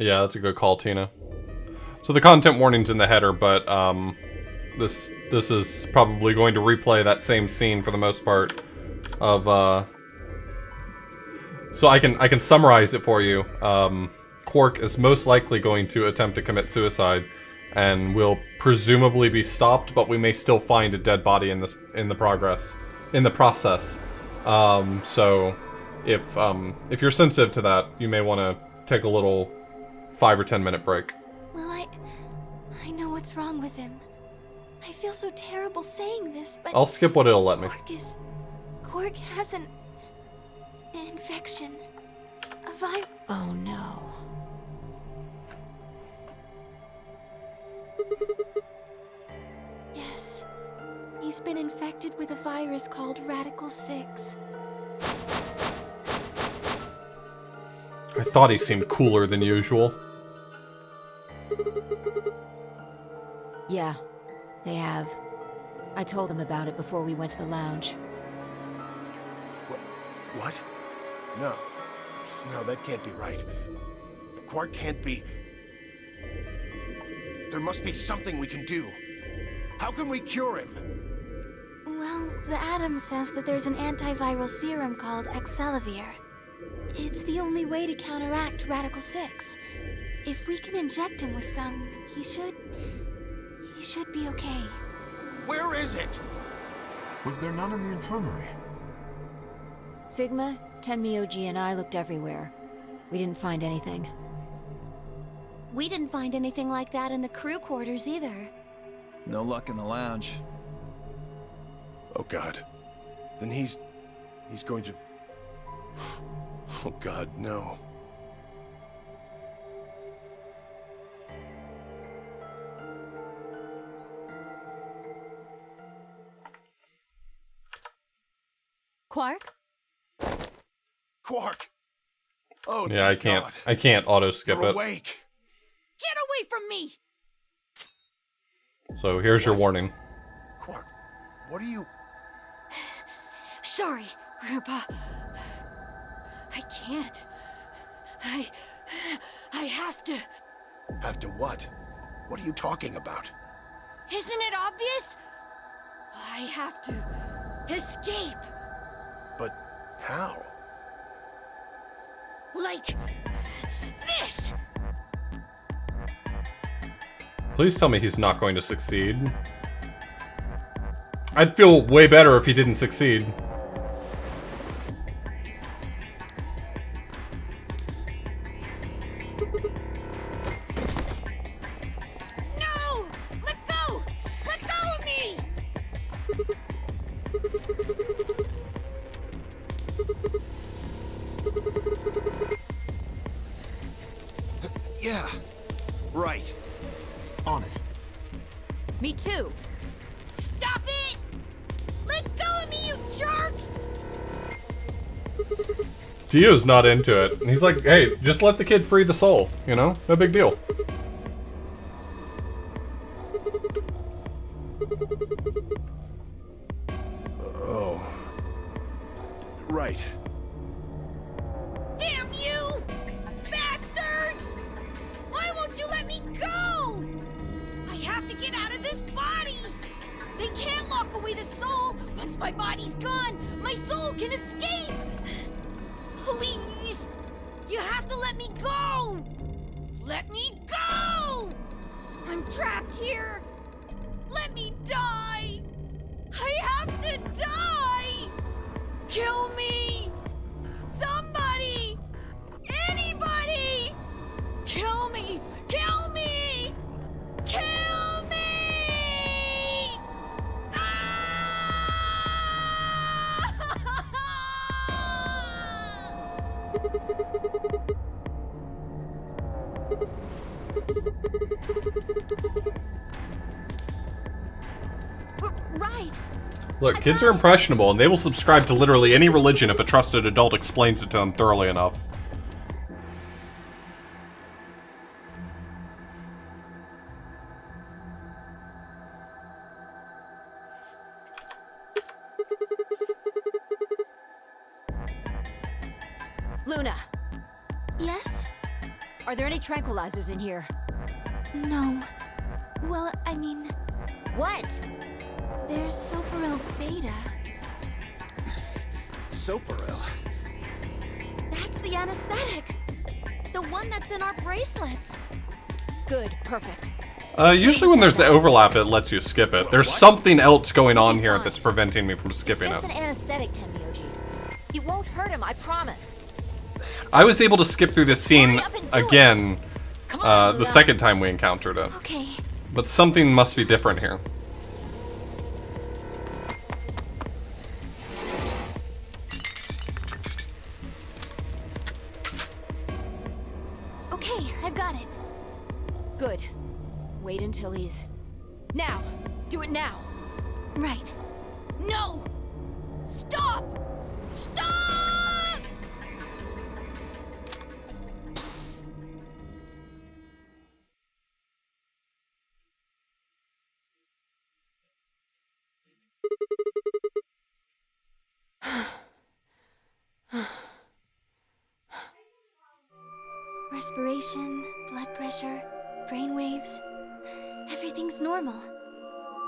Yeah, that's a good call, Tina. So the content warning's in the header, but this is probably going to replay that same scene for the most part of So I can summarize it for you. Quark is most likely going to attempt to commit suicide, and will presumably be stopped, but we may still find a dead body in the process. So if you're sensitive to that, you may want to take a little 5 or 10 minute break. Well, I know what's wrong with him. I feel so terrible saying this, but I'll skip what it'll let me. Quark has an infection. A virus. Oh no. Yes. He's been infected with a virus called Radical 6. I thought he seemed cooler than usual. Yeah, they have. I told them about it before we went to the lounge. What? No. No, that can't be right. Quark can't be... There must be something we can do. How can we cure him? Well, the Atom says that there's an antiviral serum called Excelavir. It's the only way to counteract Radical 6. If we can inject him with some, he should be okay. Where is it? Was there none in the infirmary? Sigma, Tenmyoji, and I looked everywhere. We didn't find anything. We didn't find anything like that in the crew quarters either. No luck in the lounge. Oh God. Then he's going to... Oh God, no. Quark? Quark! Oh, yeah, I can't auto skip You're it. awake. Get away from me! So here's your warning. Quark, what are you... Sorry, Grandpa. I can't. I have to. Have to what? What are you talking about? Isn't it obvious? I have to escape. But how? Like this! Please tell me he's not going to succeed. I'd feel way better if he didn't succeed. No! Let go! Let go of me! Yeah, right. On it. Me too. Stop it! Let go of me, you jerks! Dio's not into it. And he's like, hey, just let the kid free the soul, you know? No big deal. Oh. Right. Damn you! Bastards! Why won't you let me go? I have to get out of this body! They can't lock away the soul! Once my body's gone, my soul can escape! Please! You have to let me go! Let me go! I'm trapped here! Let me die! I have to die! Kill me! Somebody! Anybody! Kill me! Kill me! Kill me! Right. Look, kids are impressionable, and they will subscribe to literally any religion if a trusted adult explains it to them thoroughly enough. Luna, Yes? are there any tranquilizers in here? No. Well, I mean, What? there's Soparil Beta. Soparil. That's the anesthetic. The one that's in our bracelets. Good, perfect. Usually when there's the overlap, it lets you skip it. There's something else going on here that's preventing me from skipping It's just it. an anesthetic, Tenmyoji. You won't hurt him, I promise. I was able to skip through this scene again the second time we encountered it. Okay. But something must be different here. Okay, I've got it. Good. Wait until he's... Now! Do it now! Right. No! Stop! Stop! Respiration, blood pressure, brain waves. Everything's normal.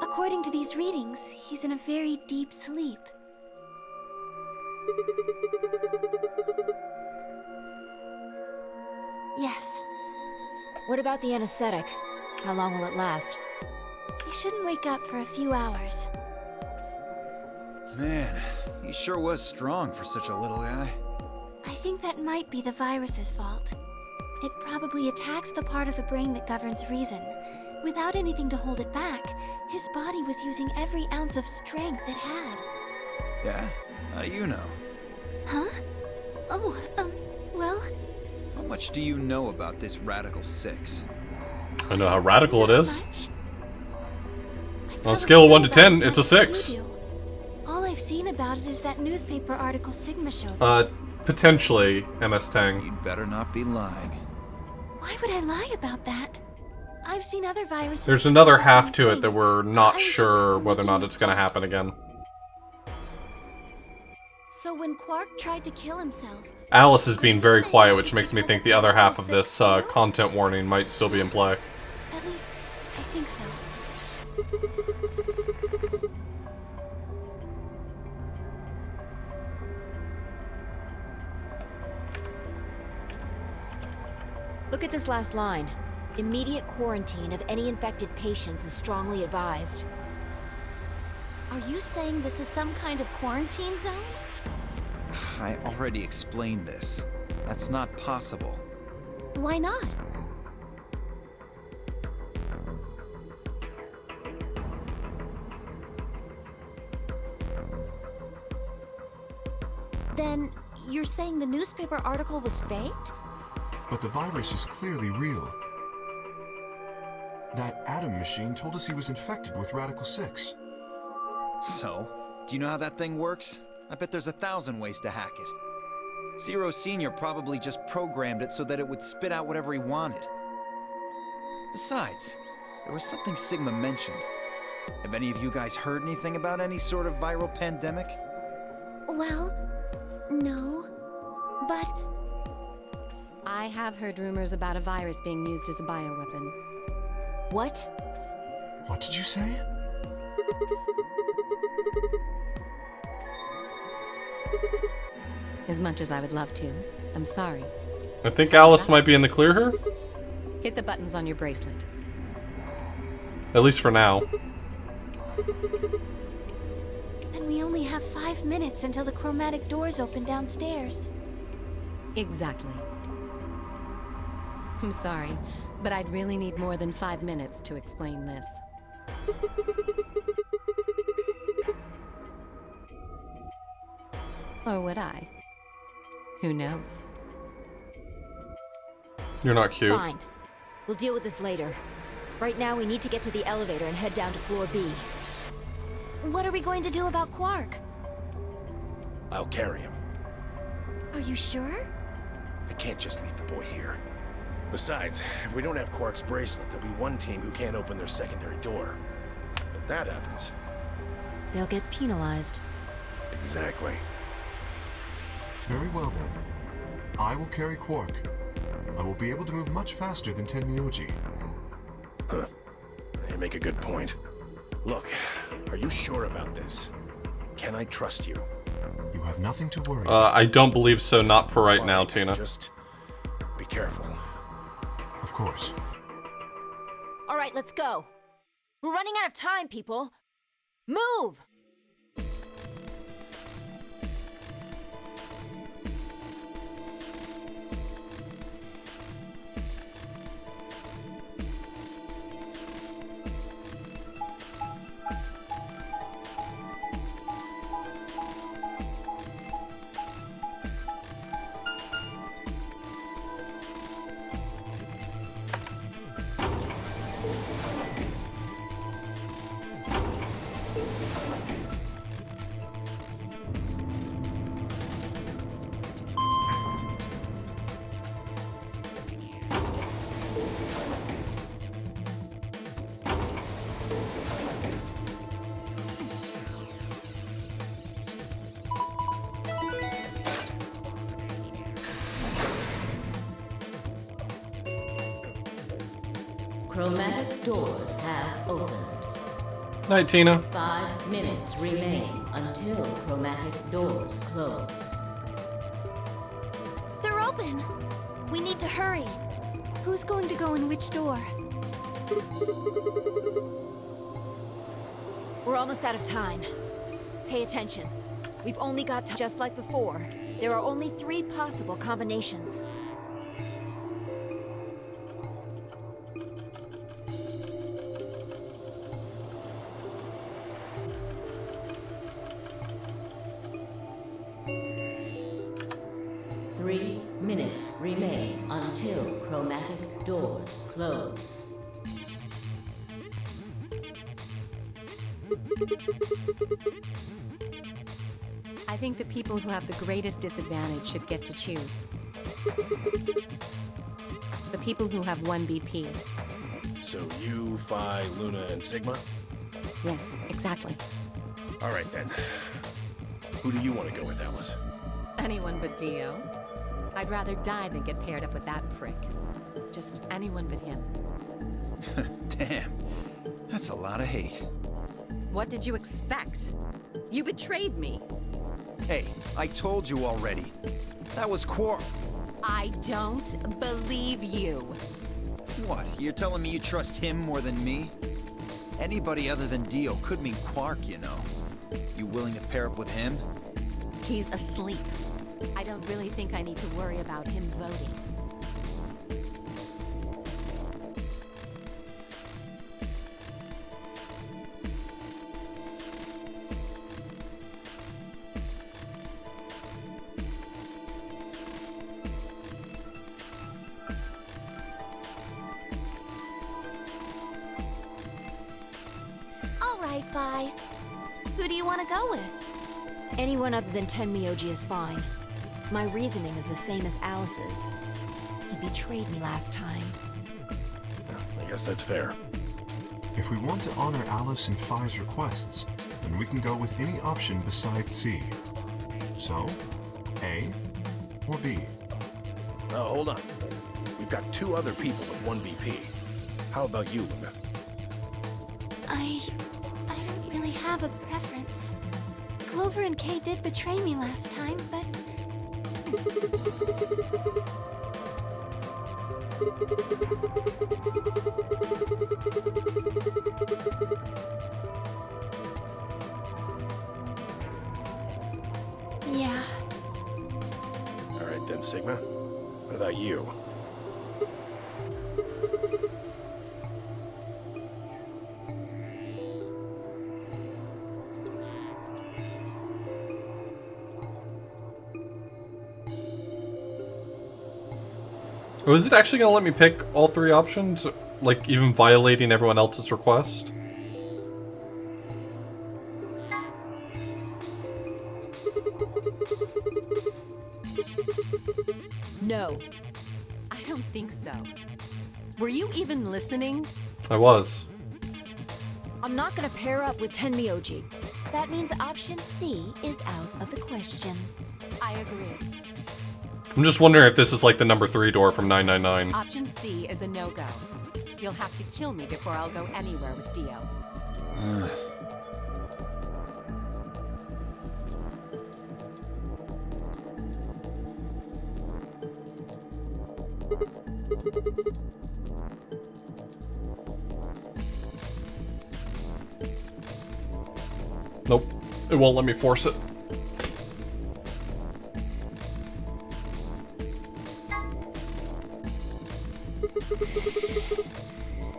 According to these readings, he's in a very deep sleep. Yes. What about the anesthetic? How long will it last? He shouldn't wake up for a few hours. Man, he sure was strong for such a little guy. I think that might be the virus's fault. It probably attacks the part of the brain that governs reason. Without anything to hold it back, his body was using every ounce of strength it had. Yeah? How do you know? Huh? Oh, well... How much do you know about this Radical 6? I know how radical it is. On a scale of 1 to 10, it's a 6. All I've seen about it is that newspaper article Sigma showed. Potentially, MS Tang. You'd better not be lying. Why would I lie about that? I've seen other viruses. There's another half to it that we're not sure whether or not it's going to happen again. So when Quark tried to kill himself... Alice is being very quiet, which makes me think the other half of this content warning might still be in play. At least, I think so. Look at this last line. Immediate quarantine of any infected patients is strongly advised. Are you saying this is some kind of quarantine zone? I already explained this. That's not possible. Why not? Then, you're saying the newspaper article was faked? But the virus is clearly real. That Adam machine told us he was infected with Radical 6. So, do you know how that thing works? I bet there's 1,000 ways to hack it. Zero Senior probably just programmed it so that it would spit out whatever he wanted. Besides, there was something Sigma mentioned. Have any of you guys heard anything about any sort of viral pandemic? Well, no. But... I have heard rumors about a virus being used as a bioweapon. What? What did you say? As much as I would love to. I'm sorry. I think Alice might be in the clear here. Hit the buttons on your bracelet. At least for now. Then we only have 5 minutes until the chromatic doors open downstairs. Exactly. I'm sorry, but I'd really need more than 5 minutes to explain this. Or would I? Who knows? You're not cute. Fine. We'll deal with this later. Right now, we need to get to the elevator and head down to floor B. What are we going to do about Quark? I'll carry him. Are you sure? I can't just leave the boy here. Besides, if we don't have Quark's bracelet, there'll be one team who can't open their secondary door. If that happens... They'll get penalized. Exactly. Very well then. I will carry Quark. I will be able to move much faster than Tenmyoji. Huh. You make a good point. Look, are you sure about this? Can I trust you? You You have nothing to worry I don't believe so, not for right now, Tina. Just be careful. Of course. All right, let's go. We're running out of time, people. Move! Chromatic doors have opened. Night, Tina. 5 minutes remain until chromatic doors close. They're open! We need to hurry. Who's going to go in which door? We're almost out of time. Pay attention. We've only got time. Just like before, there are only 3 possible combinations. Remain until chromatic doors close. I think the people who have the greatest disadvantage should get to choose. The people who have 1 BP. So you, Phi, Luna, and Sigma? Yes, exactly. All right, then. Who do you want to go with, Alice? Anyone but Dio. I'd rather die than get paired up with that prick. Just anyone but him. Damn. That's a lot of hate. What did you expect? You betrayed me. Hey, I told you already. That was Quark. I don't believe you. What? You're telling me you trust him more than me? Anybody other than Dio could mean Quark, you know. You willing to pair up with him? He's asleep. I don't really think I need to worry about him voting. All right, Phi. Who do you want to go with? Anyone other than Tenmyoji is fine. My reasoning is the same as Alice's. He betrayed me last time. I guess that's fair. If we want to honor Alice and Phi's requests, then we can go with any option besides C. So, A or B? Oh, hold on. We've got 2 other people with 1 BP. How about you, Luna? I don't really have a preference. Clover and Kay did betray me last time, but... Yeah. All right then, Sigma. What about you? Was it actually going to let me pick all 3 options? Like, even violating everyone else's request? No. I don't think so. Were you even listening? I was. I'm not gonna pair up with Tenmyoji. That means option C is out of the question. I agree. I'm just wondering if this is like the number 3 door from 999. Option C is a no-go. You'll have to kill me before I'll go anywhere with Dio. Nope. It won't let me force it.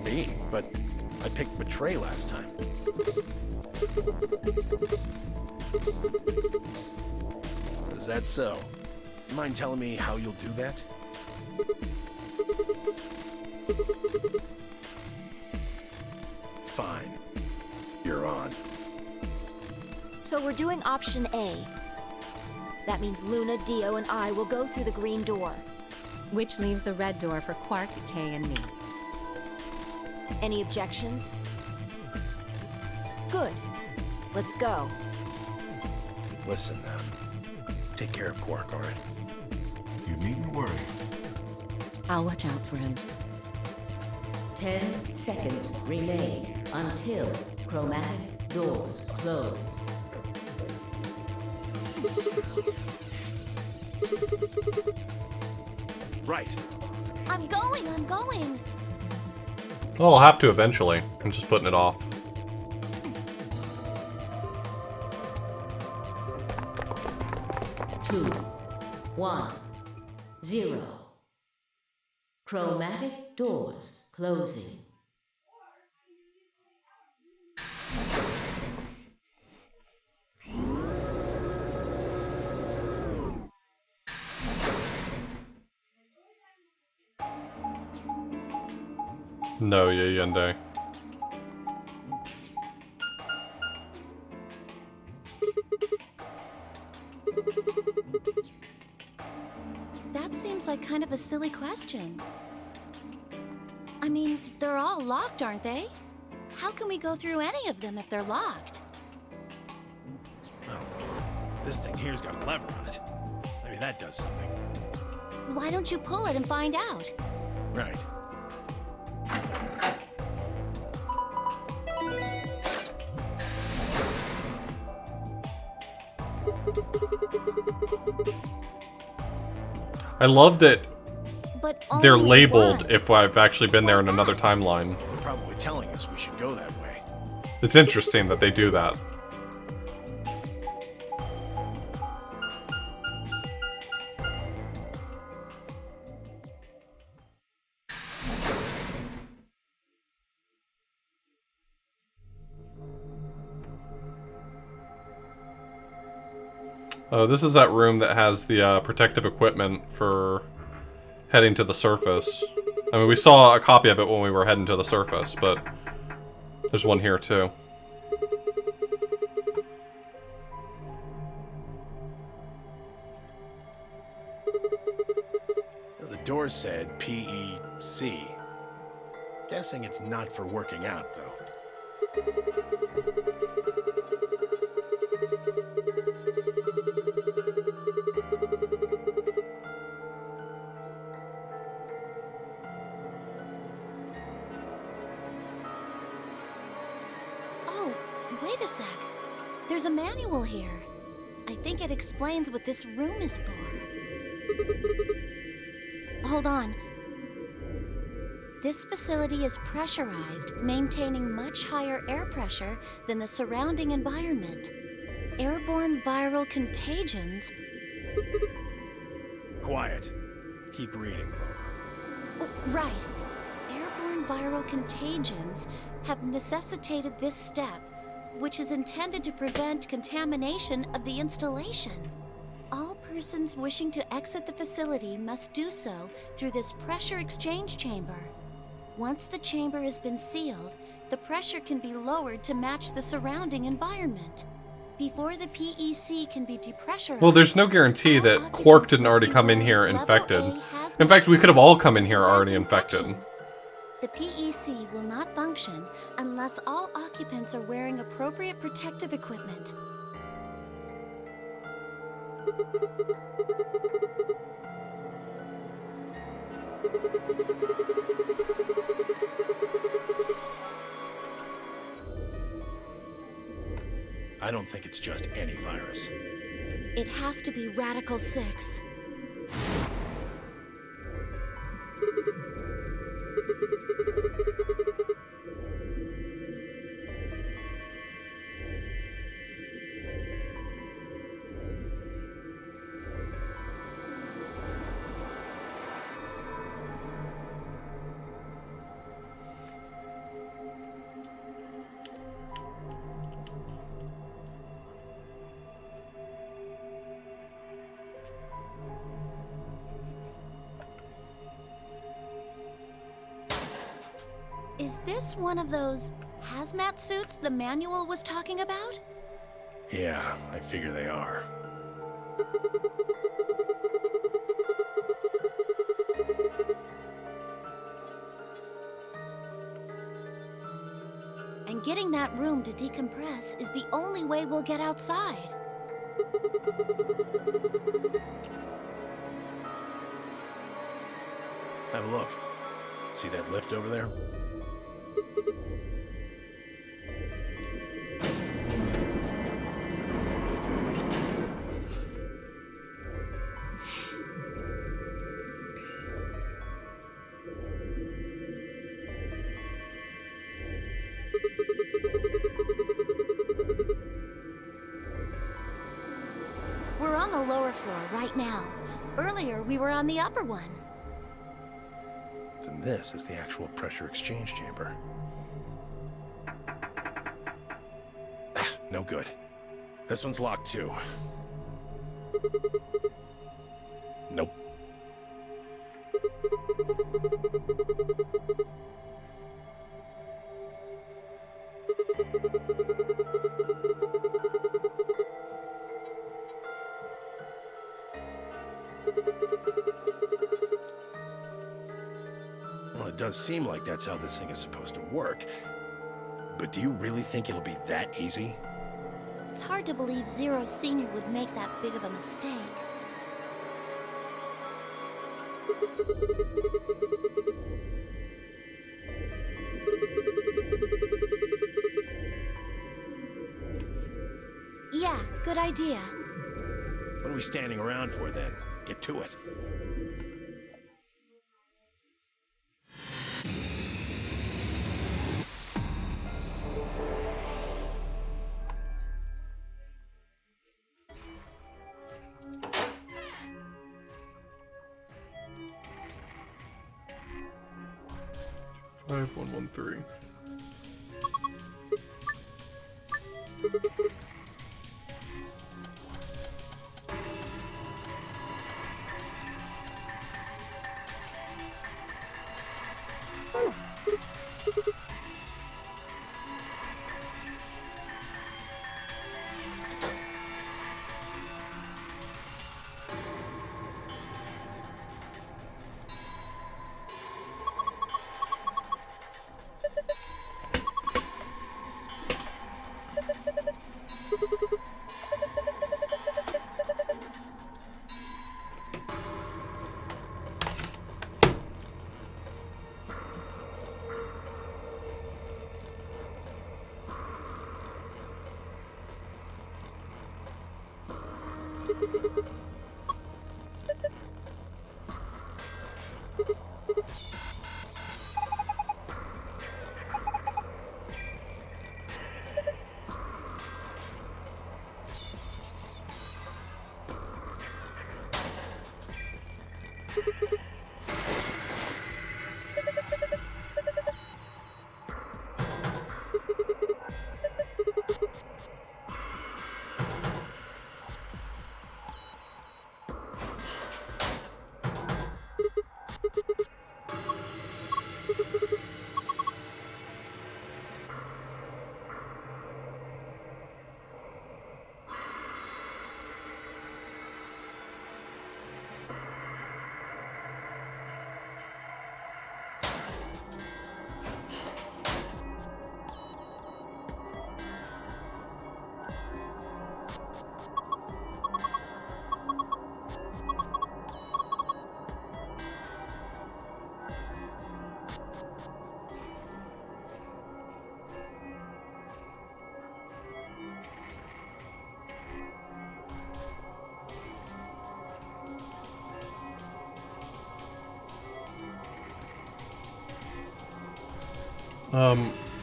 Me? But I picked Betray last time. Is that so? Mind telling me how you'll do that? Fine. You're on. So we're doing option A. That means Luna, Dio, and I will go through the green door. Which leaves the red door for Quark, Kay, and me. Any objections? Good. Let's go. Listen, take care of Quark, alright? You needn't worry. I'll watch out for him. 10 seconds remain until chromatic doors close. Right. I'm going! Oh, I'll have to eventually. I'm just putting it off. Two, 1, 0. Chromatic doors closing. No, Yende. That seems like kind of a silly question. I mean, they're all locked, aren't they? How can we go through any of them if they're locked? Oh, this thing here's got a lever on it. Maybe that does something. Why don't you pull it and find out? Right. I love that But they're only labeled one. if I've actually been there in another timeline. They're probably telling us we should go that way. It's interesting that they do that. Oh, this is that room that has the protective equipment for heading to the surface. I mean, we saw a copy of it when we were heading to the surface, but there's one here too. The door said PEC. Guessing it's not for working out, though. Oh, wait a sec. There's a manual here. I think it explains what this room is for. Hold on. This facility is pressurized, maintaining much higher air pressure than the surrounding environment. Airborne viral contagions. Quiet. Keep reading, Clover. Oh, right. Airborne viral contagions have necessitated this step, which is intended to prevent contamination of the installation. All persons wishing to exit the facility must do so through this pressure exchange chamber. Once the chamber has been sealed, the pressure can be lowered to match the surrounding environment. Before the PEC can be depressurized... Well, there's no guarantee that Quark didn't already come in here infected. In fact, we could have all come in here already infected. The PEC will not function unless all occupants are wearing appropriate protective equipment. I don't think it's just any virus. It has to be Radical 6. this one of those hazmat suits the manual was talking about? Yeah, I figure they are. And getting that room to decompress is the only way we'll get outside. Have a look. See that lift over there? We're on the lower floor right now. Earlier, we were on the upper one. Then this is the actual pressure exchange chamber. No good. This one's locked too. Nope. Well, it does seem like that's how this thing is supposed to work. But do you really think it'll be that easy? It's hard to believe Zero Senior would make that big of a mistake. Yeah, good idea. What are we standing around for then? Get to it. Five 113.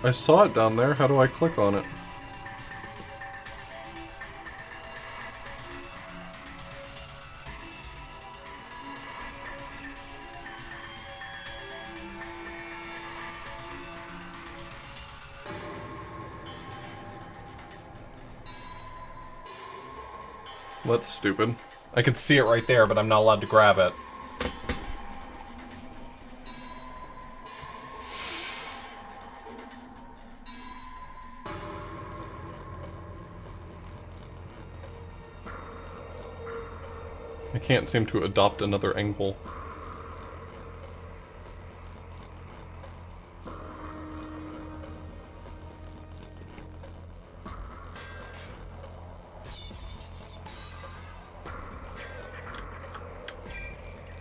I saw it down there. How do I click on it? That's stupid. I can see it right there, but I'm not allowed to grab it. I can't seem to adopt another angle.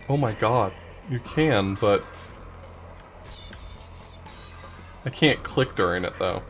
Oh my god, you can, but I can't click during it though.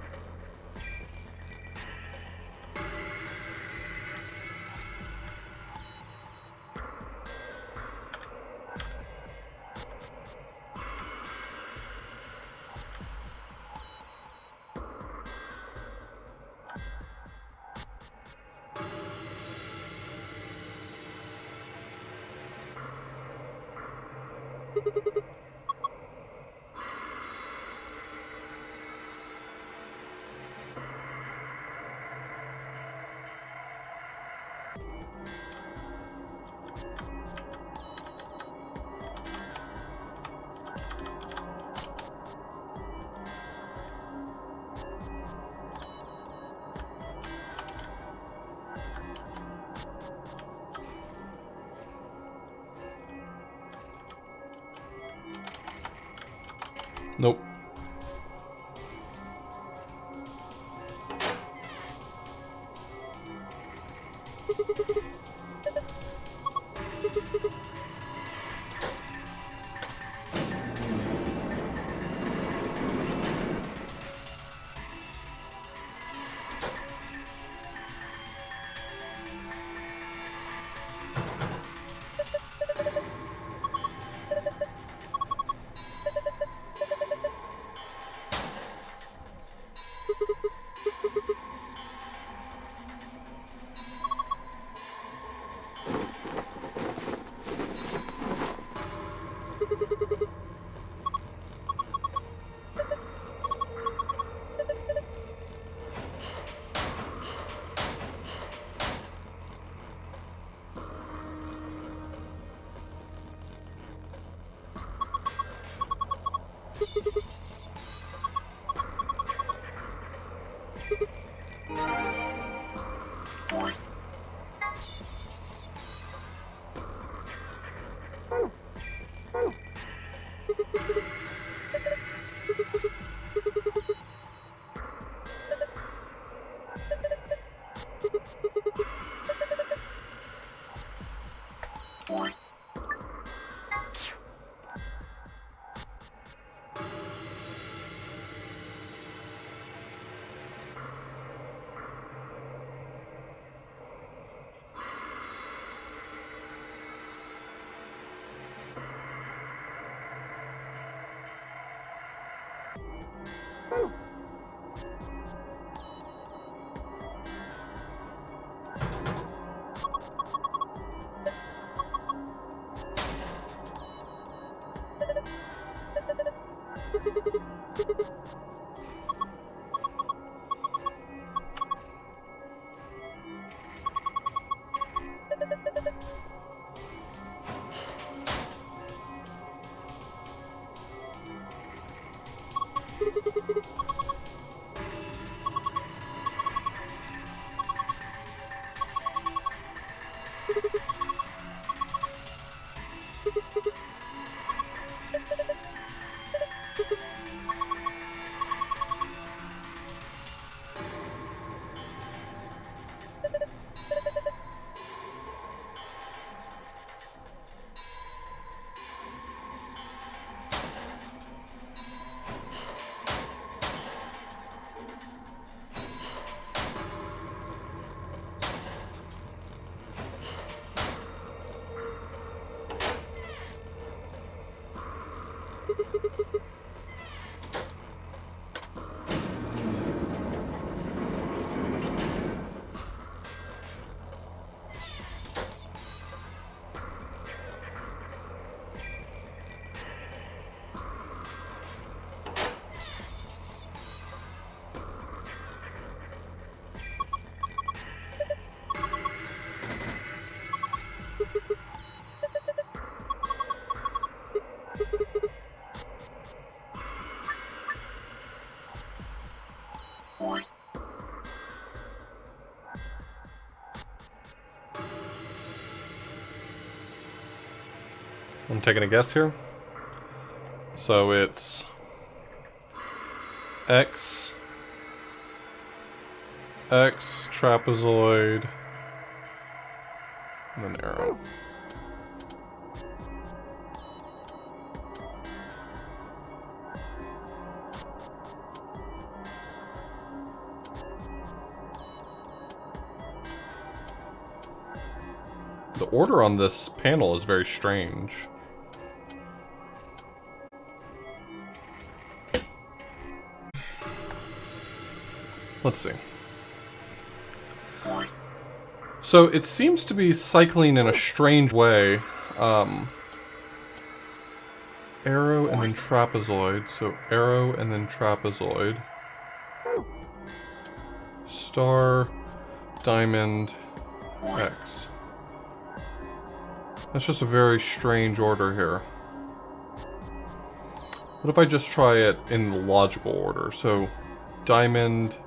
Nope. I'm taking a guess here. So it's X, trapezoid, and an arrow. The order on this panel is very strange. Let's see. So it seems to be cycling in a strange way. Arrow and then trapezoid. So arrow and then trapezoid. Star, diamond, X. That's just a very strange order here. What if I just try it in the logical order? So, diamond,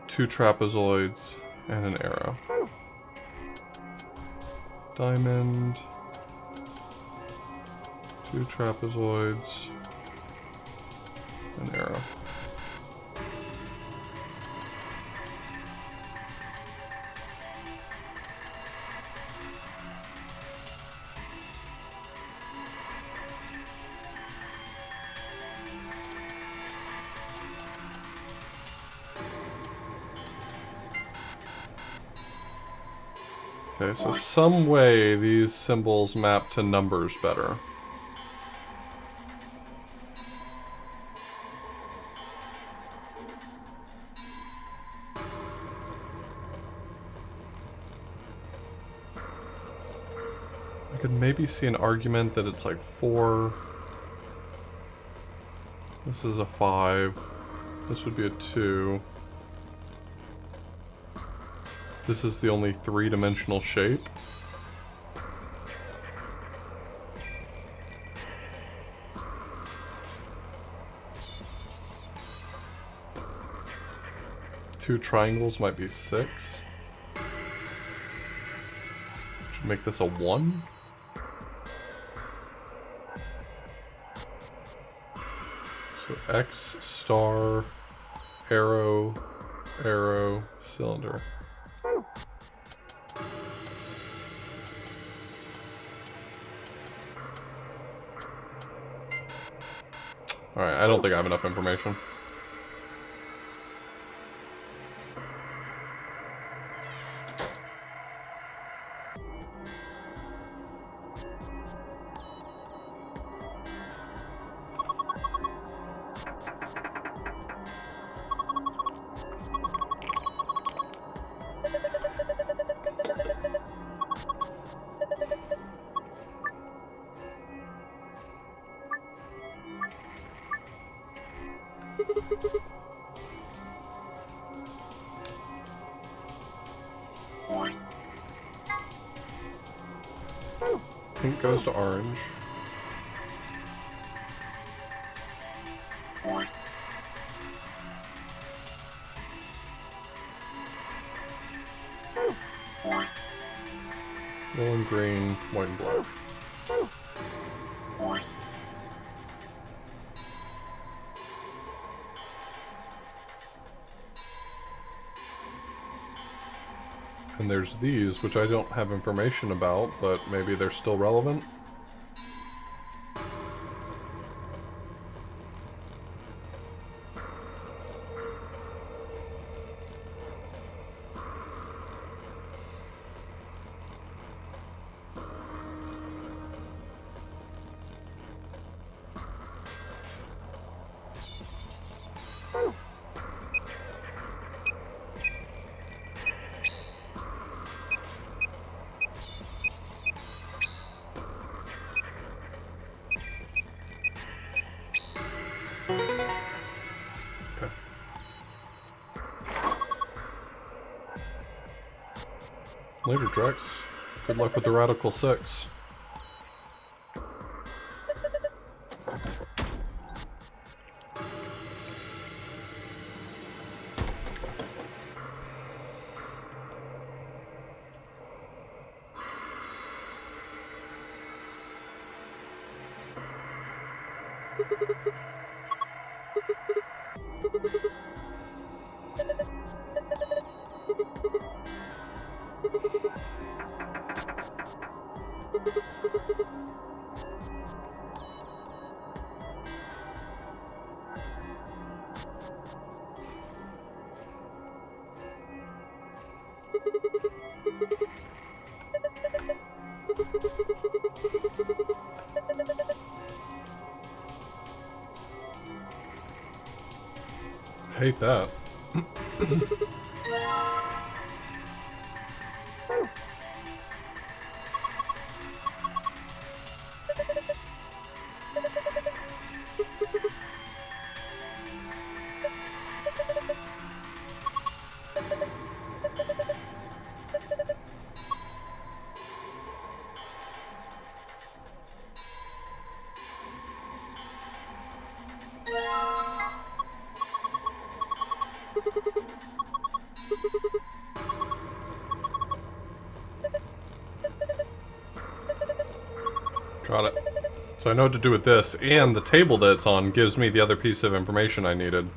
2 trapezoids, and an arrow. Diamond, 2 trapezoids, an arrow. Okay, so some way these symbols map to numbers better. I could maybe see an argument that it's like 4. This is a 5. This would be a 2. This is the only 3-dimensional shape. Two triangles might be 6. Which would make this a 1. So X, star, arrow, arrow, cylinder. Alright, I don't think I have enough information. Pink goes to orange. Yellow and green, white and black. And there's these, which I don't have information about, but maybe they're still relevant. Later, Drex. Good luck with the Radical 6. Hate that. Got it. So I know what to do with this, and the table that it's on gives me the other piece of information I needed.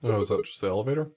Oh, is that just the elevator?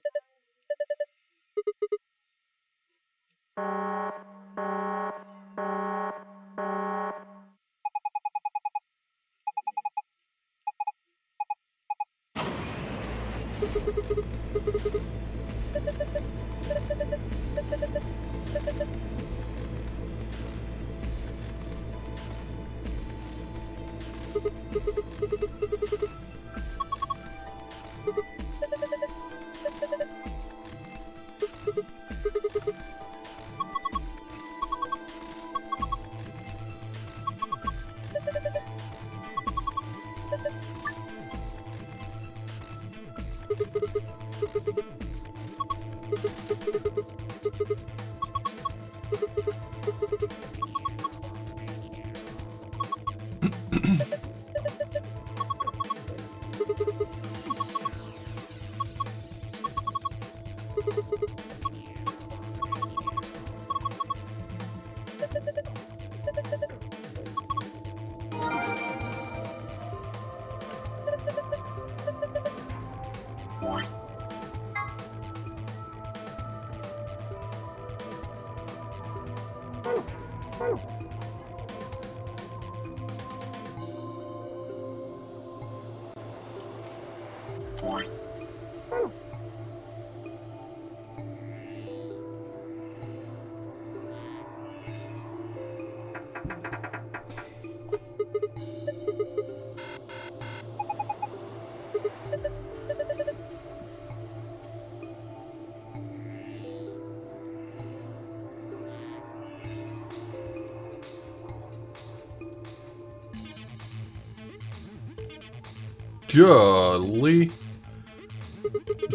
Golly.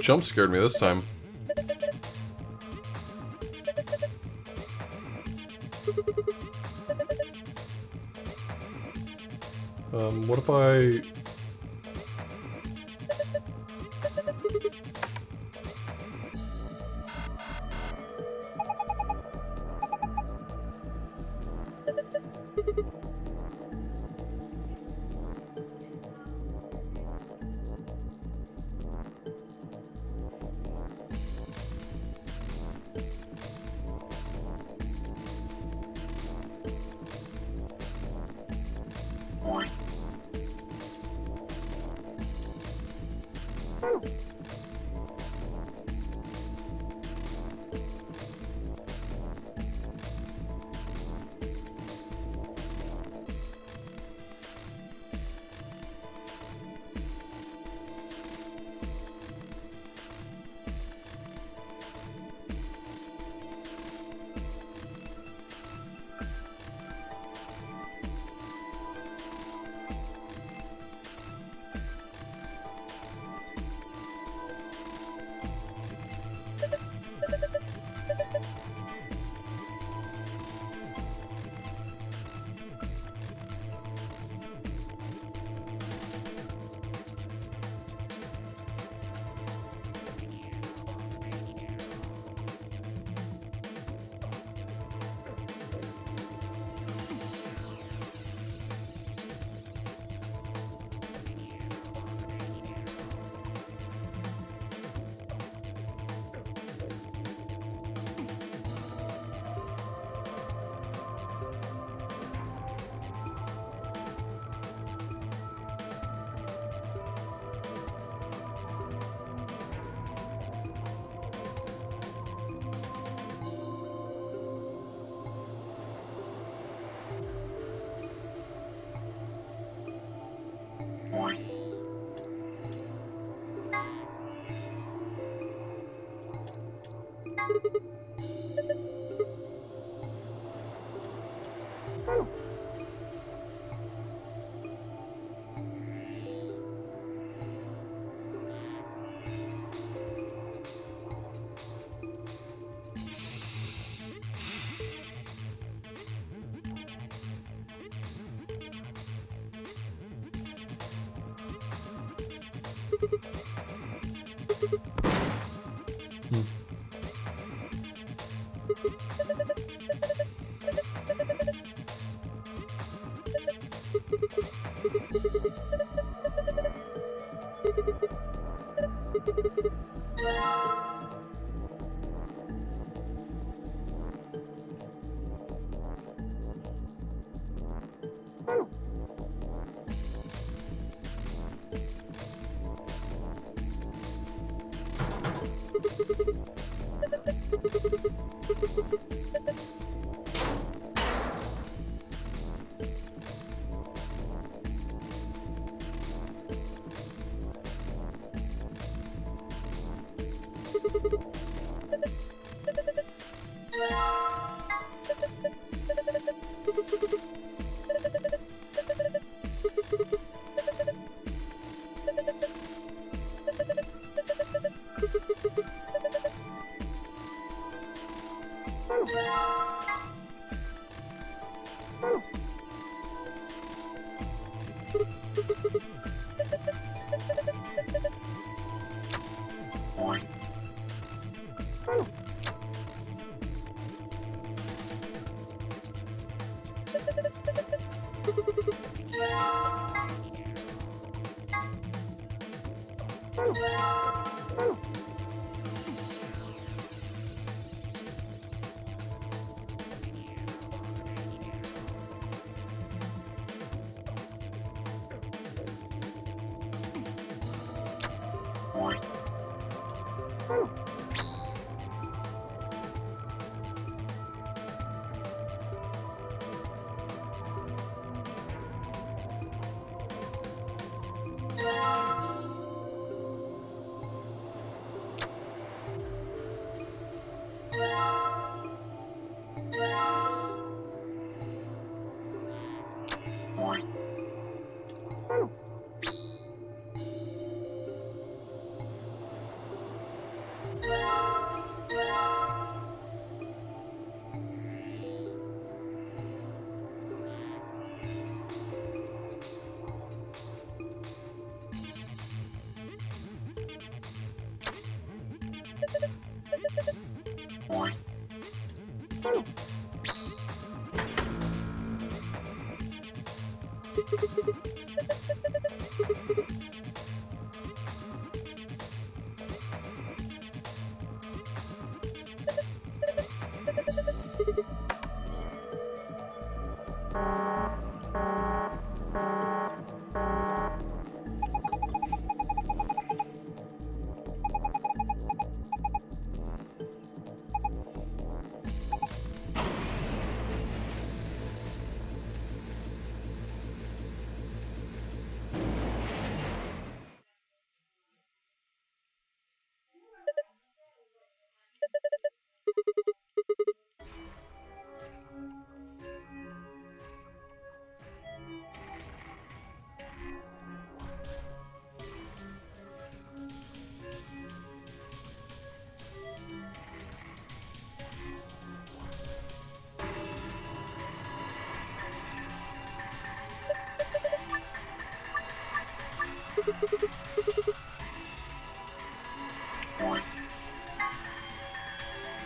Jump scared me this time. What if I...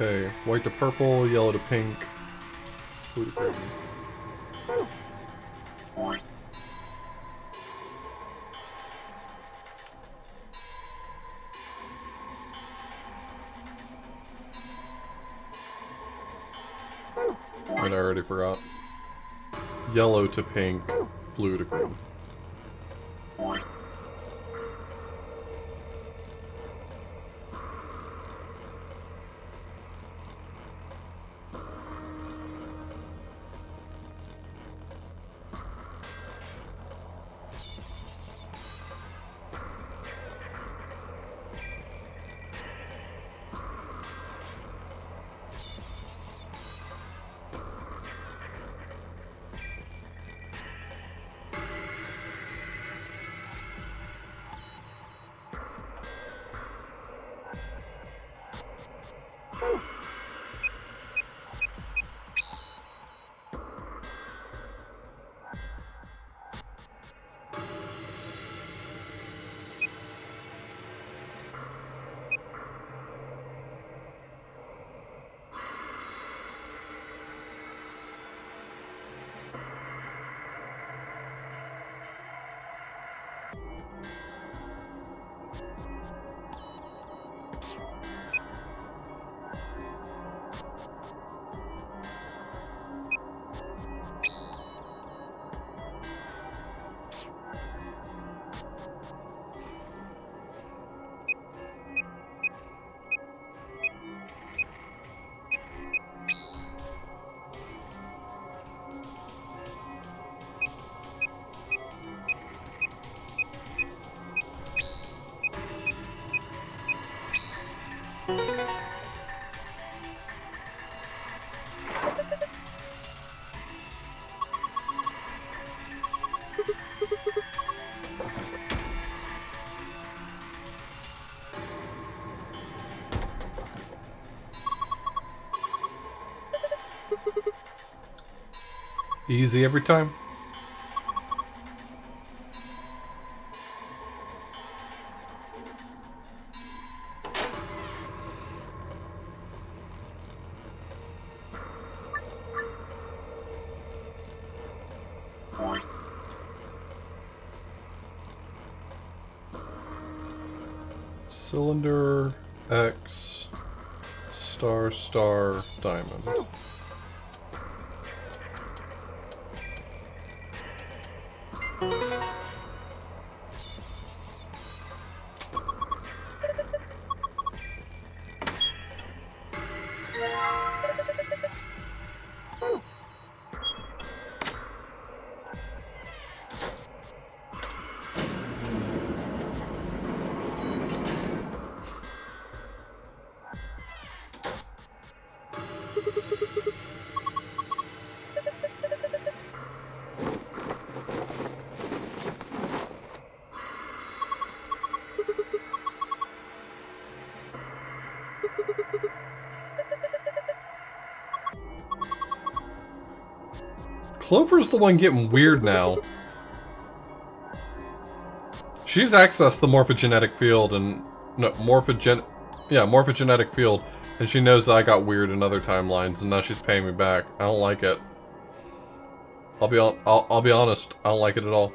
Okay, white to purple, yellow to pink, blue to green. And I already forgot. Yellow to pink, blue to green. Easy every time. Cylinder X star star diamond. Clover's the one getting weird now. She's accessed the morphogenetic field and... No, morphogenetic field. And she knows that I got weird in other timelines and now she's paying me back. I don't like it. I'll be honest. I don't like it at all.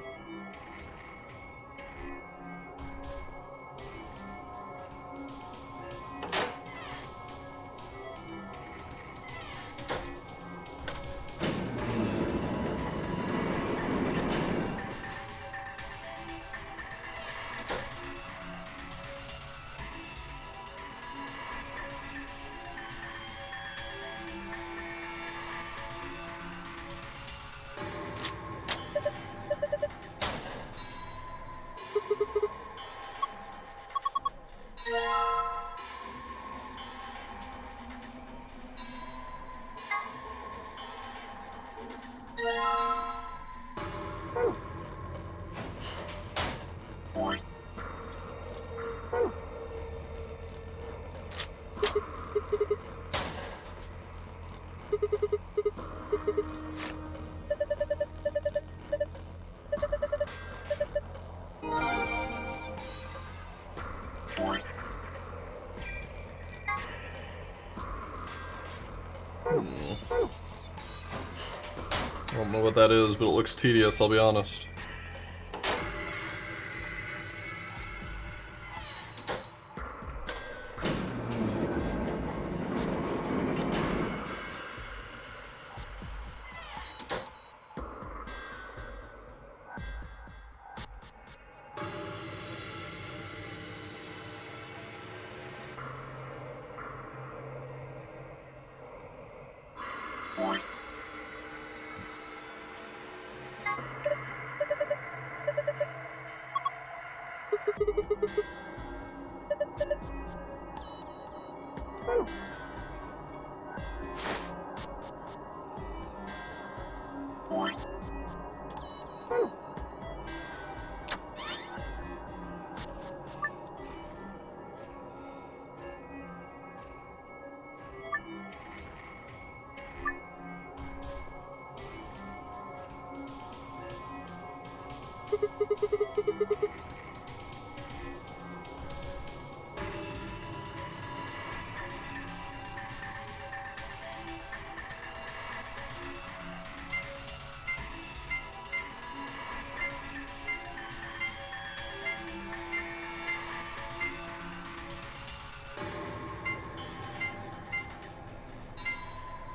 I don't know what that is, but it looks tedious, I'll be honest.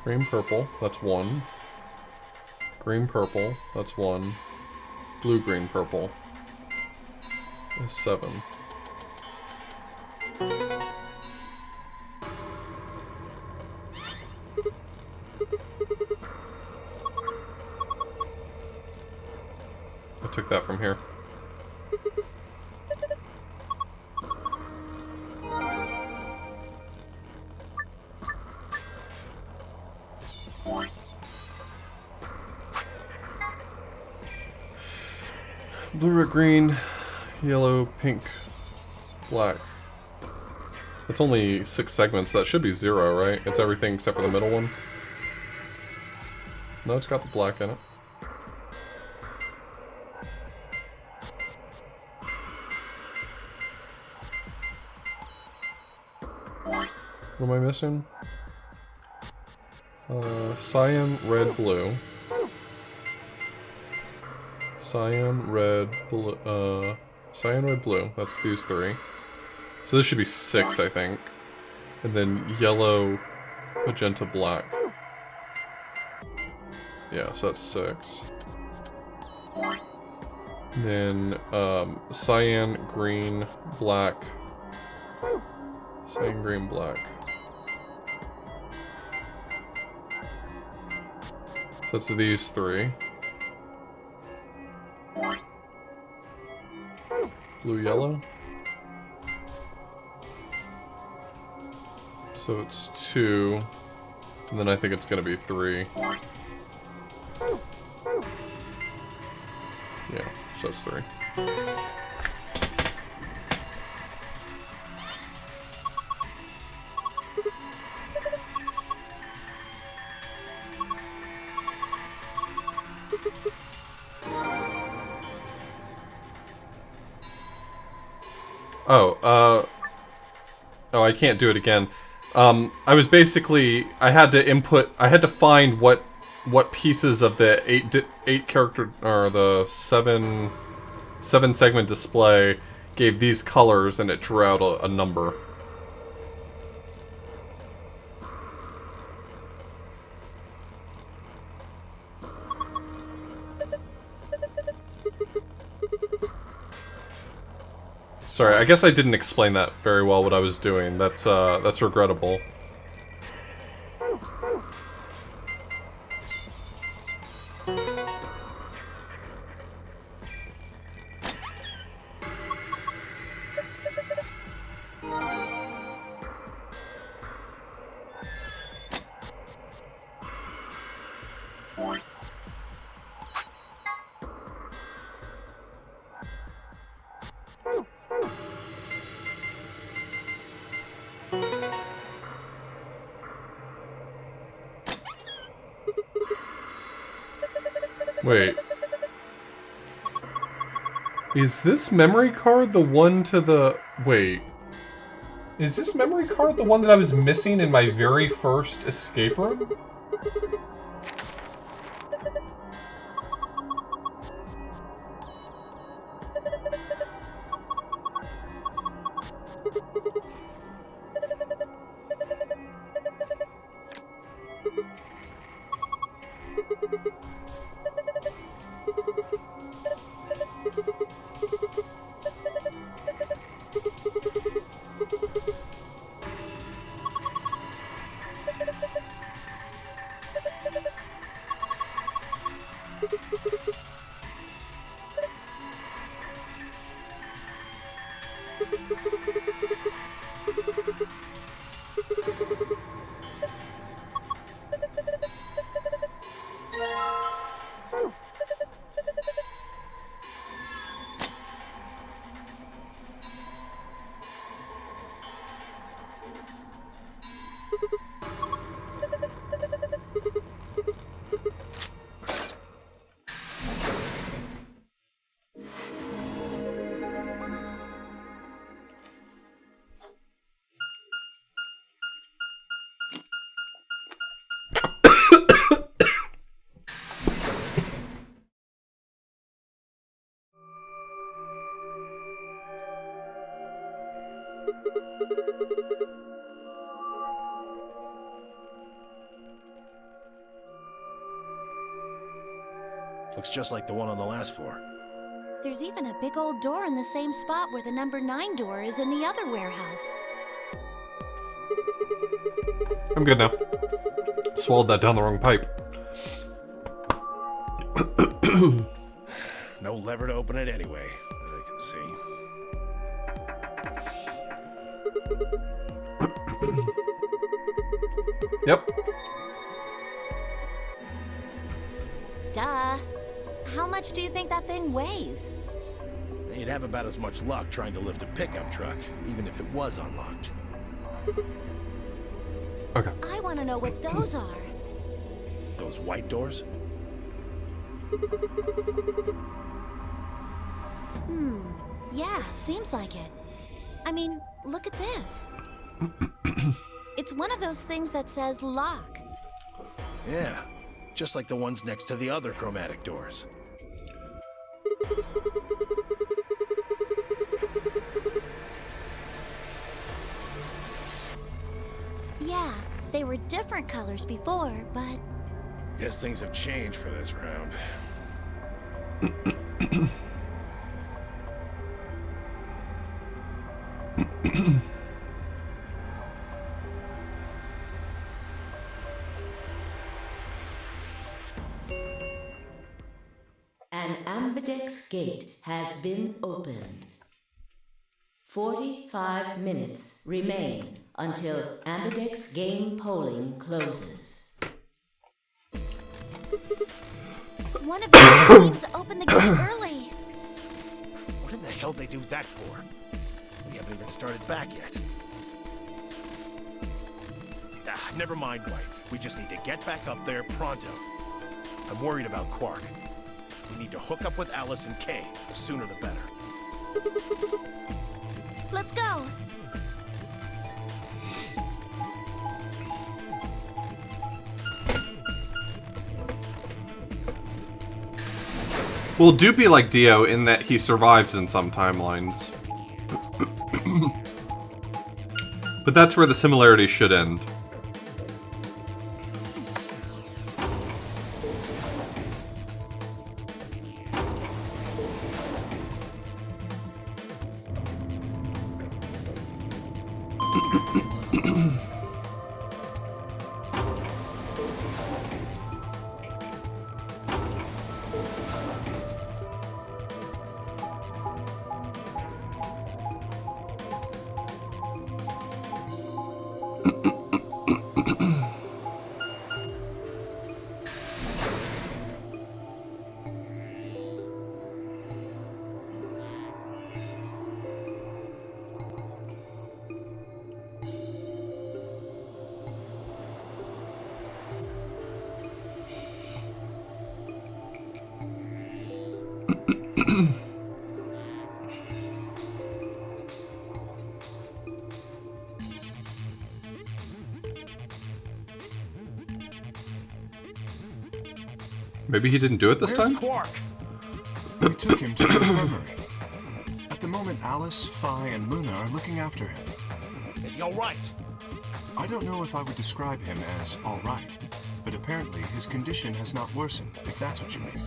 Green, purple, that's 1. Green, purple, that's 1. Blue, green, purple is 7. I took that from here. Blue, red, green, yellow, pink, black. It's only 6 segments, so that should be 0, right? It's everything except for the middle one. No, it's got the black in it. What am I missing? Cyan, red, blue. Cyan, red, blue, cyan, red, blue. That's these 3. So this should be 6, I think. And then yellow, magenta, black. Yeah, so that's 6. And then, cyan, green, black. Cyan, green, black. So that's these 3. Blue, yellow. So it's 2. And then I think it's gonna be 3. Yeah, so it's 3. Oh, I can't do it again. I was basically, I had to find what what pieces of the eight character or the seven segment display gave these colors, and it drew out a number. Sorry, I guess I didn't explain that very well, what I was doing. That's regrettable. Wait. Is this memory card the one to the... Wait. Is this memory card the one that I was missing in my very first escape room? Looks just like the one on the last floor. There's even a big old door in the same spot where the number 9 door is in the other warehouse. I'm good now. Swallowed that down the wrong pipe. No lever to open it anyway, as I can see. Yep. Duh. How much do you think that thing weighs? You'd have about as much luck trying to lift a pickup truck, even if it was unlocked. Okay. I want to know what those are. Those white doors? Yeah, seems like it. I mean, look at this. It's one of those things that says lock. Yeah, just like the ones next to the other chromatic doors. Yeah, they were different colors before, but... Guess things have changed for this round. An Ambidex gate has been opened. 45 minutes remain until Ambidex game polling closes. One of the teams opened the gate early. What in the hell they do that for? We haven't even started back yet. Never mind, White. We just need to get back up there pronto. I'm worried about Quark. We need to hook up with Alice and Kay. The sooner the better. Let's go. Well, do be like Dio in that he survives in some timelines. But that's where the similarities should end. Maybe he didn't do it this time? Quark? We took him to the infirmary. At the moment, Alice, Phi, and Luna are looking after him. Is he alright? I don't know if I would describe him as alright, but apparently his condition has not worsened, if that's what you mean.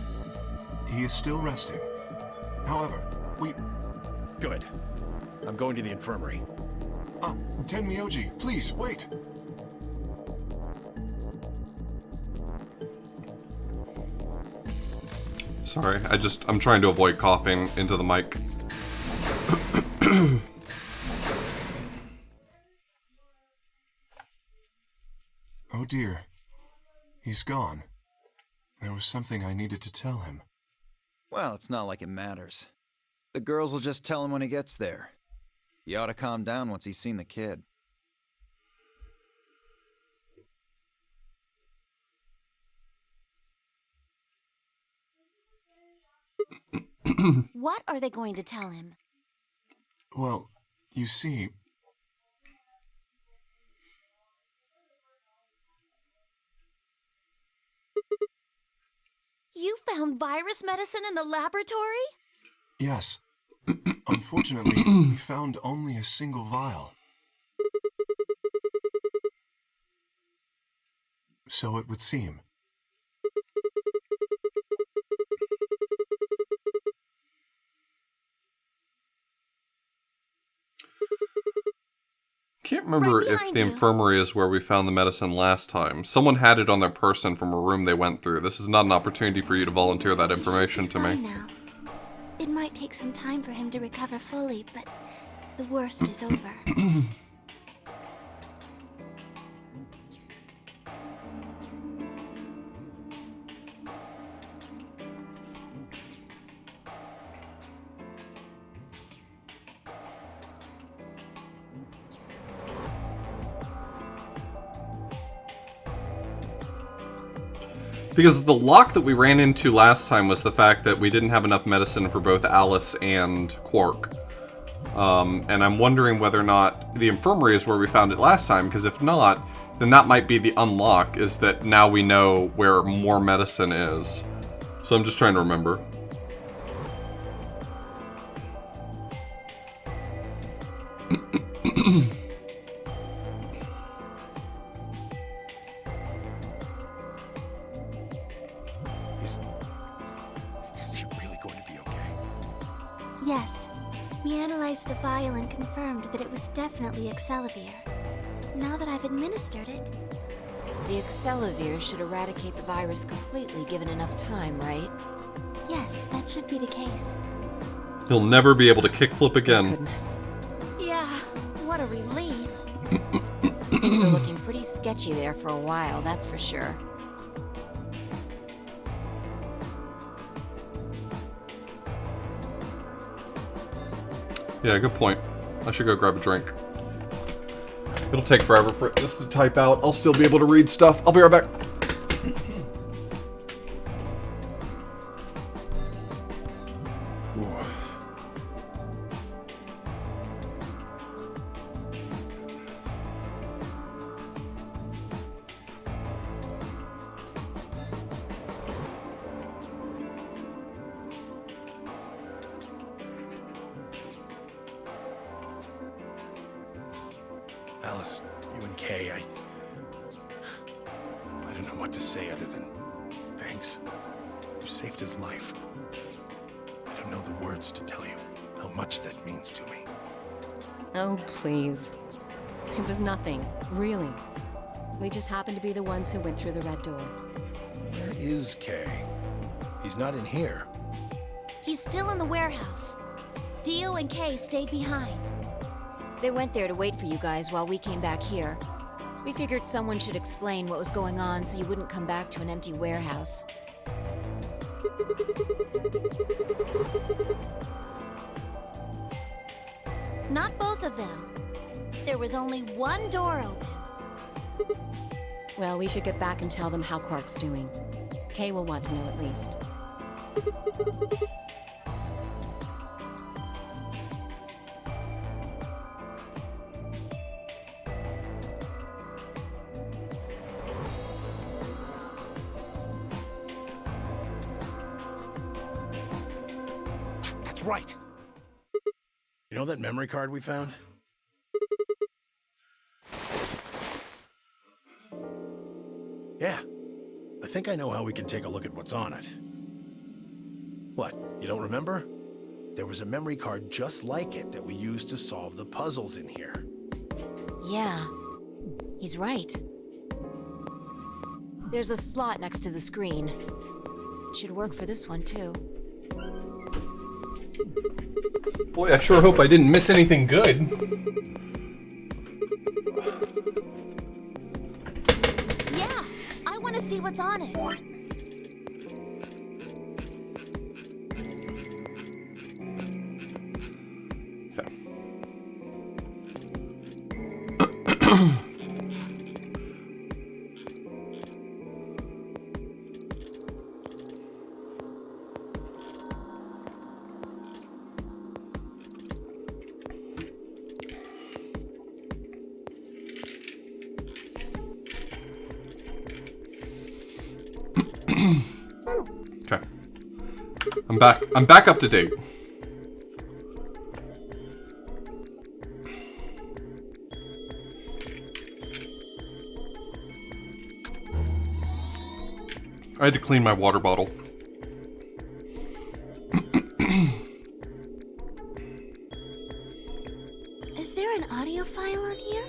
He is still resting. However, we... Good. I'm going to the infirmary. Tenmyoji, please, wait! Sorry, I'm trying to avoid coughing into the mic. Oh dear. He's gone. There was something I needed to tell him. Well, it's not like it matters. The girls will just tell him when he gets there. He ought to calm down once he's seen the kid. What are they going to tell him? Well, you see... You found virus medicine in the laboratory? Yes. Unfortunately, we found only a single vial. So it would seem. Can't remember if the infirmary is where we found the medicine last time. Someone had it on their person from a room they went through. This is not an opportunity for you to volunteer that information to me. Now. It might take some time for him to recover fully, but the worst is over. Because the lock that we ran into last time was the fact that we didn't have enough medicine for both Alice and Quark. And I'm wondering whether or not the infirmary is where we found it last time, because if not, then that might be the unlock, is that now we know where more medicine is. So I'm just trying to remember. Is he really going to be okay? Yes. We analyzed the vial and confirmed that it was definitely Excelivir. Now that I've administered it... The Excelivir should eradicate the virus completely given enough time, right? Yes, that should be the case. He'll never be able to kickflip again. Goodness. Yeah, what a relief. Things are looking pretty sketchy there for a while, that's for sure. Yeah, good point. I should go grab a drink. It'll take forever for this to type out. I'll still be able to read stuff. I'll be right back. Alice, you and Kay, I don't know what to say other than thanks. You saved his life. I don't know the words to tell you how much that means to me. Oh, please. It was nothing, really. We just happened to be the ones who went through the red door. Where is Kay? He's not in here. He's still in the warehouse. Dio and Kay stayed behind. They went there to wait for you guys while we came back here. We figured someone should explain what was going on so you wouldn't come back to an empty warehouse. Not both of them. There was only one door open. Well, we should get back and tell them how Quark's doing. Kay will want to know at least. That's right. You know that memory card we found? Yeah. I think I know how we can take a look at what's on it. What, you don't remember? There was a memory card just like it that we used to solve the puzzles in here. Yeah, he's right. There's a slot next to the screen. It should work for this one, too. Boy, I sure hope I didn't miss anything good. Yeah, I want to see what's on it. Okay. I'm back. I'm back up to date. I had to clean my water bottle. Is there an audio file on here?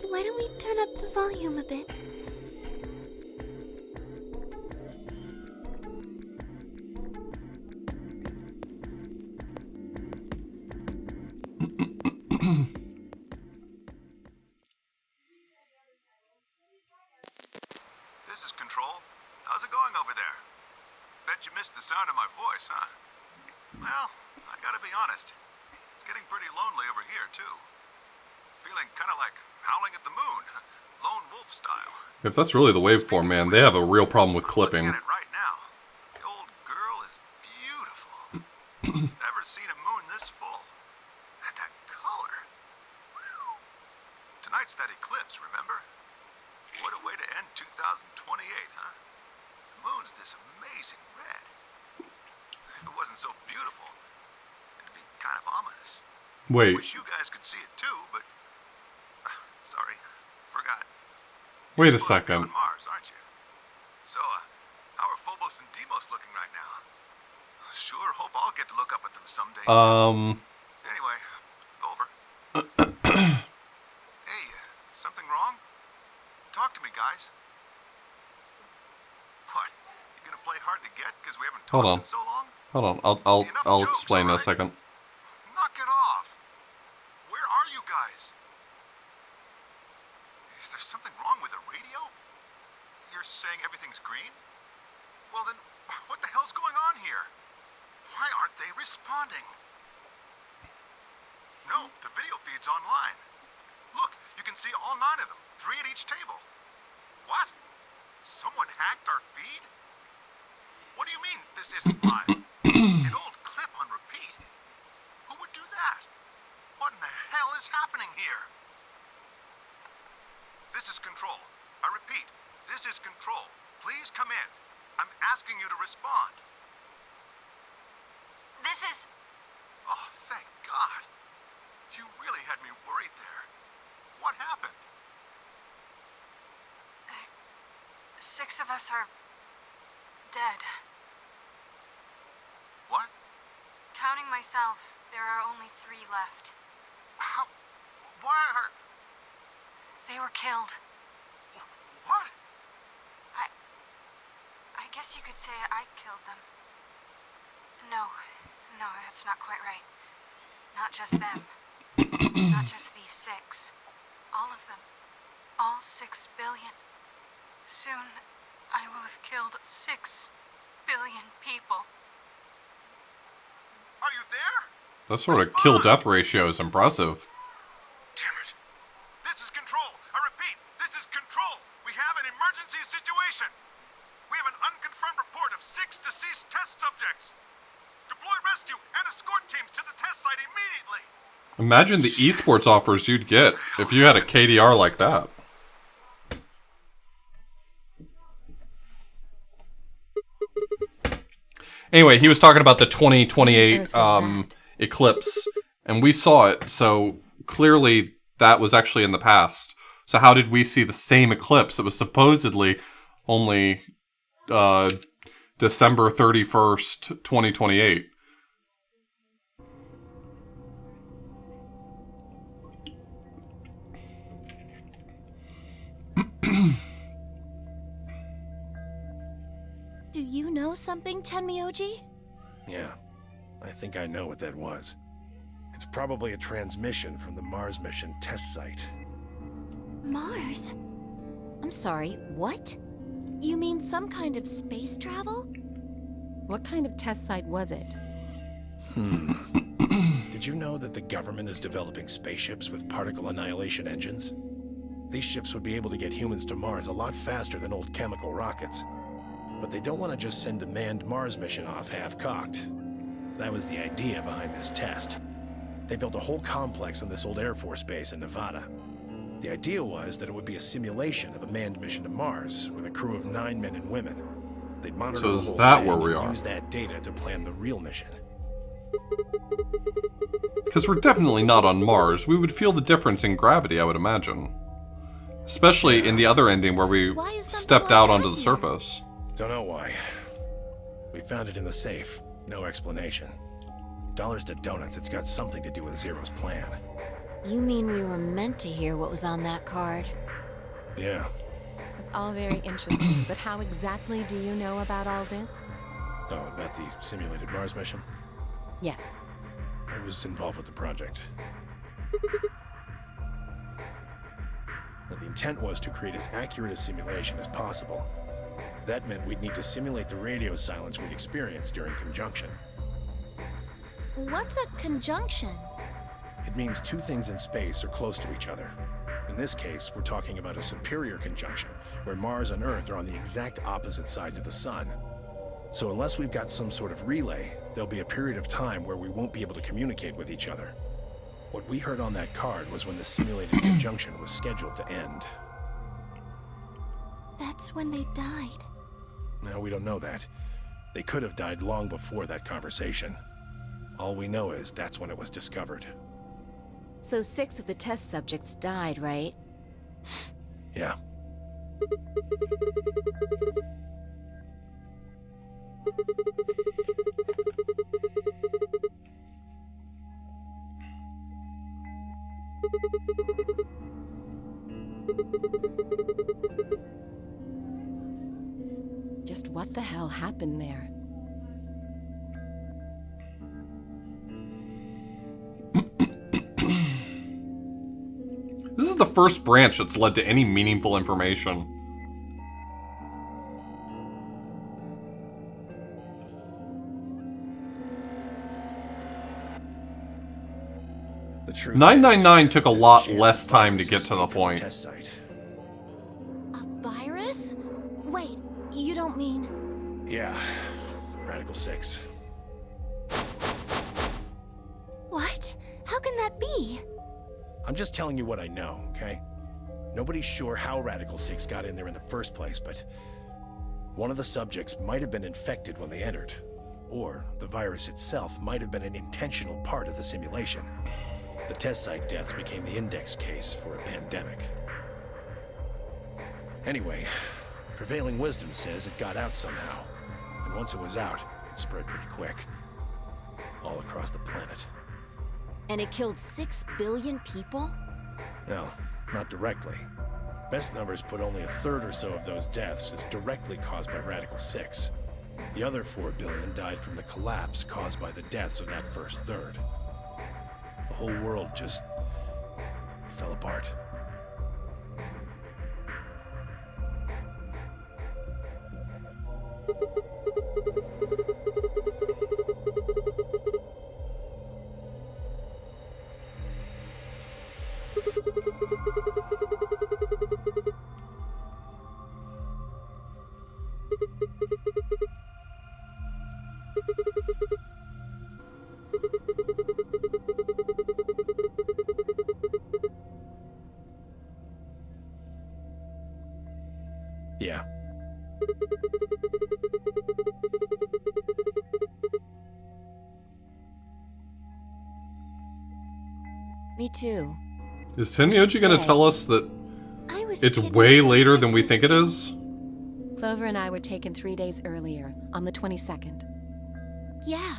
Why don't we turn up the volume a bit? This is Control. How's it going over there? Bet you missed the sound of my voice, huh? Well, I gotta be honest. It's getting pretty lonely over here, too. Feeling kind of like howling at the moon. Lone wolf style. If that's really the waveform, man, they have a real problem with clipping. Look at it right now. The old girl is beautiful. Never seen a moon this full. And that color. Tonight's that eclipse, remember? What a way to end 2028, huh? The moon's this amazing red. If it wasn't so beautiful, it'd be kind of ominous. Wait. Wish you guys could see it too, but sorry, forgot. Wait a You're supposed to be second. on Mars, aren't you? So, how are Phobos and Deimos looking right now? Sure, hope I'll get to look up at them someday. Anyway, over. Hey, something wrong? Talk to me, guys. What? You gonna play hard to get because we haven't Hold talked on. in so long? Hold on. I'll explain in a second. Knock it off. Where are you guys? Is there something wrong with the radio? You're saying everything's green? Well then, what the hell's going on here? Why aren't they responding? No, the video feed's online. Look, you can see all 9 of them, 3 at each table. What? Someone hacked our feed? What do you mean this isn't live? An old clip on repeat? Who would do that? What in the hell is happening here? This is Control. I repeat, this is Control. Please come in. I'm asking you to respond. This is... Oh, thank God. You really had me worried there. What happened? 6 of us are dead. What? Counting myself, there are only 3 left. How? Why are... They were killed. What? I guess you could say I killed them. No, that's not quite right. Not just them. Not just these 6. All of them. All 6 billion. Soon, I will have killed 6 billion people. Are you there? That sort of kill-death ratio is impressive. Damn it. This is Control. I repeat, this is Control. We have an emergency situation. We have an unconfirmed report of 6 deceased test subjects. Deploy rescue and escort teams to the test site immediately. Imagine the esports offers you'd get if you had a KDR like that. Anyway, he was talking about the 2028 eclipse, and we saw it, so clearly that was actually in the past. So how did we see the same eclipse that was supposedly only December 31st, 2028? Do you know something, Tenmyoji? Yeah, I think I know what that was. It's probably a transmission from the Mars mission test site. Mars? I'm sorry, what? You mean some kind of space travel? What kind of test site was it? Did you know that the government is developing spaceships with particle annihilation engines? These ships would be able to get humans to Mars a lot faster than old chemical rockets. But they don't want to just send a manned Mars mission off half-cocked. That was the idea behind this test. They built a whole complex on this old Air Force base in Nevada. The idea was that it would be a simulation of a manned mission to Mars with a crew of 9 men and women. They'd monitor So the is whole that thing where we and are? use that data to plan the real mission. Because we're definitely not on Mars. We would feel the difference in gravity, I would imagine. Especially in the other ending where we stepped out onto the surface. Don't know why. We found it in the safe. No explanation. Dollars to donuts, it's got something to do with Zero's plan. You mean we were meant to hear what was on that card? Yeah. It's all very interesting, but how exactly do you know about all this? Oh, about the simulated Mars mission? Yes. I was involved with the project. The intent was to create as accurate a simulation as possible. That meant we'd need to simulate the radio silence we'd experienced during conjunction. What's a conjunction? It means 2 things in space are close to each other. In this case, we're talking about a superior conjunction, where Mars and Earth are on the exact opposite sides of the Sun. So unless we've got some sort of relay, there'll be a period of time where we won't be able to communicate with each other. What we heard on that card was when the simulated conjunction was scheduled to end. That's when they died. Now, we don't know that. They could have died long before that conversation. All we know is that's when it was discovered. So 6 of the test subjects died, right? Yeah. Just what the hell happened there? This is the first branch that's led to any meaningful information. The truth 999 took a there's lot chance less the time to virus get to the escaped from point. Test site. A virus? Wait, you don't mean... Yeah. Radical 6. What? How can that be? I'm just telling you what I know, okay? Nobody's sure how Radical 6 got in there in the first place, but one of the subjects might have been infected when they entered. Or the virus itself might have been an intentional part of the simulation. The test site deaths became the index case for a pandemic. Anyway, prevailing wisdom says it got out somehow. And once it was out, it spread pretty quick. All across the planet. And it killed 6 billion people? No, not directly. Best numbers put only a third or so of those deaths as directly caused by Radical 6. The other 4 billion died from the collapse caused by the deaths of that first third. The whole world just fell apart. Yeah. Me too. Is Tenyoji gonna tell us that I was it's kidnapped way on later than we Christmas think it Day. is? Clover and I were taken 3 days earlier, on the 22nd. Yeah.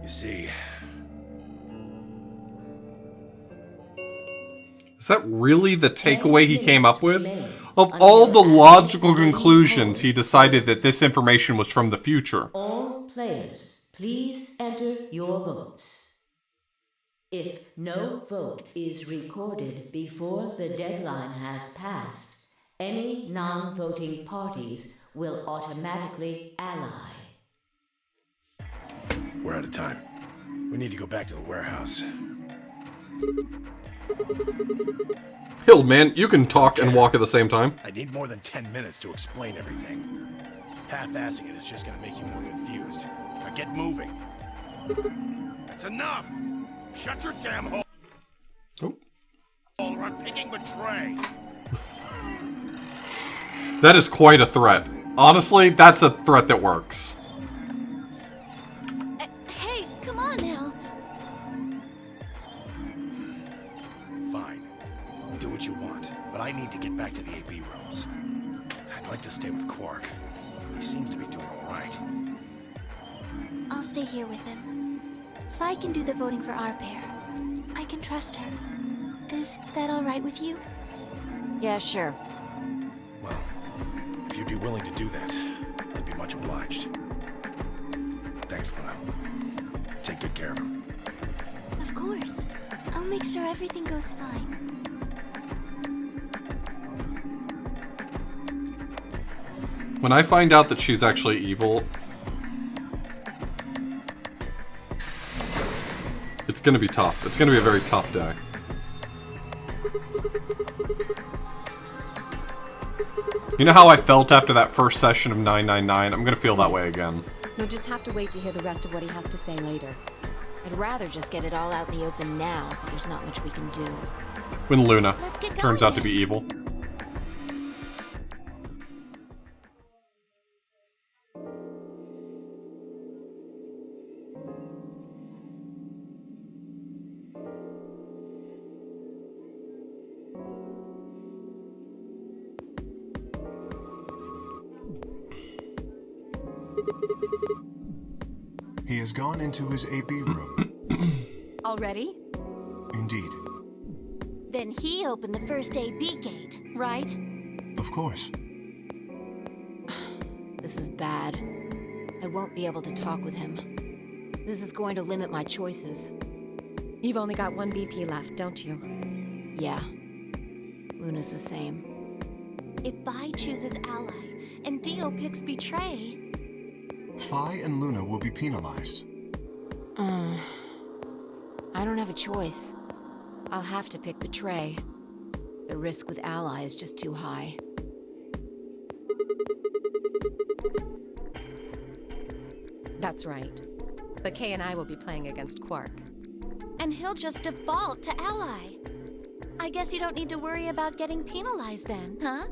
You see, Is that really the takeaway he came up with? Of all the logical conclusions, he decided that this information was from the future. All players, please enter your votes. If no vote is recorded before the deadline has passed, any non-voting parties will automatically ally. we're out of time. We need to go back to the warehouse. Hill, man, you can talk and walk at the same time. I need more than 10 minutes to explain everything. Half-assing it is just gonna make you more confused. Now get moving. That's enough! Shut your damn hole! Oh. Or I'm picking Betray! That is quite a threat. Honestly, that's a threat that works. Hey, come on now. Fine. Do what you want, but I need to get back to the AB rooms. I'd like to stay with Quark. He seems to be doing alright. I'll stay here with him. Fi can do the voting for our pair. I can trust her. Is that all right with you? Yeah, sure. Well, if you'd be willing to do that, I'd be much obliged. Thanks, Luna. Take good care of him. Of course. I'll make sure everything goes fine. When I find out that she's actually evil, it's gonna be tough. It's gonna be a very tough day. You know how I felt after that first session of 999? I'm gonna feel that way again. You'll just have to wait to hear the rest of what he has to say later. I'd rather just get it all out in the open now, but there's not much we can do. When Luna Let's get turns going out to be evil. He has gone into his AB room. Already? Indeed. Then he opened the first AB gate, right? Of course. This is bad. I won't be able to talk with him. This is going to limit my choices. You've only got 1 BP left, don't you? Yeah. Luna's the same. If Vi chooses ally and Dio picks betray, Fi and Luna will be penalized. I don't have a choice. I'll have to pick Betray. The risk with Ally is just too high. That's right. But Kay and I will be playing against Quark. And he'll just default to ally. I guess you don't need to worry about getting penalized then, huh?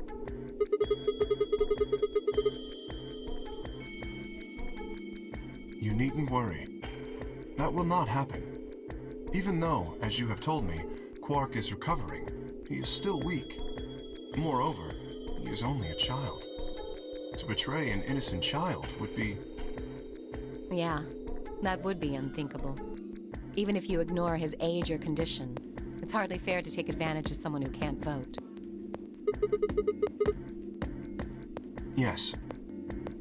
You needn't worry. That will not happen. Even though, as you have told me, Quark is recovering, he is still weak. Moreover, he is only a child. To betray an innocent child would be... Yeah, that would be unthinkable. Even if you ignore his age or condition, it's hardly fair to take advantage of someone who can't vote. Yes.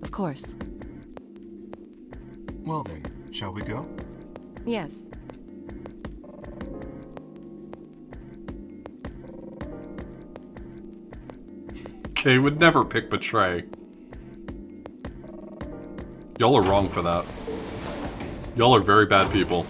Of course. Well then, shall we go? Yes. Kay would never pick betray. Y'all are wrong for that. Y'all are very bad people.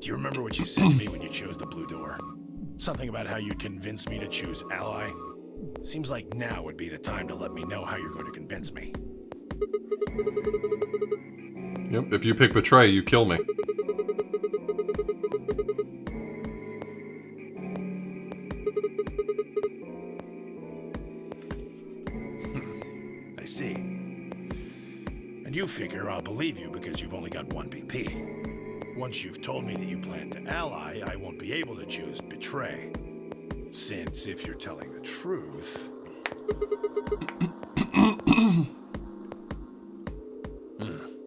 Do you remember what you said to me when you chose the blue door? Something about how you'd convince me to choose ally? Seems like now would be the time to let me know how you're going to convince me. Yep, if you pick betray, you kill me. I see. And you figure I'll believe you because you've only got one BP. Once you've told me that you plan to ally, I won't be able to choose betray. Since, if you're telling the truth...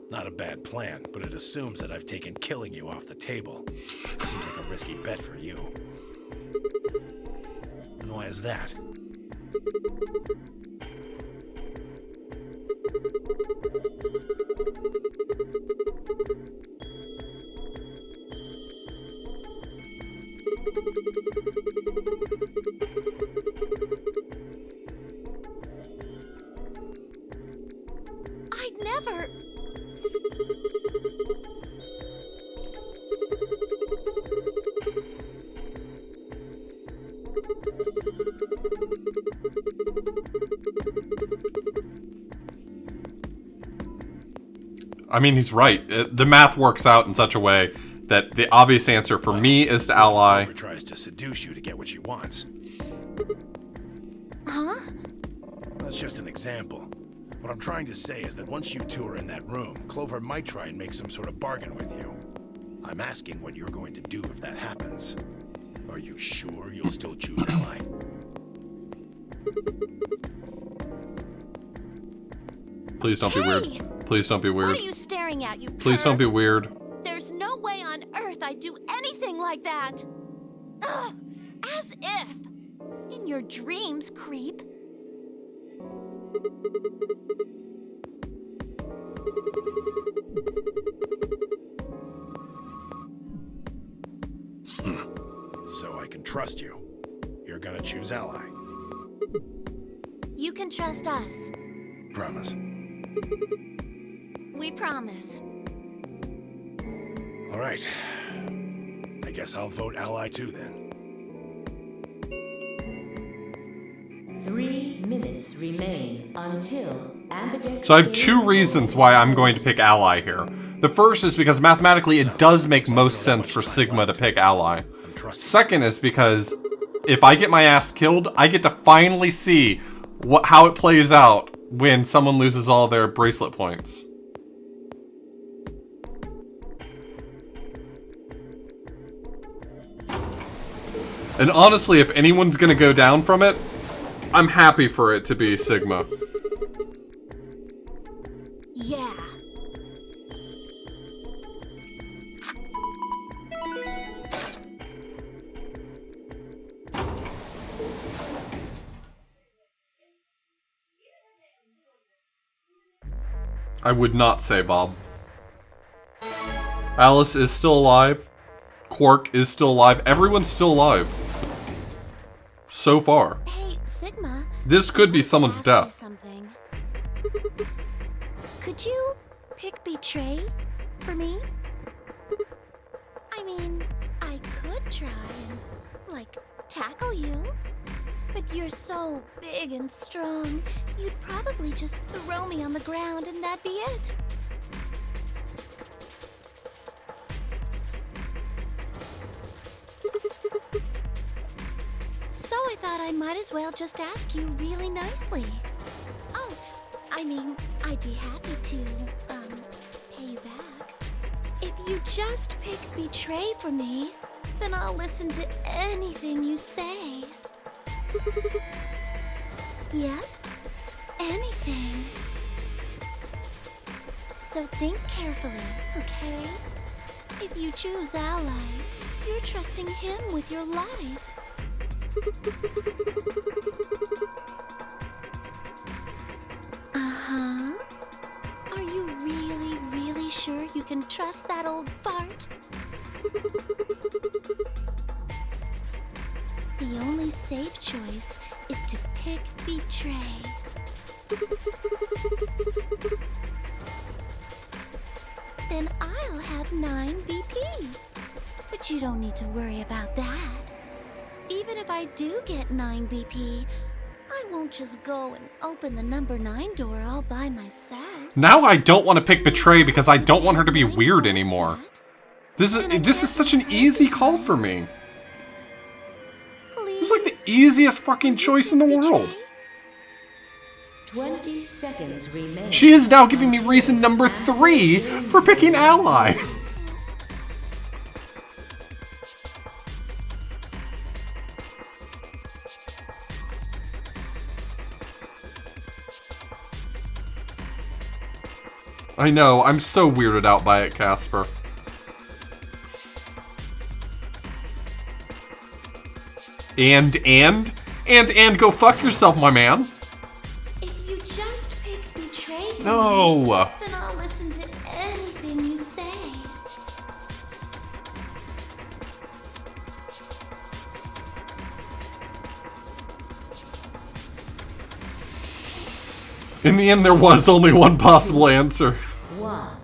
Not a bad plan, but it assumes that I've taken killing you off the table. Seems like a risky bet for you. And why is that? I'd never... I mean, he's right. The math works out in such a way that the obvious answer for me is to ally. Clover tries to seduce you to get what she wants. Huh? That's just an example. What I'm trying to say is that once you two are in that room, Clover might try and make some sort of bargain with you. I'm asking what you're going to do if that happens. Are you sure you'll still choose ally? Please don't be weird. Please don't be weird. What are you staring at, you Please don't be weird. There's no way on earth I'd do anything like that. Ugh, as if. In your dreams, creep. So I can trust you. You're gonna choose ally. You can trust us. Promise. We promise. All right. I guess I'll vote ally too then. 3 minutes remain until ambidextrous... So I have two reasons why I'm going to pick ally here. The first is because mathematically it does make most sense for Sigma to pick ally. Second is because if I get my ass killed, I get to finally see how it plays out when someone loses all their bracelet points. And honestly, if anyone's gonna go down from it, I'm happy for it to be Sigma. Yeah. I would not say Bob. Alice is still alive. Quark is still alive. Everyone's still alive. So far. Hey, Sigma. This could be someone's ask you death. Something. Could you pick Betray for me? I mean, I could try and, like, tackle you. But you're so big and strong, you'd probably just throw me on the ground and that'd be it. So I thought I might as well just ask you really nicely. Oh, I mean, I'd be happy to, pay you back. If you just pick Betray for me, then I'll listen to anything you say. Yep, anything. So think carefully, okay? If you choose Ally, you're trusting him with your life. Uh-huh. Are you really, really sure you can trust that old fart? The only safe choice is to pick Betray. Then I'll have 9 BP. But you don't need to worry about that. Even if I do get 9 BP, I won't just go and open the number 9 door all by myself. Now I don't want to pick Betray because I don't want her to be weird anymore. This is such an easy call for me. This is like the easiest fucking choice in the world. 20 seconds remain. She is now giving me reason number 3 for picking Ally. I know, I'm so weirded out by it, Casper. And go fuck yourself, my man. If you just pick Betray, No. Then I'll listen to anything you say. In the end, there was only one possible answer. 1.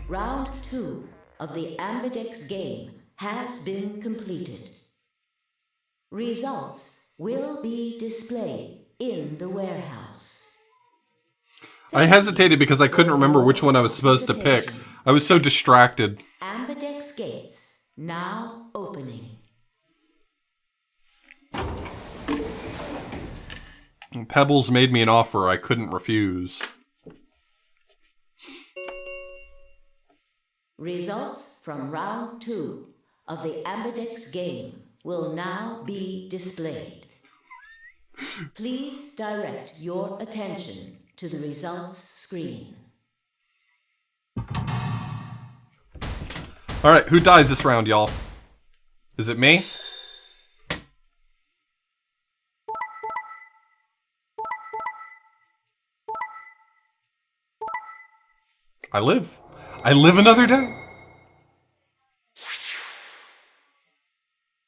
Round 2 of the Ambidex game has been completed. Results will be displayed in the warehouse. I hesitated because I couldn't remember which one I was supposed to pick. I was so distracted. Ambidex gates now opening. Pebbles made me an offer I couldn't refuse. Results from round 2 of the Ambidex game will now be displayed. Please direct your attention to the results screen. Alright, who dies this round, y'all? Is it me? I live. I live another day.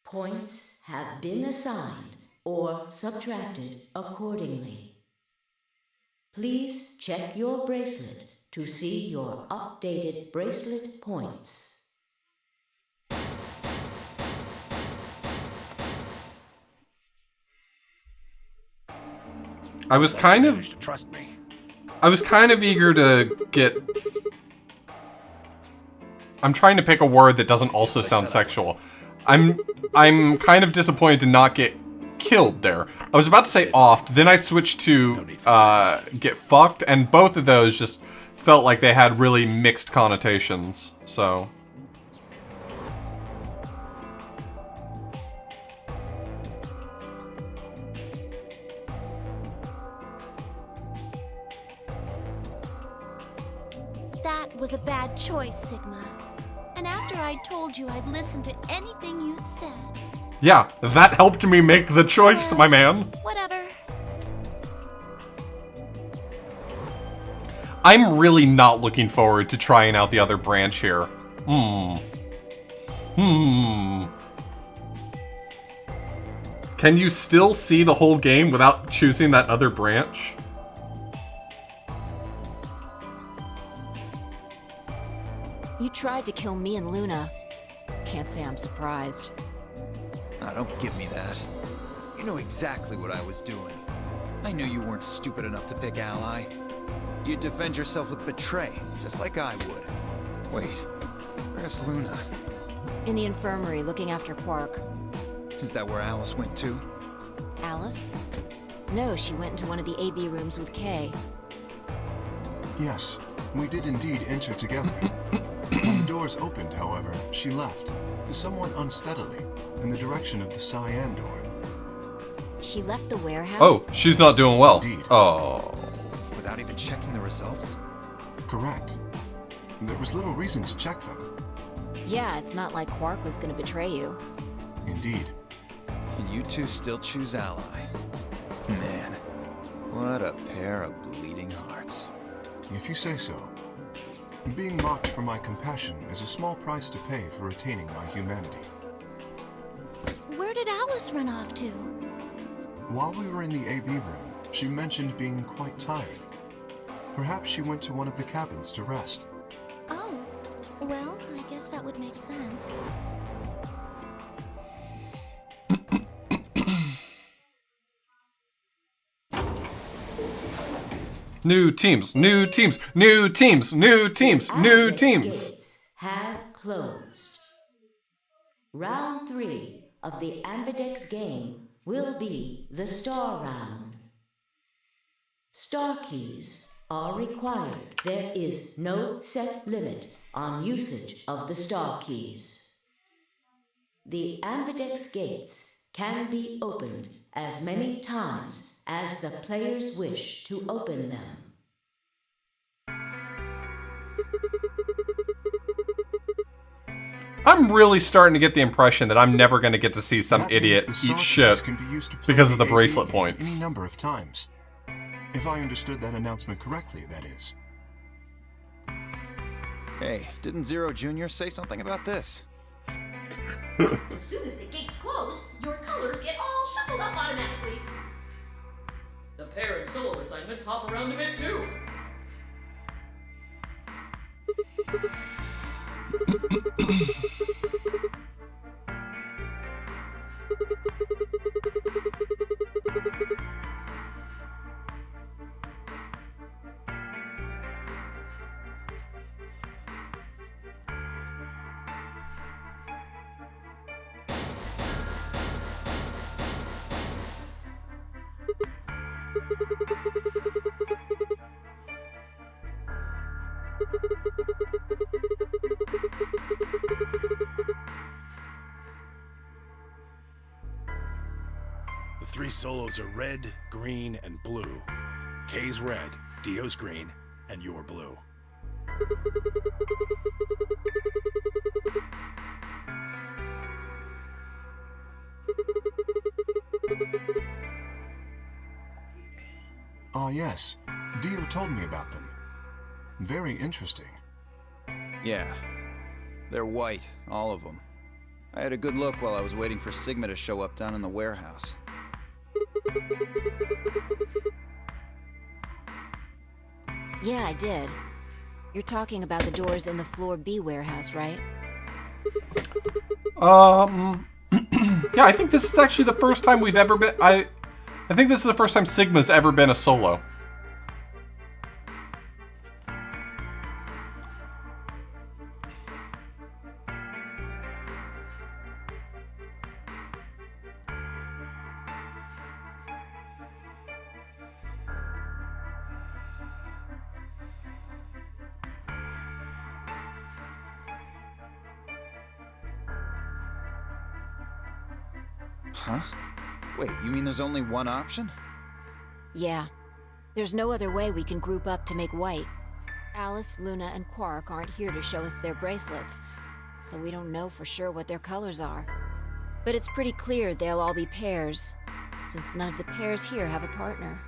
Points have been assigned or subtracted accordingly. Please check your bracelet to see your updated bracelet points. I was kind of... Trust me. I was kind of eager to get... I'm trying to pick a word that doesn't also sound sexual. I'm kind of disappointed to not get killed there. I was about to say offed, then I switched to get fucked, and both of those just felt like they had really mixed connotations, so... That was a bad choice, Sigma. And after I told you I'd listen to anything you said... Yeah, that helped me make the choice, my man. Whatever. I'm really not looking forward to trying out the other branch here. Can you still see the whole game without choosing that other branch? You tried to kill me and Luna. Can't say I'm surprised. Ah, don't give me that. You know exactly what I was doing. I knew you weren't stupid enough to pick Ally. You'd defend yourself with Betray, just like I would. Wait, where's Luna? In the infirmary, looking after Quark. Is that where Alice went too? Alice? No, she went into one of the AB rooms with Kay. Yes, we did indeed enter together. When the doors opened, however, she left, somewhat unsteadily, in the direction of the cyan door. She left the warehouse? Oh, she's not doing well. Indeed. Oh. Without even checking the results? Correct. There was little reason to check them. Yeah, it's not like Quark was gonna betray you. Indeed. And you two still choose Ally. Man, what a pair of bleeding hearts. If you say so. Being mocked for my compassion is a small price to pay for retaining my humanity. Where did Alice run off to? While we were in the AB room, she mentioned being quite tired. Perhaps she went to one of the cabins to rest. Oh, well, I guess that would make sense. New teams, new teams, new teams, new teams, new teams. Gates have closed. Round 3 of the Ambidex game will be the Star Round. Star keys are required. There is no set limit on usage of the Star keys. The Ambidex gates can be opened as many times as the players wish to open them. I'm really starting to get the impression that I'm never going to get to see some idiot eat shit because of the bracelet points. Any number of times. If I understood that announcement correctly, that is. Hey, didn't Zero Jr. say something about this? As soon as the gates close, your colors get all shuffled up automatically. The pair and solo assignments hop around a bit too. The 3 solos are red, green, and blue. Kay's red, Dio's green, and you're blue. Ah, yes. Dio told me about them. Very interesting. Yeah. They're white, all of them. I had a good look while I was waiting for Sigma to show up down in the warehouse. Yeah, I did. You're talking about the doors in the Floor B warehouse, right? Yeah, I think this is actually the first time we've ever been... I think this is the first time Sigma's ever been a solo. Huh? Wait, you mean there's only one option? Yeah. There's no other way we can group up to make white. Alice, Luna, and Quark aren't here to show us their bracelets, so we don't know for sure what their colors are. But it's pretty clear they'll all be pairs, since none of the pairs here have a partner.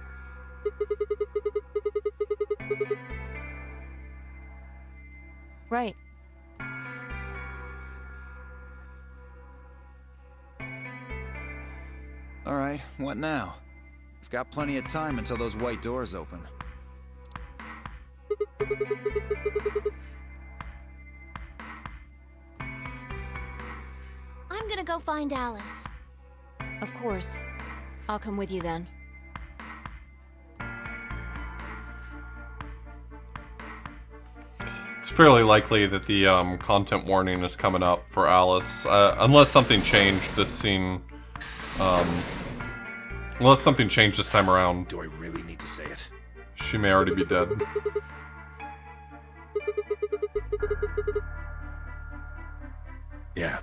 Right. Alright, what now? I've got plenty of time until those white doors open. I'm gonna go find Alice. Of course. I'll come with you then. It's fairly likely that the content warning is coming up for Alice, unless something changed this scene. Unless something changed this time around. Do I really need to say it? She may already be dead. Yeah.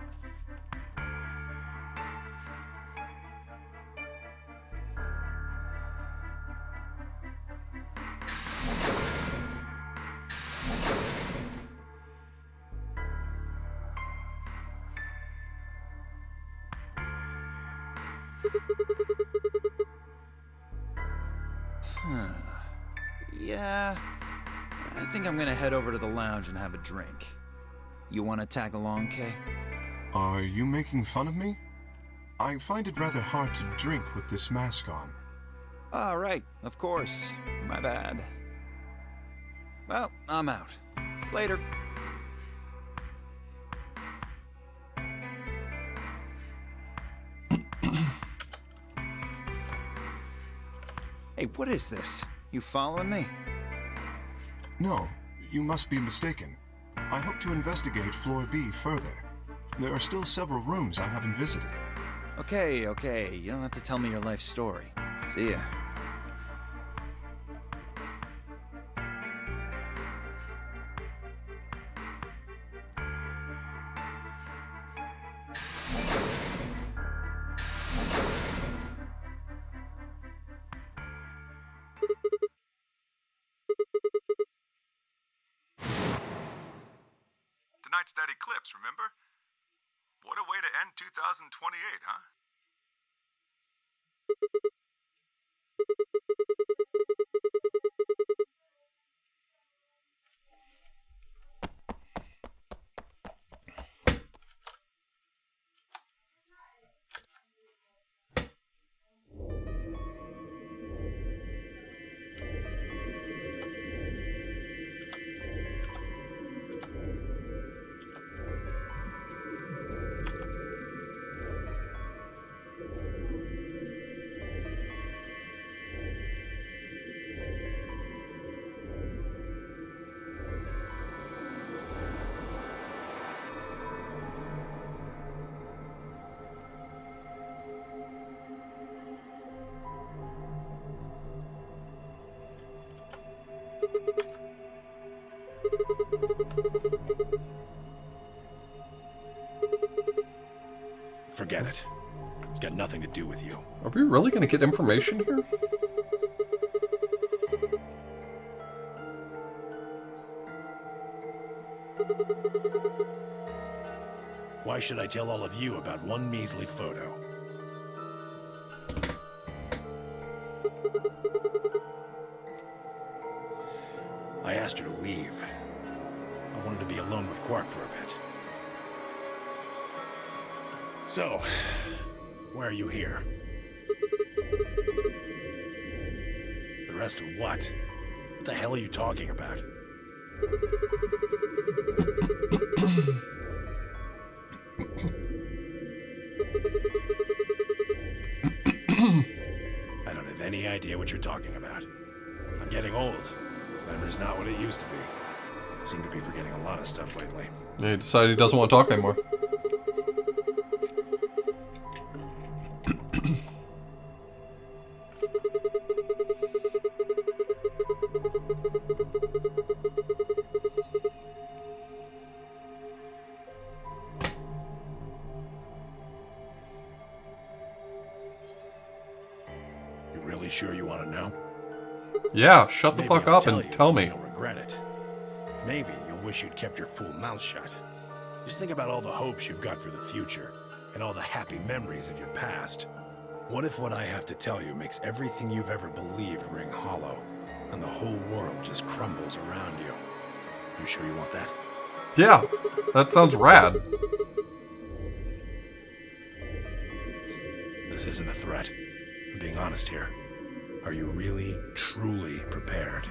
Yeah, I think I'm gonna head over to the lounge and have a drink. You wanna tag along, Kay? Are you making fun of me? I find it rather hard to drink with this mask on. Ah, right, of course. My bad. Well, I'm out. Later. Hey, what is this? You following me? No, you must be mistaken. I hope to investigate Floor B further. There are still several rooms I haven't visited. Okay, okay. You don't have to tell me your life story. See ya. Tonight's that eclipse, remember? What a way to end 2028, huh? Forget it. It's got nothing to do with you. Are we really going to get information here? Why should I tell all of you about one measly photo? I asked her to leave. I wanted to be alone with Quark for a bit. So, why are you here? The rest of what? What the hell are you talking about? I don't have any idea what you're talking about. I'm getting old. Memory's not what it used to be. I seem to be forgetting a lot of stuff lately. Yeah, he decided he doesn't want to talk anymore. You really sure you want to know? Yeah, shut the Maybe fuck I'll up and tell me. You'll regret it. Maybe you'll wish you'd kept your fool mouth shut. Just think about all the hopes you've got for the future, and all the happy memories of your past. What if what I have to tell you makes everything you've ever believed ring hollow, and the whole world just crumbles around you? You sure you want that? Yeah, that sounds rad. This isn't a threat. I'm being honest here. Are you really, truly prepared?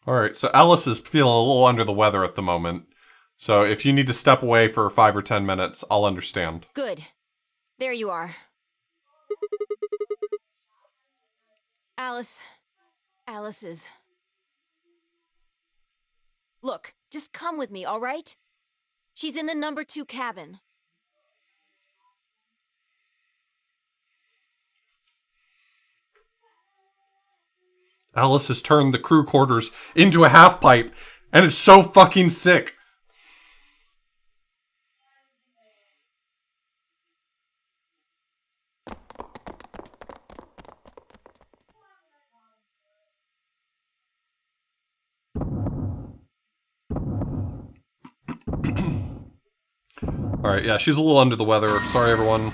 Alright, so Alice is feeling a little under the weather at the moment. So if you need to step away for 5 or 10 minutes, I'll understand. Good. There you are. Alice is... Look, just come with me, all right? She's in the number 2 cabin. Alice has turned the crew quarters into a half pipe, and it's so fucking sick. Alright, yeah, she's a little under the weather. Sorry, everyone.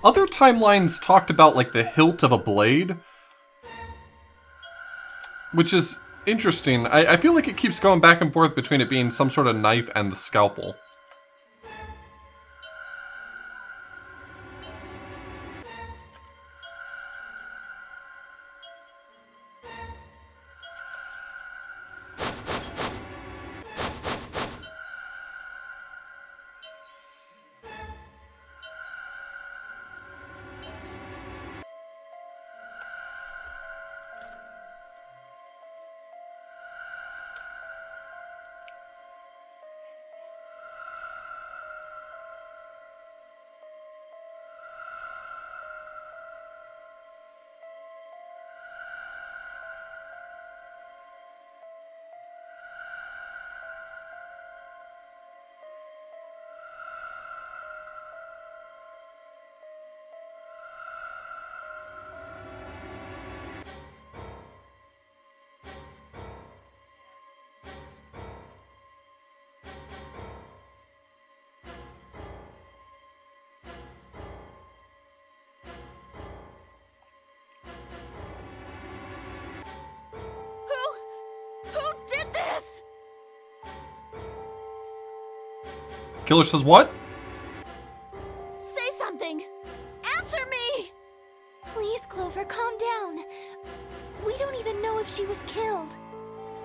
Other timelines talked about, like, the hilt of a blade. Which is interesting. I feel like it keeps going back and forth between it being some sort of knife and the scalpel. Killer says what? Say something! Answer me! Please, Clover, calm down. We don't even know if she was killed.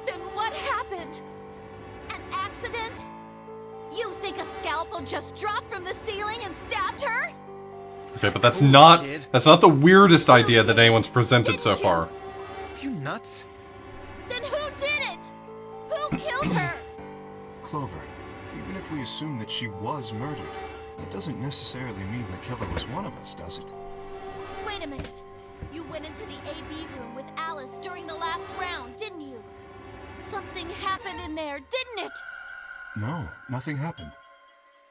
Then what happened? An accident? You think a scalpel just dropped from the ceiling and stabbed her? Okay, but that's not the weirdest idea that anyone's presented so far. Are you nuts? Then who did it? Who killed her? Clover, even if we assume that she was murdered, that doesn't necessarily mean the killer was one of us, does it? Wait a minute. You went into the AB room with Alice during the last round, didn't you? Something happened in there, didn't it? No, nothing happened.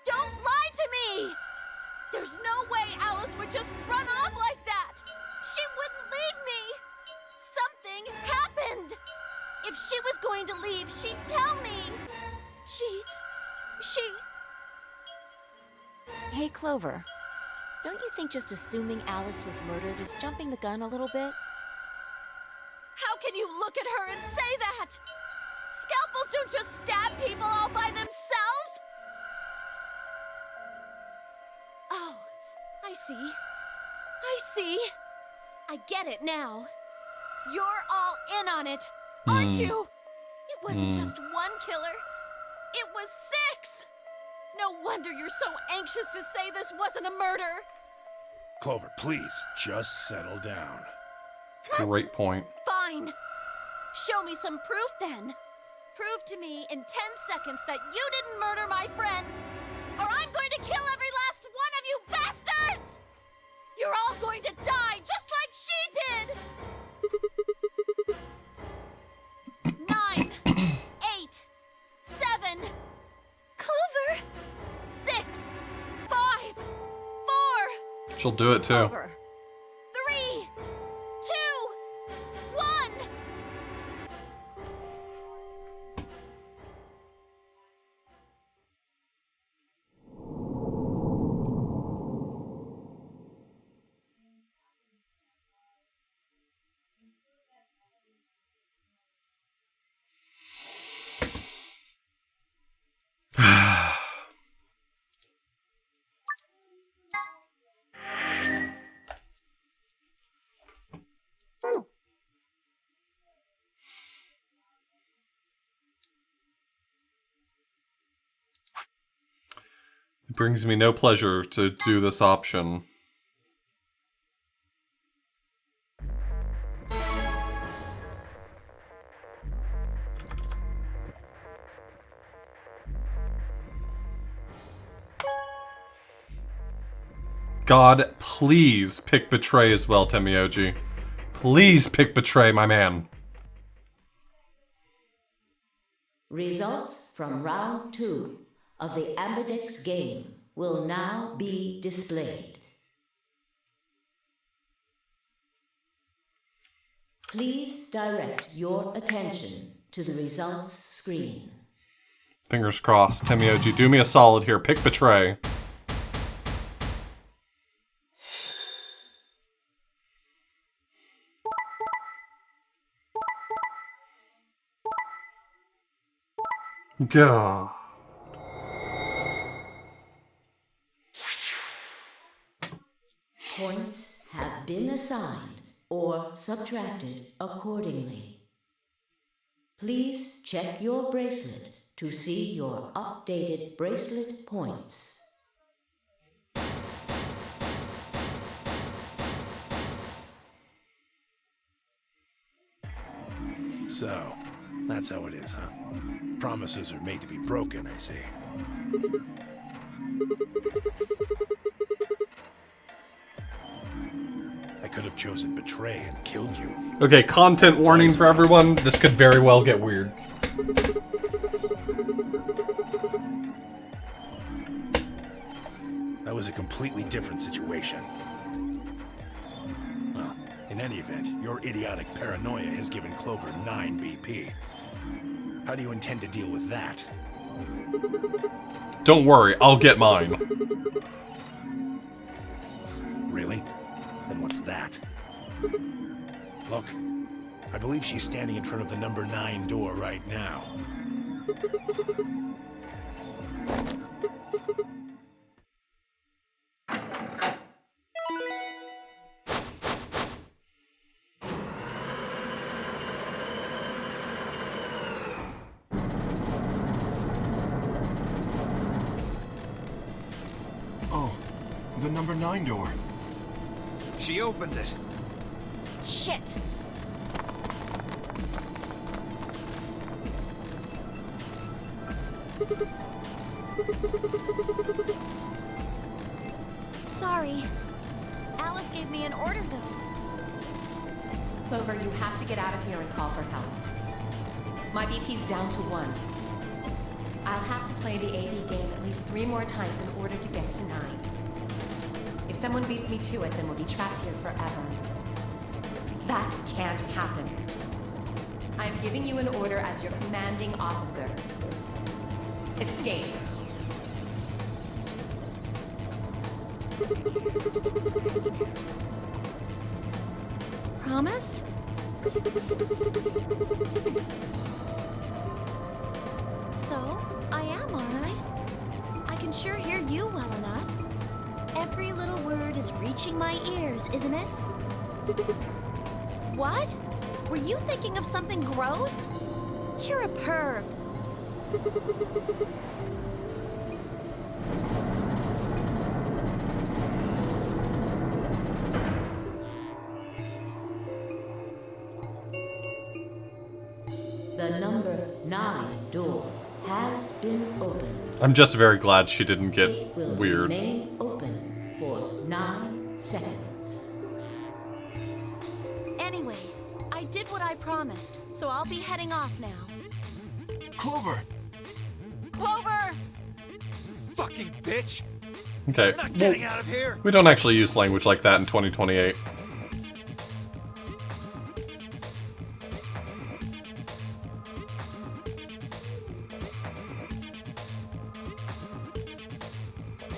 Don't lie to me! There's no way Alice would just run off like that! She wouldn't leave me! Something happened! If she was going to leave, she'd tell me! Hey, Clover. Don't you think just assuming Alice was murdered is jumping the gun a little bit? How can you look at her and say that? Scalpels don't just stab people all by themselves! Oh, I see. I see. I get it now. You're all in on it, aren't you? It wasn't just one killer. It was 6! No wonder you're so anxious to say this wasn't a murder. Clover, please, just settle down. Great point. Fine. Show me some proof then. Prove to me in 10 seconds that you didn't murder my friend, or I'm going to kill every last one of you bastards! You're all going to die just like she did! 9, 8, 7... Clover! 6, 5, 4... She'll do it too. Over. 3, 2, 1... It brings me no pleasure to do this option. God, please pick Betray as well, Temioji. Please pick Betray, my man. Results from round 2 of the Ambidex game will now be displayed. Please direct your attention to the results screen. Fingers crossed. Temioji, do me a solid here. Pick Betray. God. Points have been assigned or subtracted accordingly. Please check your bracelet to see your updated bracelet points. So, that's how it is, huh? Promises are made to be broken, I see. I could have chosen Betray and killed you. Okay, content warning for everyone. This could very well get weird. That was a completely different situation. Well, in any event, your idiotic paranoia has given Clover 9 BP. How do you intend to deal with that? Don't worry, I'll get mine. Really? Then what's that? Look, I believe she's standing in front of the number 9 door right now. Oh, the number 9 door. She opened it. Shit! Sorry. Alice gave me an order, though. Clover, you have to get out of here and call for help. My BP's down to 1. I'll have to play the AB game at least 3 more times in order to get to 9. If someone beats me to it, then we'll be trapped here forever. That can't happen. I'm giving you an order as your commanding officer. Escape. Promise? So, I am, aren't I? I can sure hear you well enough. Every little word is reaching my ears, isn't it? What? Were you thinking of something gross? You're a perv. The number 9 door has been opened. I'm just very glad she didn't get It will weird. remain open for 9 seconds. Anyway, I did what I promised, so I'll be heading off now. Clover! Clover! Fucking bitch! Okay. Not getting out of here! We don't actually use language like that in 2028.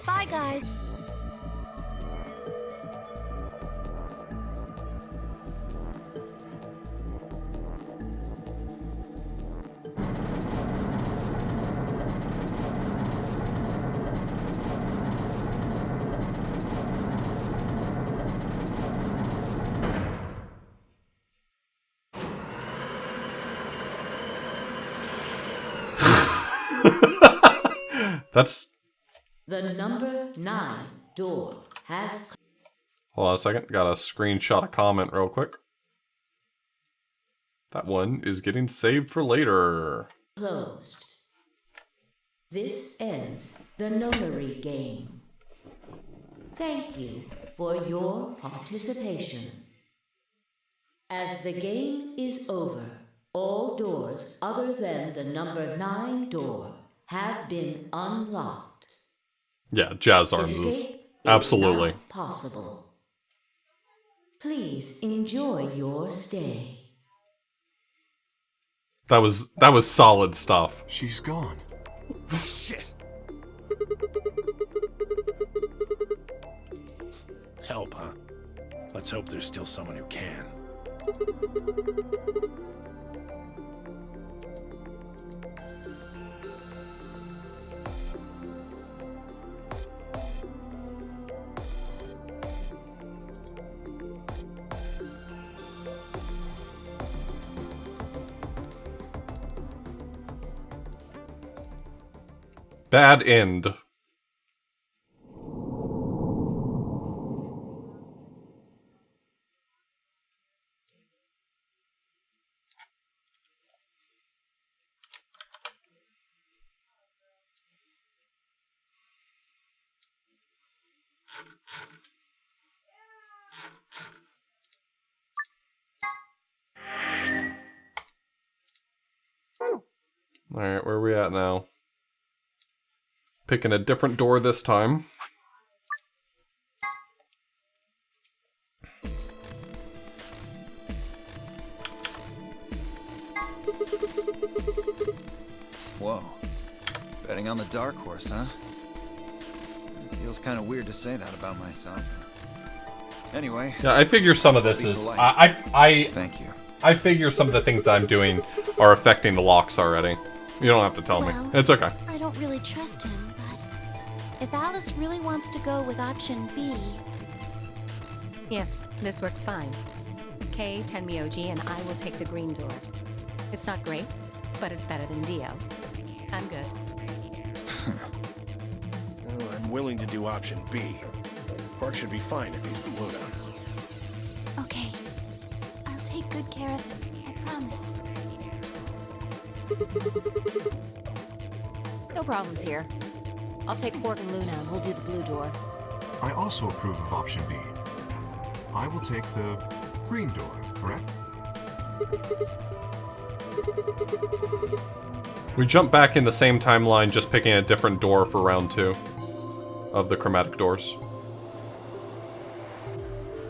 Bye, guys. That's... The number 9 door has Hold on a second. Gotta screenshot a comment real quick. That one is getting saved for later. closed. This ends the notary game. Thank you for your participation. As the game is over, all doors other than the number 9 door have been unlocked. Yeah, Jazz Arms is Escape absolutely. not possible. Please enjoy your stay. That was solid stuff. She's gone. Shit. Help, huh? Let's hope there's still someone who can. Bad end. Alright, where are we at now? Picking a different door this time. Whoa. Betting on the dark horse, huh? Feels kind of weird to say that about myself. Anyway. Yeah, I figure some of this is... I Thank you. I figure some of the things I'm doing are affecting the locks already. You don't have to tell me. It's okay. I don't really trust him, but if Alice really wants to go with option B... Yes, this works fine. Kay, Tenmyoji, and I will take the green door. It's not great, but it's better than Dio. I'm good. Well, I'm willing to do option B. Quark should be fine if he's with Luna. Okay. I'll take good care of him, I promise. No problems here. I'll take Quark and Luna and we'll do the blue door. I also approve of option B. I will take the green door, correct? We jump back in the same timeline, just picking a different door for round 2 of the chromatic doors.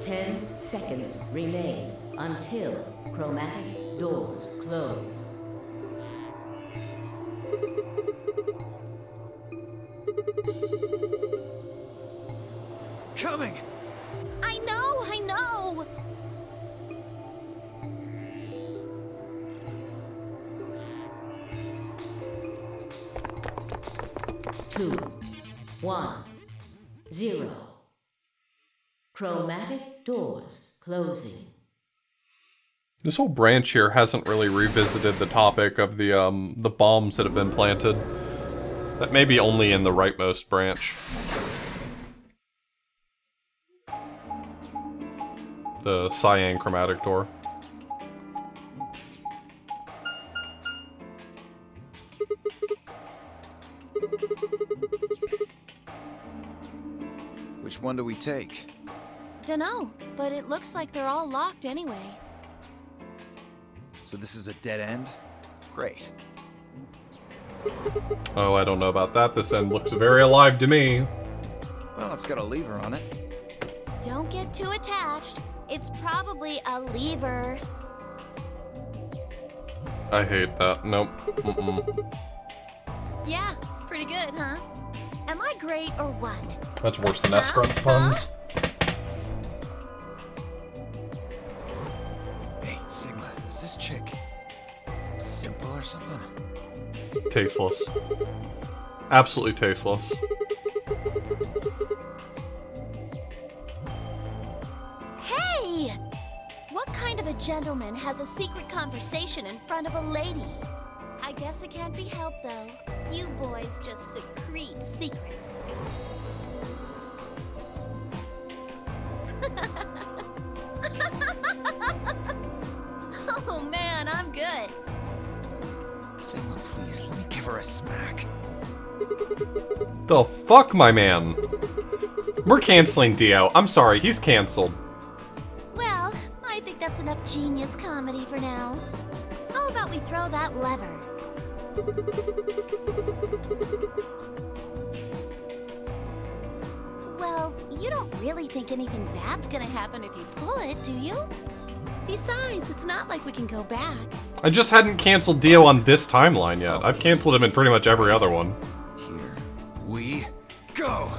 10 seconds remain until chromatic doors close. coming! I know, I know! Two, 1, 0. Chromatic doors closing. This whole branch here hasn't really revisited the topic of the bombs that have been planted. That may be only in the rightmost branch. The cyan chromatic door. Which one do we take? Dunno, but it looks like they're all locked anyway. So this is a dead end? Great. Oh, I don't know about that. This end looks very alive to me. Well, it's got a lever on it. Don't get too attached. It's probably a lever. I hate that. Nope. Yeah, pretty good, huh? Am I great or what? That's worse than Escrut's puns. Hey, Sigma, is this chick simple or something? Tasteless. Absolutely tasteless. Hey! What kind of a gentleman has a secret conversation in front of a lady? I guess it can't be helped, though. You boys just secrete secrets. Oh man, I'm good. Sigma, please, let me give her a smack. The fuck, my man? We're canceling Dio. I'm sorry, he's canceled. Well, I think that's enough genius comedy for now. How about we throw that lever? Well, you don't really think anything bad's gonna happen if you pull it, do you? Besides, it's not like we can go back. I just hadn't canceled Dio on this timeline yet. I've canceled him in pretty much every other one. Here we go!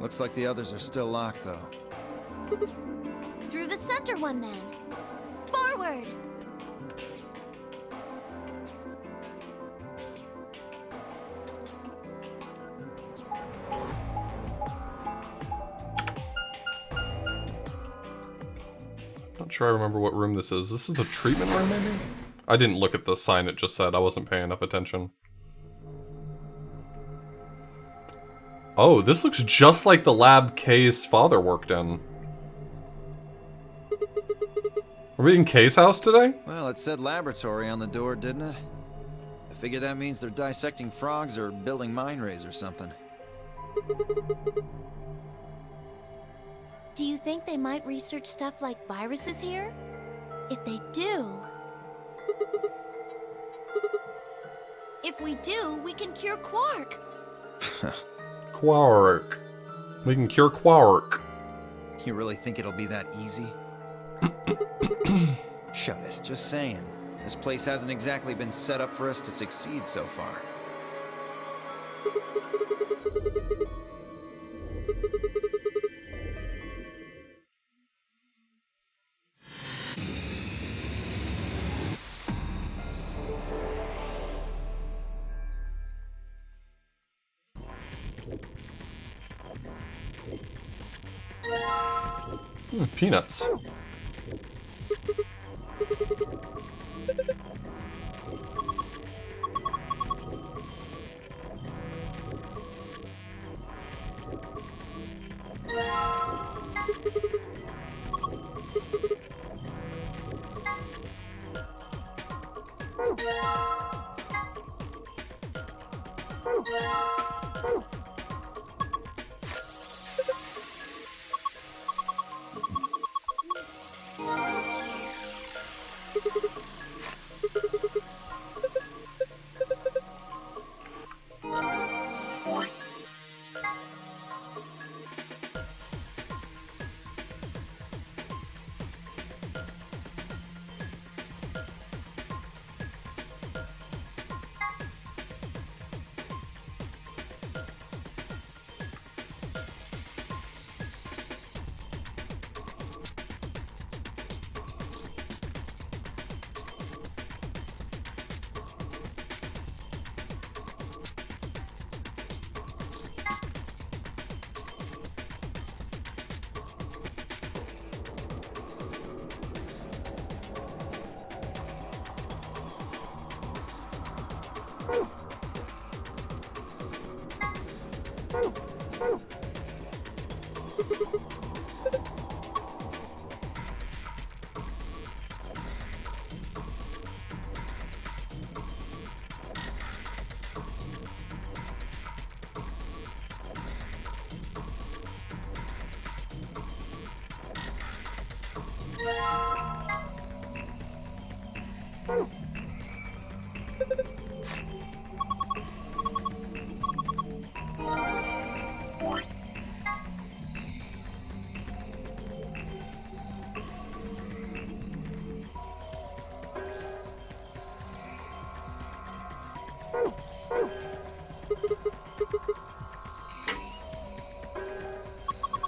Looks like the others are still locked, though. Through the center one, then. Forward! Not sure I remember what room this is. This is the treatment room, maybe? I didn't look at the sign it just said. I wasn't paying enough attention. Oh, this looks just like the lab Kay's father worked in. Are we in Kay's house today? Well, it said laboratory on the door, didn't it? I figure that means they're dissecting frogs or building mine rays or something. Do you think they might research stuff like viruses here? If they do... If we do, we can cure Quark! Quark. We can cure Quark. You really think it'll be that easy? Shut it. Just saying. This place hasn't exactly been set up for us to succeed so far. Peanuts.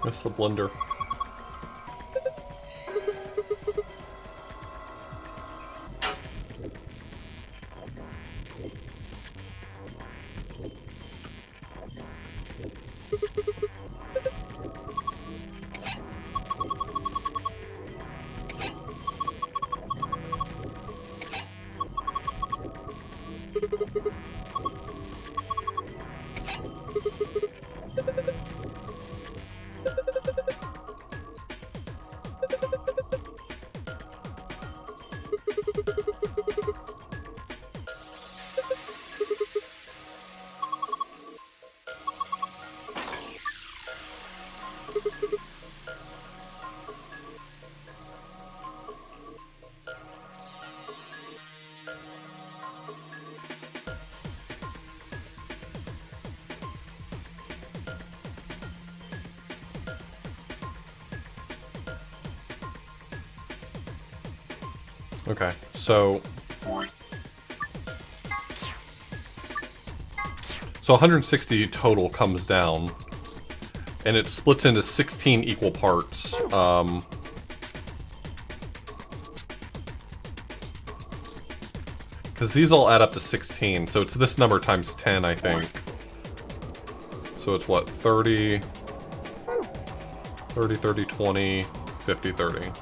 That's the blender. Okay, so 160 total comes down, and it splits into 16 equal parts. Because these all add up to 16, so it's this number times 10, I think. So it's what, 30, 30, 30, 20, 50, 30.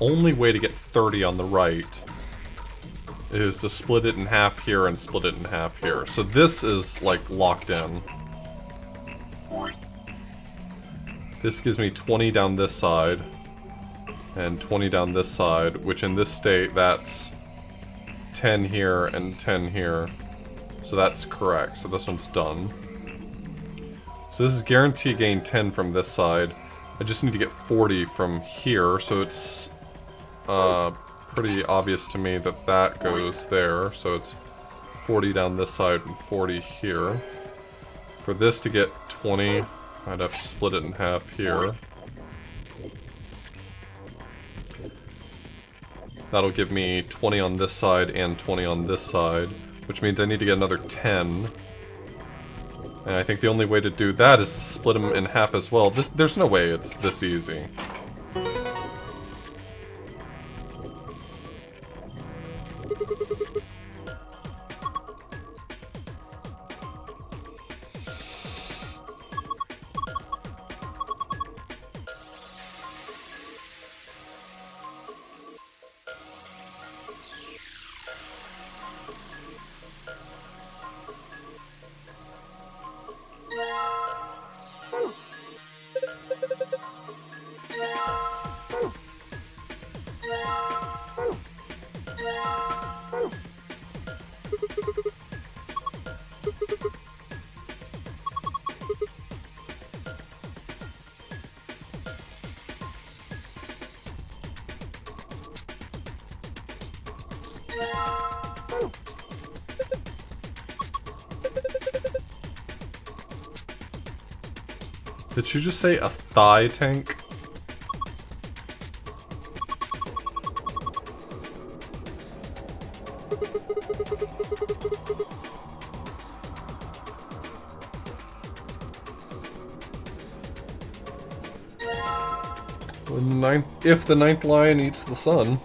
Only way to get 30 on the right is to split it in half here and split it in half here. So this is like locked in. This gives me 20 down this side and 20 down this side, which in this state that's 10 here and 10 here. So that's correct. So this one's done. So this is guaranteed gain 10 from this side. I just need to get 40 from here, so it's pretty obvious to me that that goes there. So it's 40 down this side and 40 here. For this to get 20, I'd have to split it in half here. That'll give me 20 on this side and 20 on this side, which means I need to get another 10. And I think the only way to do that is to split them in half as well. There's no way it's this easy. Did you just say a thigh tank? If the ninth lion eats the sun.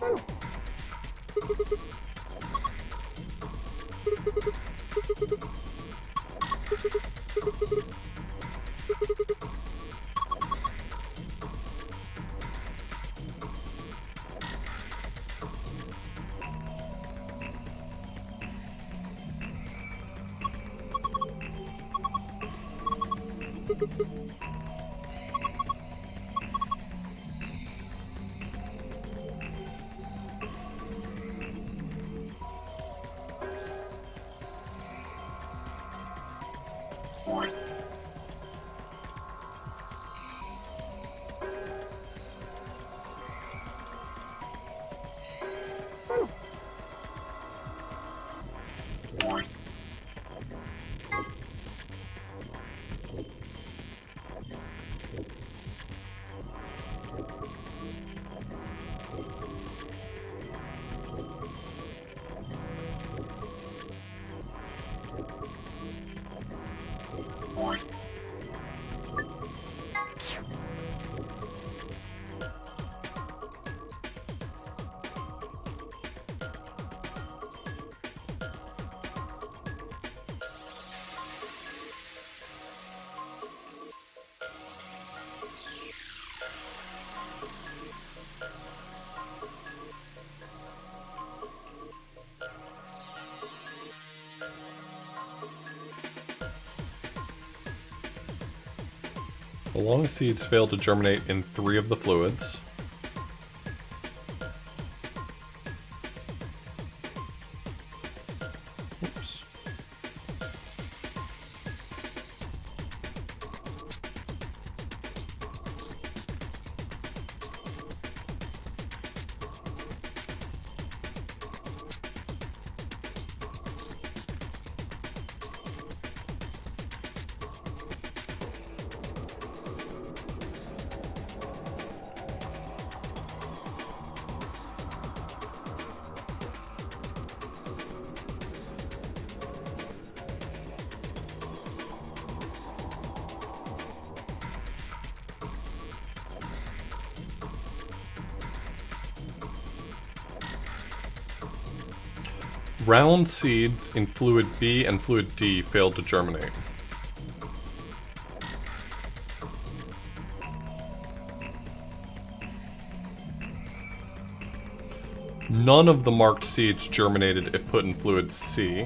The long seeds failed to germinate in 3 of the fluids. Oops. Round seeds in fluid B and fluid D failed to germinate. None of the marked seeds germinated if put in fluid C.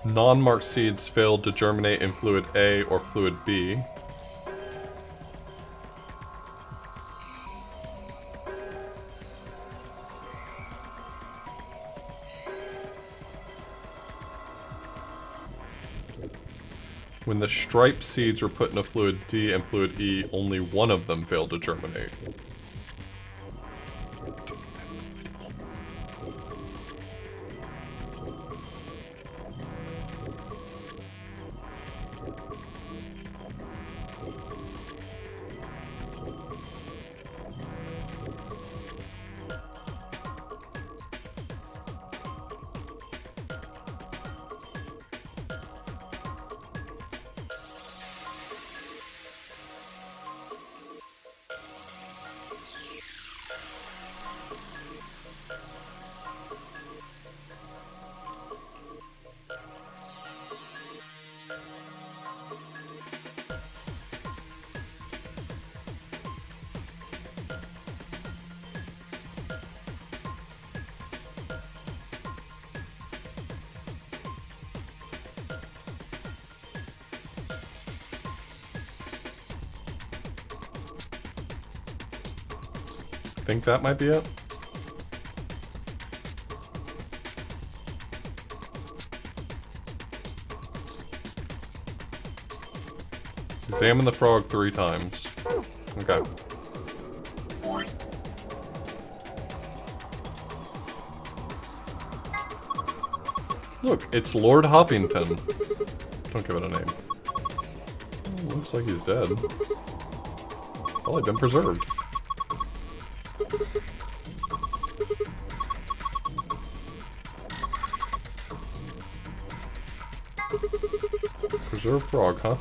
Non-marked seeds failed to germinate in fluid A or fluid B. When the striped seeds were put into fluid D and fluid E, only one of them failed to germinate. Think that might be it? Examine the frog 3 times. Okay. Look, it's Lord Hoppington. Don't give it a name. Oh, looks like he's dead. Probably been preserved. Preserved frog, huh?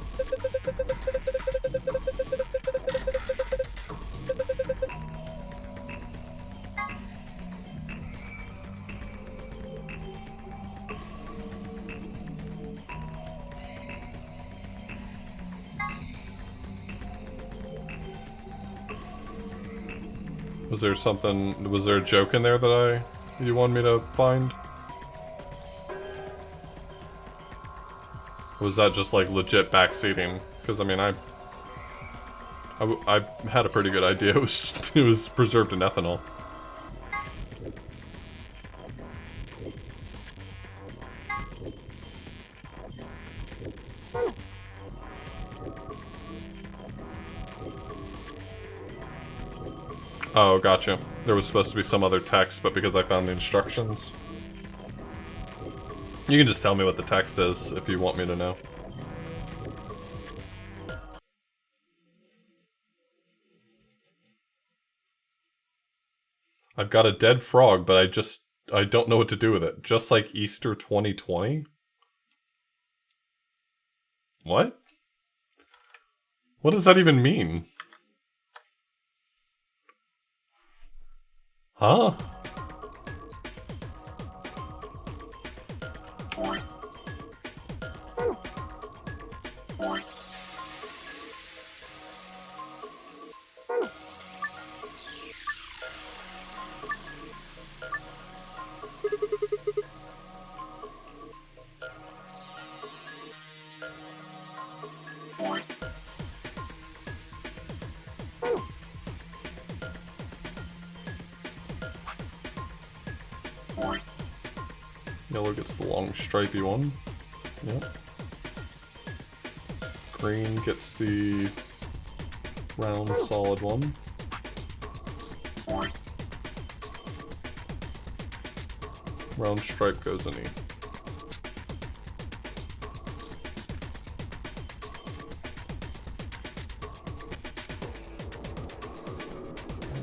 Was there something, was there a joke in there that I you want me to find? Or was that just like legit backseating? Because I mean, I had a pretty good idea it was preserved in ethanol. Oh, gotcha. There was supposed to be some other text, but because I found the instructions. You can just tell me what the text is if you want me to know. I've got a dead frog, but I don't know what to do with it. Just like Easter 2020? What? What does that even mean? Huh? Yellow gets the long stripy one. Yep. Green gets the round solid one. Round stripe goes in E.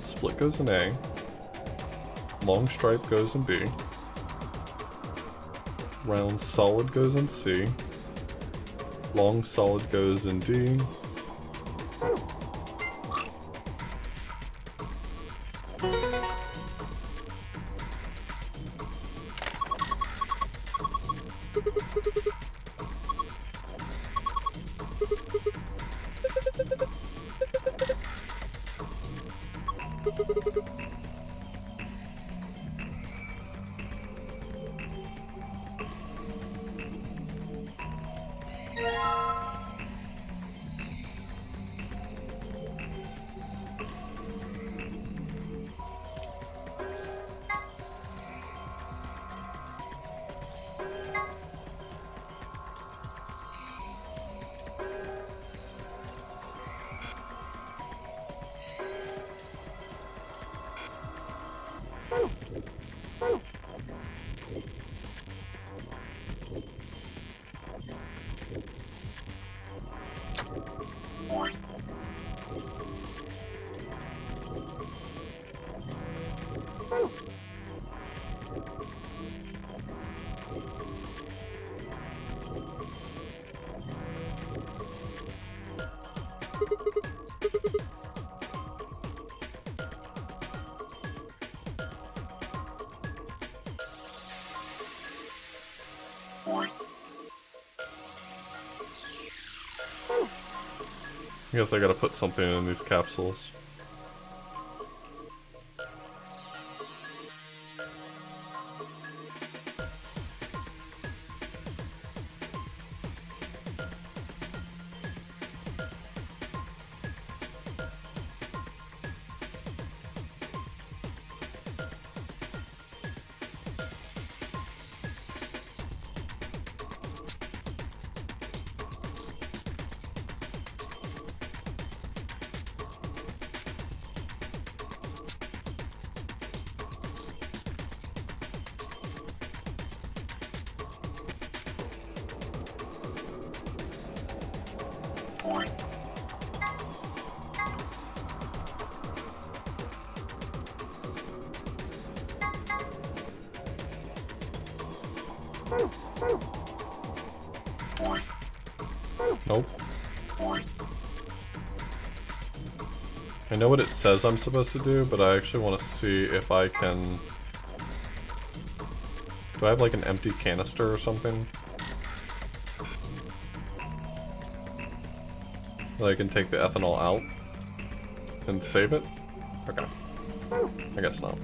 Split goes in A. Long stripe goes in B. Round solid goes in C. Long solid goes in D. I guess I gotta put something in these capsules. Nope. I know what it says I'm supposed to do, but I actually want to see if I can... Do I have like an empty canister or something? That I can take the ethanol out and save it? Okay. I guess not.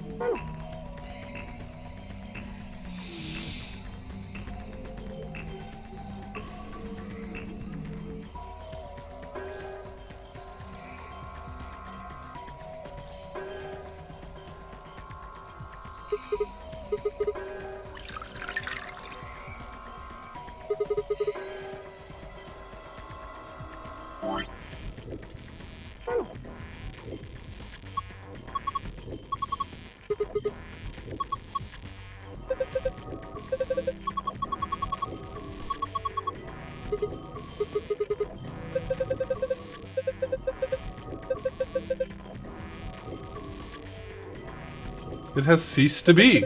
It has ceased to be.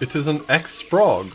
It is an ex-frog.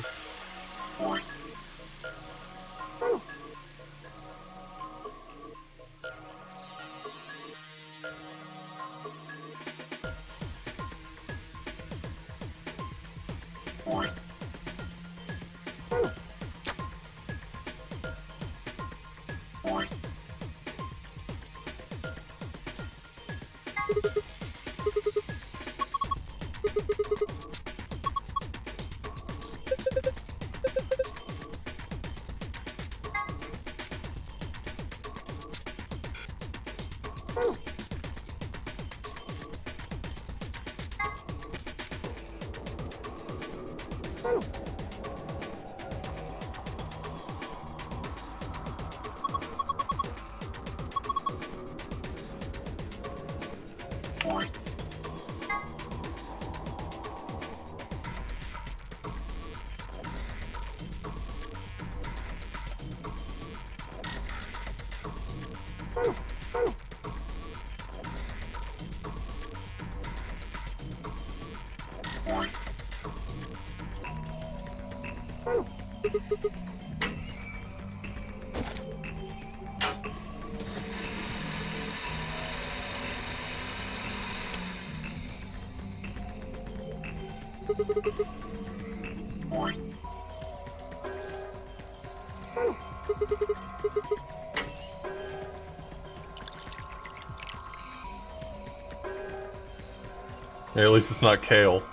Yeah, at least it's not kale.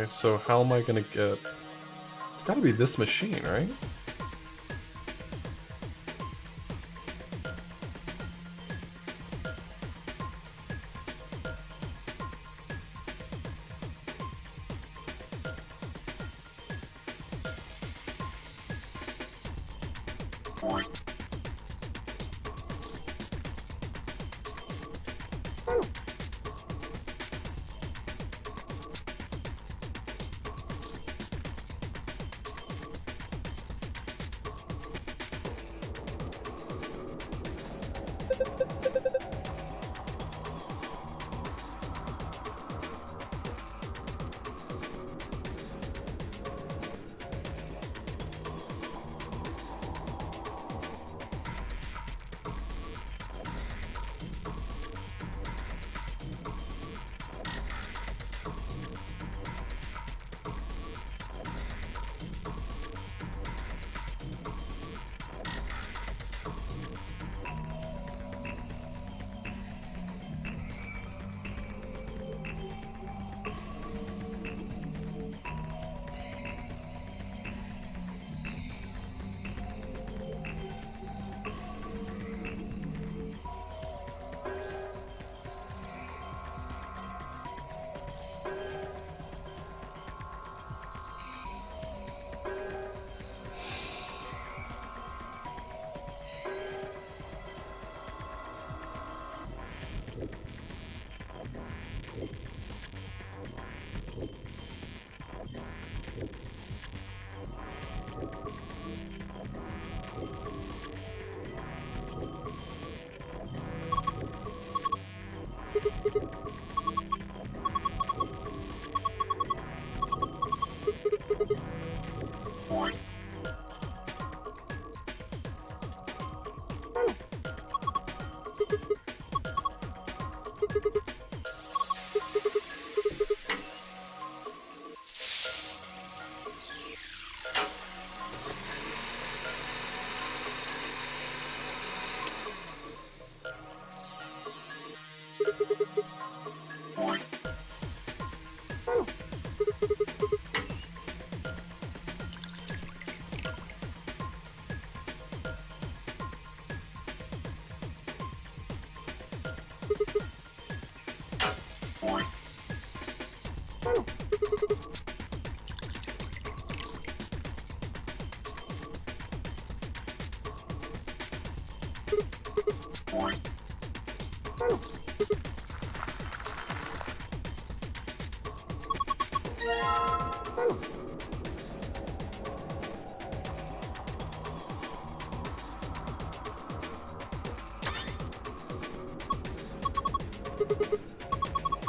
Okay, so how am I gonna get... It's gotta be this machine, right?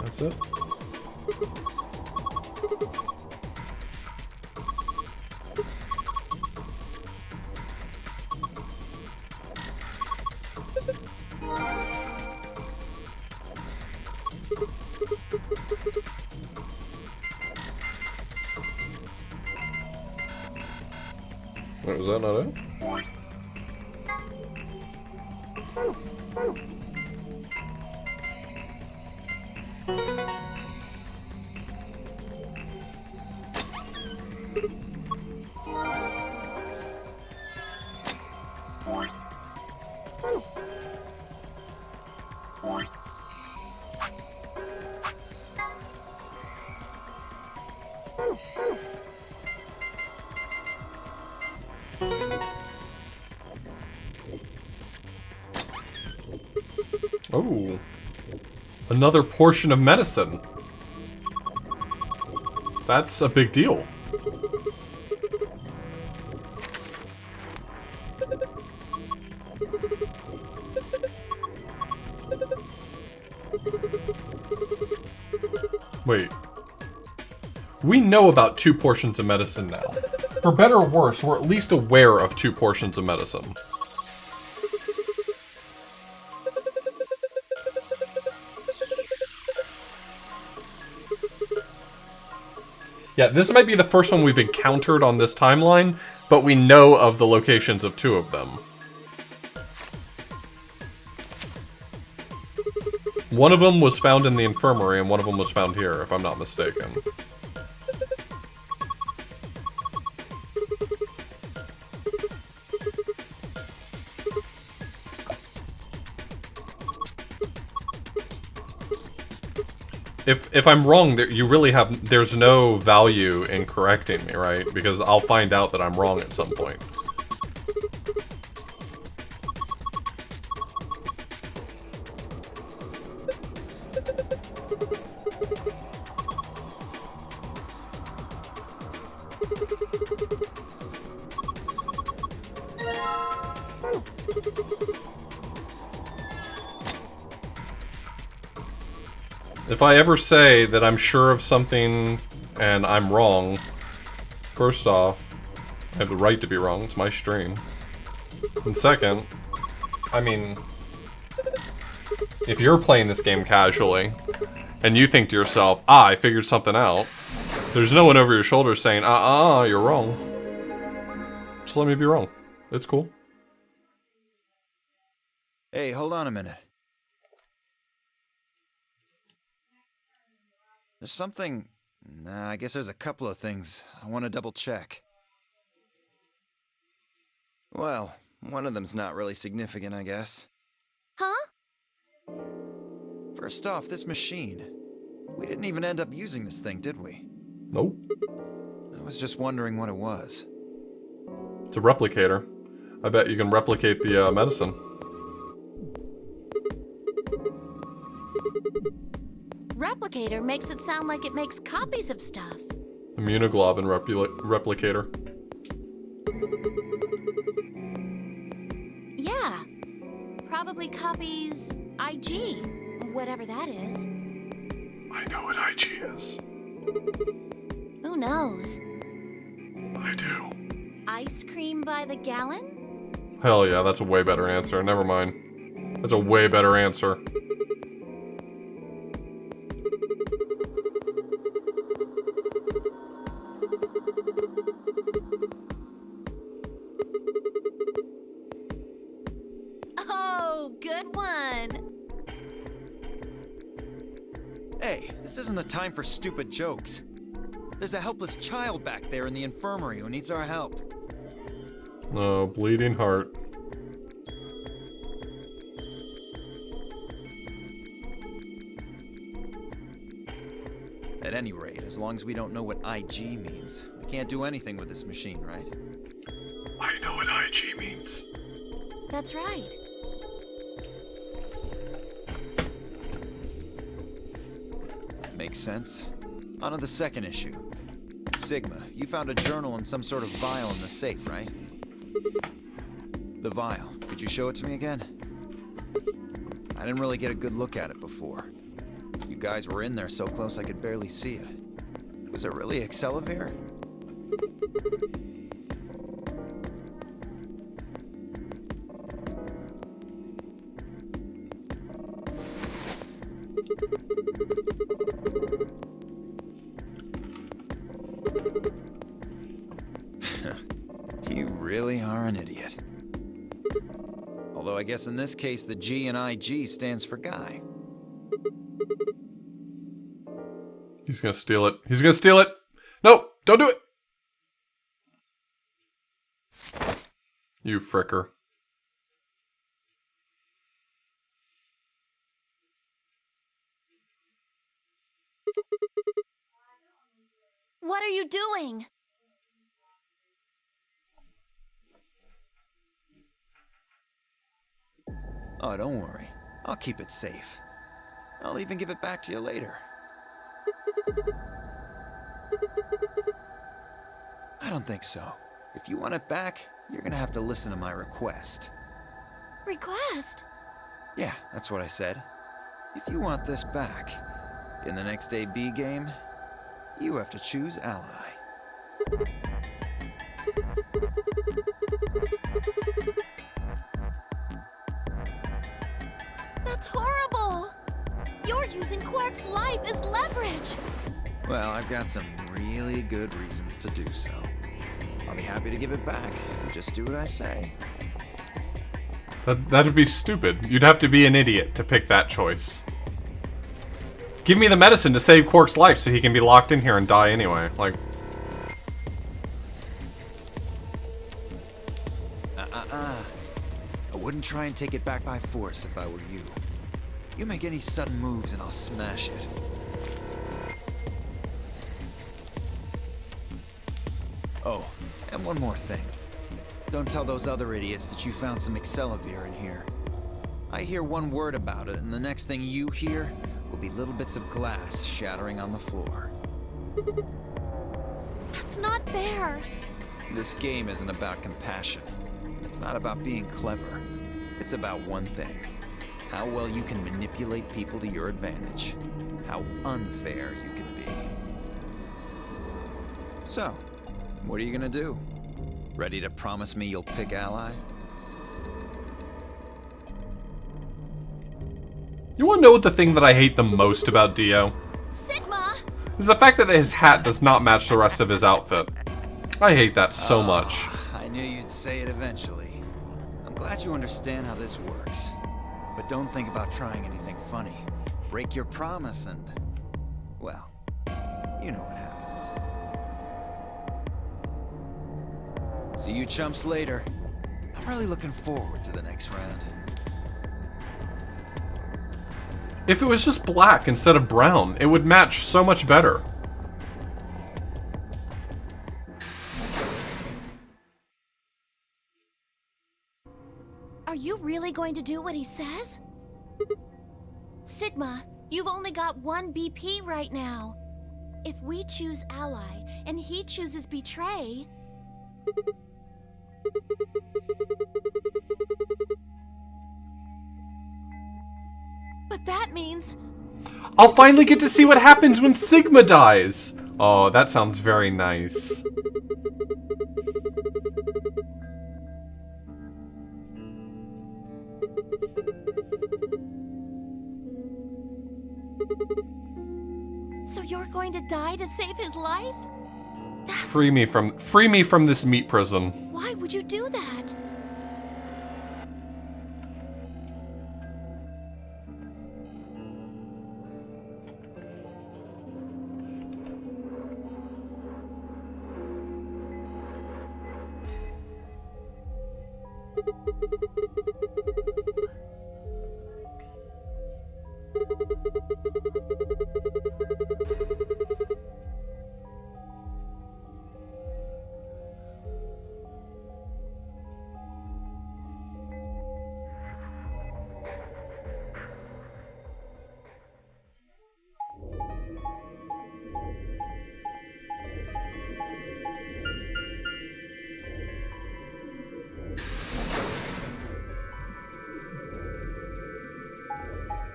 That's it. Wait, was that not it? Oh, another portion of medicine. That's a big deal. Wait. We know about 2 portions of medicine now. For better or worse, we're at least aware of 2 portions of medicine. Yeah, this might be the first one we've encountered on this timeline, but we know of the locations of 2 of them. One of them was found in the infirmary, and one of them was found here, if I'm not mistaken. if I'm wrong, you really have... There's no value in correcting me, right? Because I'll find out that I'm wrong at some point. If I ever say that I'm sure of something and I'm wrong, first off, I have the right to be wrong. It's my stream. And second, I mean, if you're playing this game casually and you think to yourself, ah, I figured something out, there's no one over your shoulder saying, you're wrong. Just let me be wrong. It's cool. Hey, hold on a minute. There's something... Nah, I guess there's a couple of things I want to double check. Well, one of them's not really significant, I guess. Huh? First off, this machine. We didn't even end up using this thing, did we? Nope. I was just wondering what it was. It's a replicator. I bet you can replicate the medicine. Replicator makes it sound like it makes copies of stuff. Immunoglobulin replicator. Yeah. Probably copies IG, whatever that is. I know what IG is. Who knows? I do. Ice cream by the gallon? Hell yeah, that's a way better answer. Never mind. That's a way better answer. Oh, good one. Hey, this isn't the time for stupid jokes. There's a helpless child back there in the infirmary who needs our help. No, bleeding heart. At any rate, as long as we don't know what IG means, we can't do anything with this machine, right? I know what IG means. That's right. Makes sense. On to the second issue. Sigma, you found a journal and some sort of vial in the safe, right? The vial. Could you show it to me again? I didn't really get a good look at it before. You guys were in there so close I could barely see it. Was it really Accelavir? You really are an idiot. Although I guess in this case the G in IG stands for guy. He's gonna steal it. He's gonna steal it! No! Don't do it! You fricker. What are you doing? Oh, don't worry. I'll keep it safe. I'll even give it back to you later. I don't think so. If you want it back, you're gonna have to listen to my request. Request? Yeah, that's what I said. If you want this back, in the next AB game, you have to choose Ally. That's horrible! You're using Quark's life as leverage! Well, I've got some really good reasons to do so. I'll be happy to give it back if you just do what I say. That'd be stupid. You'd have to be an idiot to pick that choice. Give me the medicine to save Quark's life so he can be locked in here and die anyway. Like... I wouldn't try and take it back by force if I were you. You make any sudden moves and I'll smash it. Oh, and one more thing. Don't tell those other idiots that you found some Excelavir in here. I hear one word about it, and the next thing you hear will be little bits of glass shattering on the floor. That's not fair. This game isn't about compassion. It's not about being clever. It's about one thing. How well you can manipulate people to your advantage. How unfair you can be. So, what are you gonna do? Ready to promise me you'll pick Ally? You wanna know what the thing that I hate the most about Dio? Sigma! Is the fact that his hat does not match the rest of his outfit. I hate that so much. I knew you'd say it eventually. I'm glad you understand how this works. But don't think about trying anything funny. Break your promise and... well, you know what happens. See you chumps later. I'm really looking forward to the next round. If it was just black instead of brown, it would match so much better. Are you really going to do what he says? Sigma, you've only got one BP right now. If we choose Ally and he chooses Betray... But that means... I'll finally get to see what happens when Sigma dies! Oh, that sounds very nice. So you're going to die to save his life? Free me from this meat prison. Why would you do that?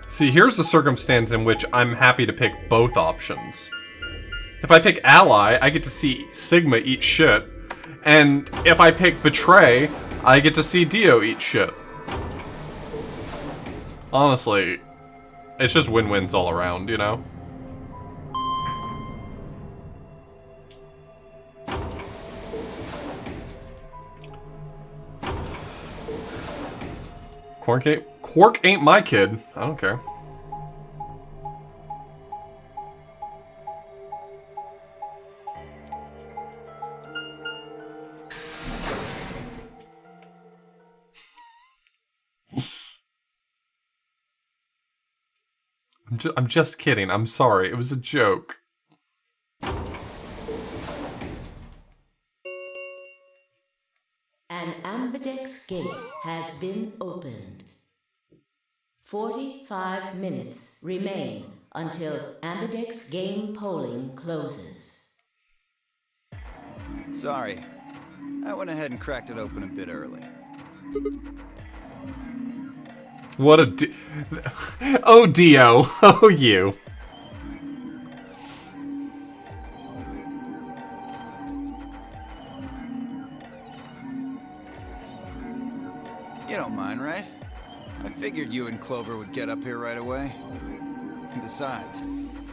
See, here's the circumstance in which I'm happy to pick both options. If I pick Ally, I get to see Sigma eat shit. And if I pick Betray, I get to see Dio eat shit. Honestly, it's just win-wins all around, you know? Quark ain't my kid. I don't care. I'm just kidding. I'm sorry. It was a joke. An Ambidex gate has been opened. 45 minutes remain until Ambidex game polling closes. Sorry. I went ahead and cracked it open a bit early. What a oh, Dio. Oh, you. You don't mind, right? I figured you and Clover would get up here right away. And besides,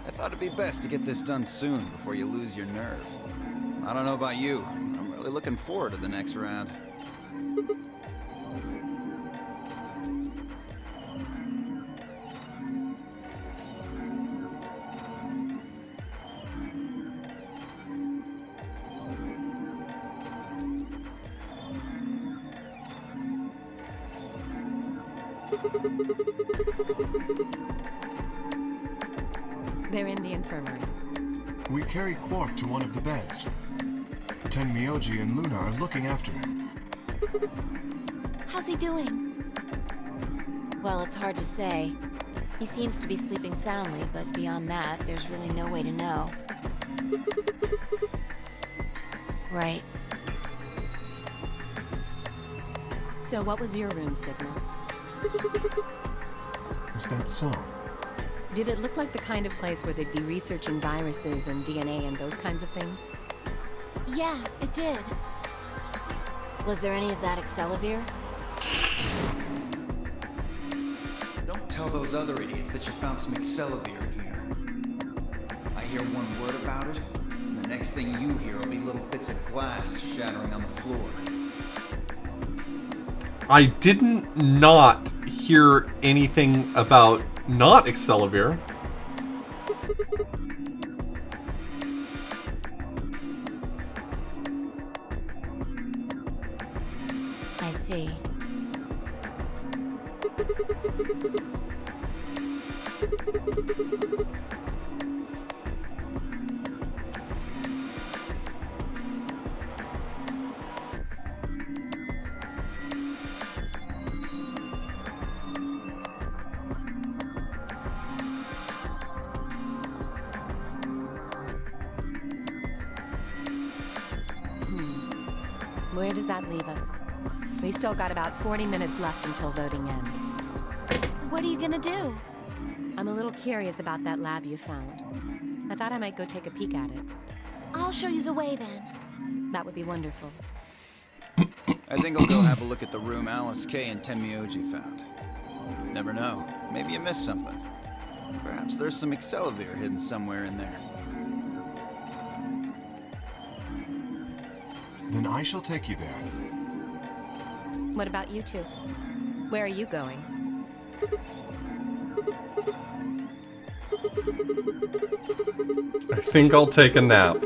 I thought it'd be best to get this done soon before you lose your nerve. I don't know about you, but I'm really looking forward to the next round. They're in the infirmary. We carried Quark to one of the beds. Tenmyoji and Luna are looking after him. How's he doing? Well, it's hard to say. He seems to be sleeping soundly, but beyond that, there's really no way to know. Right. So what was your room, Sigma? Is that so? Did it look like the kind of place where they'd be researching viruses and DNA and those kinds of things? Yeah, it did. Was there any of that Excelavir? Don't tell those other idiots that you found some Excelavir in here. I hear one word about it, and the next thing you hear will be little bits of glass shattering on the floor. I didn't not hear anything about not Excelavir. I see. Where does that leave us? We've still got about 40 minutes left until voting ends. What are you gonna do? I'm a little curious about that lab you found. I thought I might go take a peek at it. I'll show you the way then. That would be wonderful. I think I'll go have a look at the room Alice Kay and Tenmyoji found. Never know. Maybe you missed something. Perhaps there's some Excelavir hidden somewhere in there. Then I shall take you there. What about you two? Where are you going? I think I'll take a nap.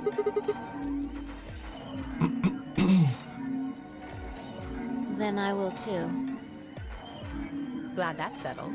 Then I will too. Glad that's settled.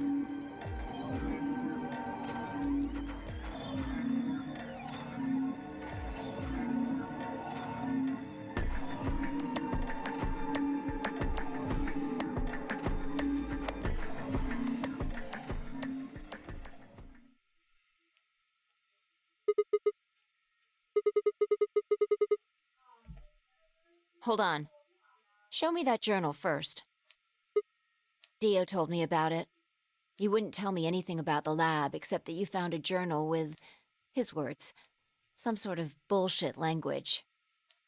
Hold on. Show me that journal first. Dio told me about it. You wouldn't tell me anything about the lab except that you found a journal with, his words, some sort of bullshit language.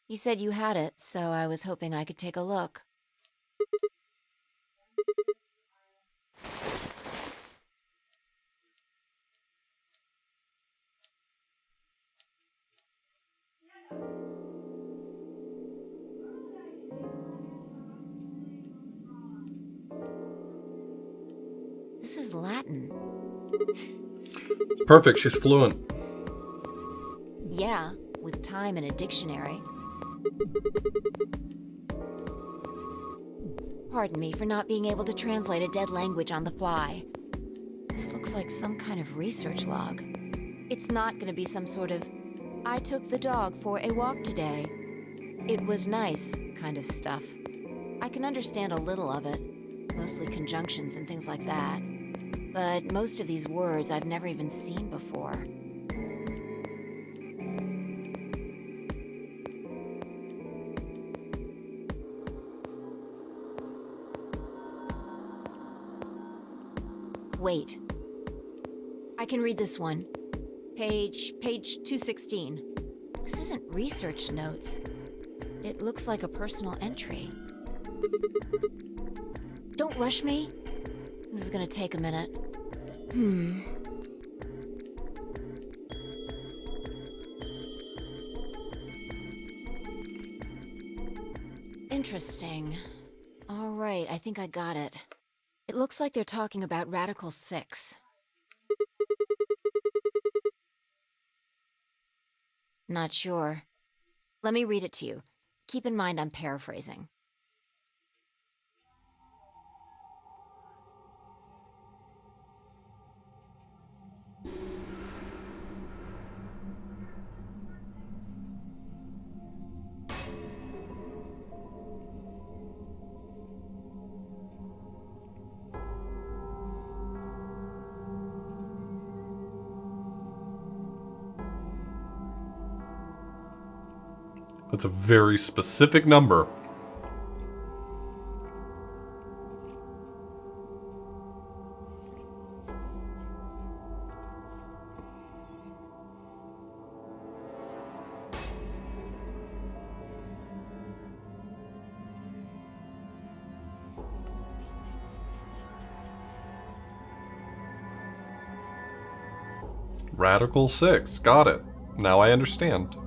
You said you had it, so I was hoping I could take a look. This is Latin. Perfect, she's fluent. Yeah, with time and a dictionary. Pardon me for not being able to translate a dead language on the fly. This looks like some kind of research log. It's not gonna be some sort of, I took the dog for a walk today. It was nice kind of stuff. I can understand a little of it, mostly conjunctions and things like that. But most of these words I've never even seen before. Wait. I can read this one. Page 216. This isn't research notes. It looks like a personal entry. Don't rush me. This is gonna take a minute. Interesting. All right, I think I got it. It looks like they're talking about Radical 6. Not sure. Let me read it to you. Keep in mind I'm paraphrasing. That's a very specific number. Radical 6. Got it. Now I understand.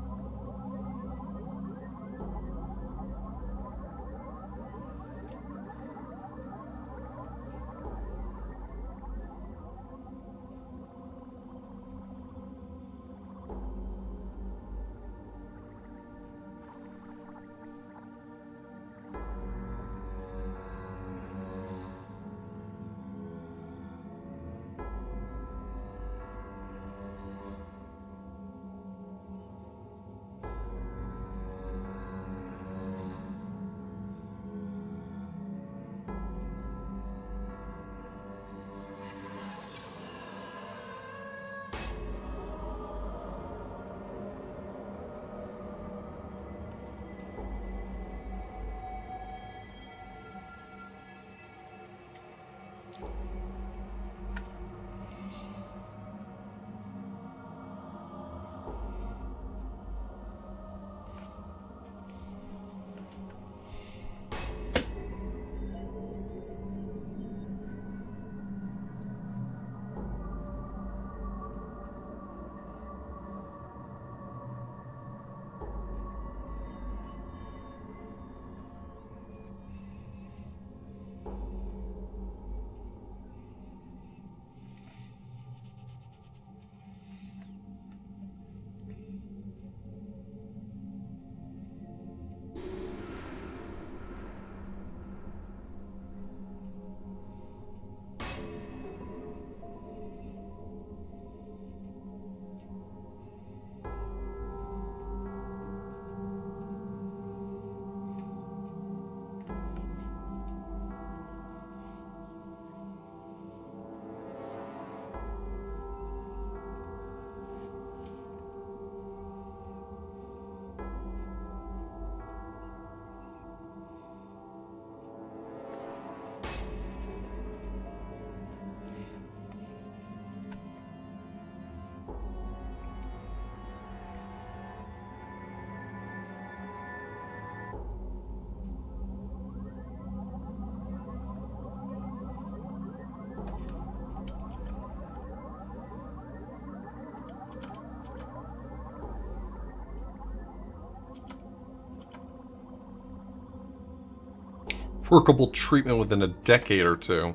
Workable treatment within a decade or two.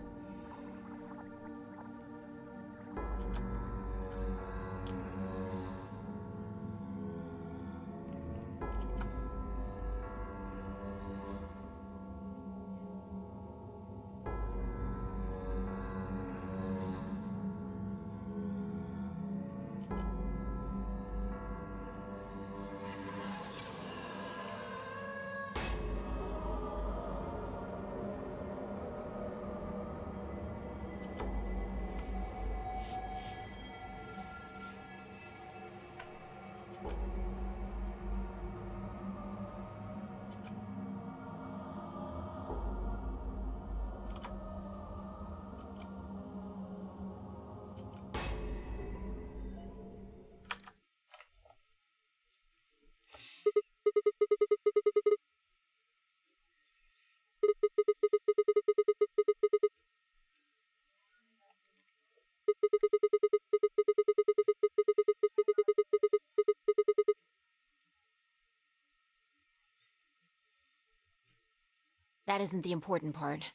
That isn't the important part.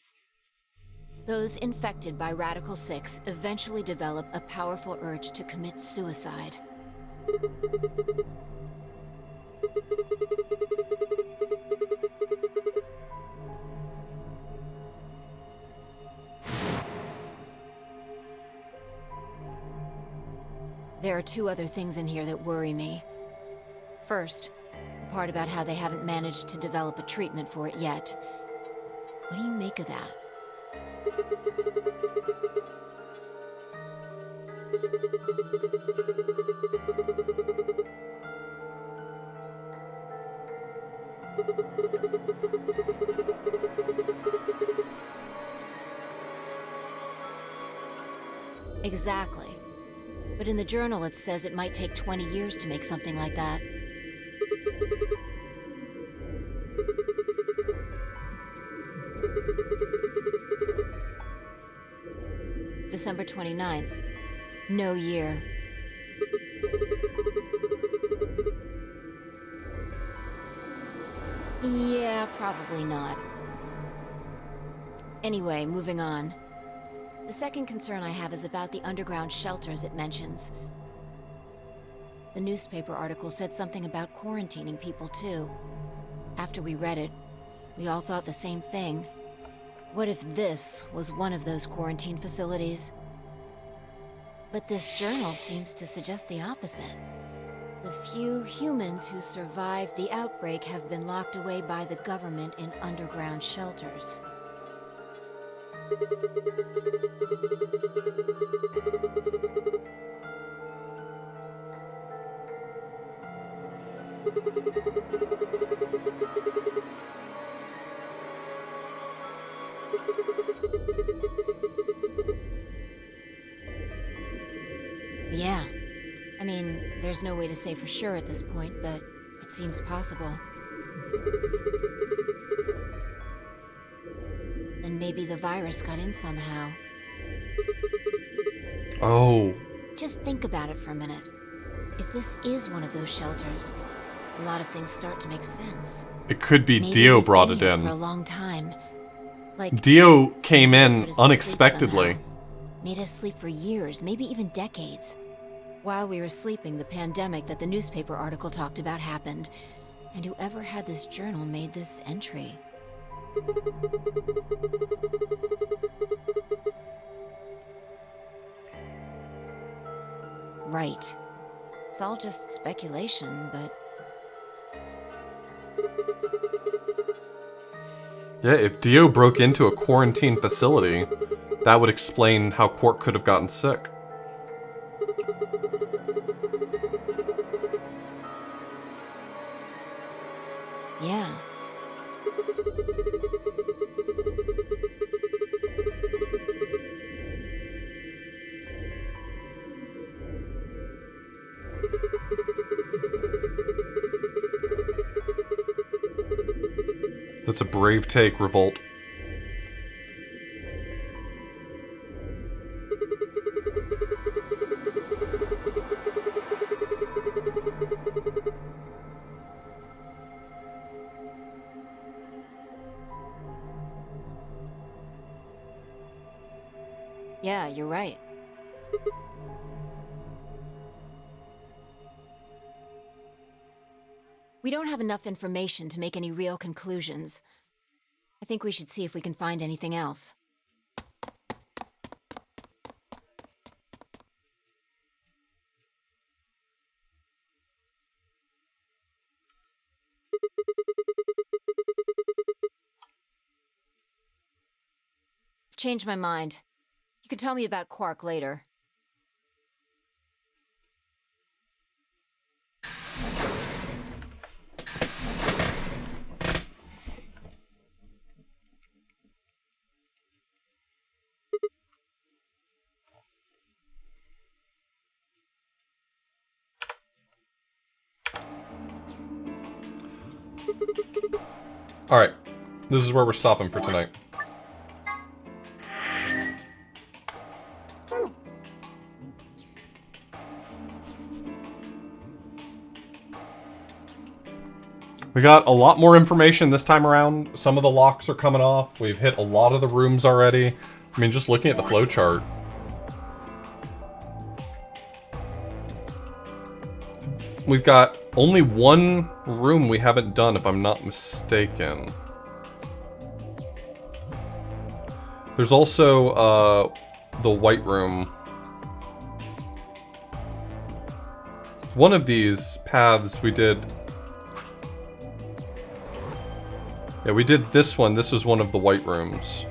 Those infected by Radical 6 eventually develop a powerful urge to commit suicide. There are two other things in here that worry me. First, the part about how they haven't managed to develop a treatment for it yet. What do you make of that? Exactly. But in the journal it says it might take 20 years to make something like that. December 29th. No year. Yeah, probably not. Anyway, moving on. The second concern I have is about the underground shelters it mentions. The newspaper article said something about quarantining people too. After we read it, we all thought the same thing. What if this was one of those quarantine facilities? But this journal seems to suggest the opposite. The few humans who survived the outbreak have been locked away by the government in underground shelters. Yeah. I mean, there's no way to say for sure at this point, but it seems possible. Then maybe the virus got in somehow. Oh. Just think about it for a minute. If this is one of those shelters, a lot of things start to make sense. It could be Maybe Dio we've brought been it here in. for a long time. Like Dio came in put us to sleep unexpectedly. somehow. Made us sleep for years, maybe even decades. While we were sleeping, the pandemic that the newspaper article talked about happened, and whoever had this journal made this entry. Right. It's all just speculation, but... Yeah, if Dio broke into a quarantine facility, that would explain how Quark could have gotten sick. Yeah. That's a brave take, Revolt. Yeah, you're right. We don't have enough information to make any real conclusions. I think we should see if we can find anything else. I've changed my mind. You can tell me about Quark later. Alright, this is where we're stopping for tonight. We got a lot more information this time around. Some of the locks are coming off. We've hit a lot of the rooms already. I mean, just looking at the flowchart. We've got only one room we haven't done, if I'm not mistaken. There's also, the white room. One of these paths we did... Yeah, we did this one. This was one of the white rooms.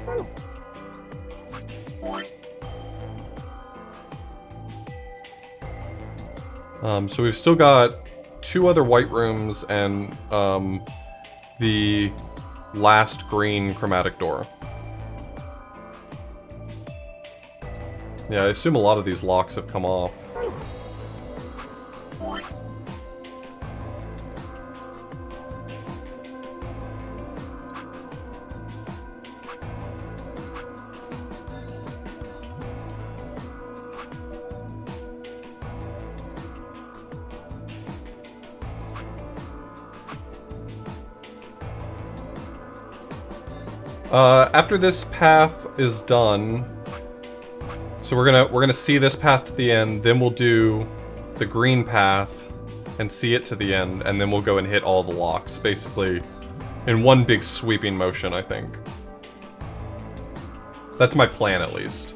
So we've still got 2 other white rooms and the last green chromatic door. Yeah, I assume a lot of these locks have come off. After this path is done, so we're gonna see this path to the end, then we'll do the green path and see it to the end, and then we'll go and hit all the locks, basically in one big sweeping motion, I think. That's my plan, at least.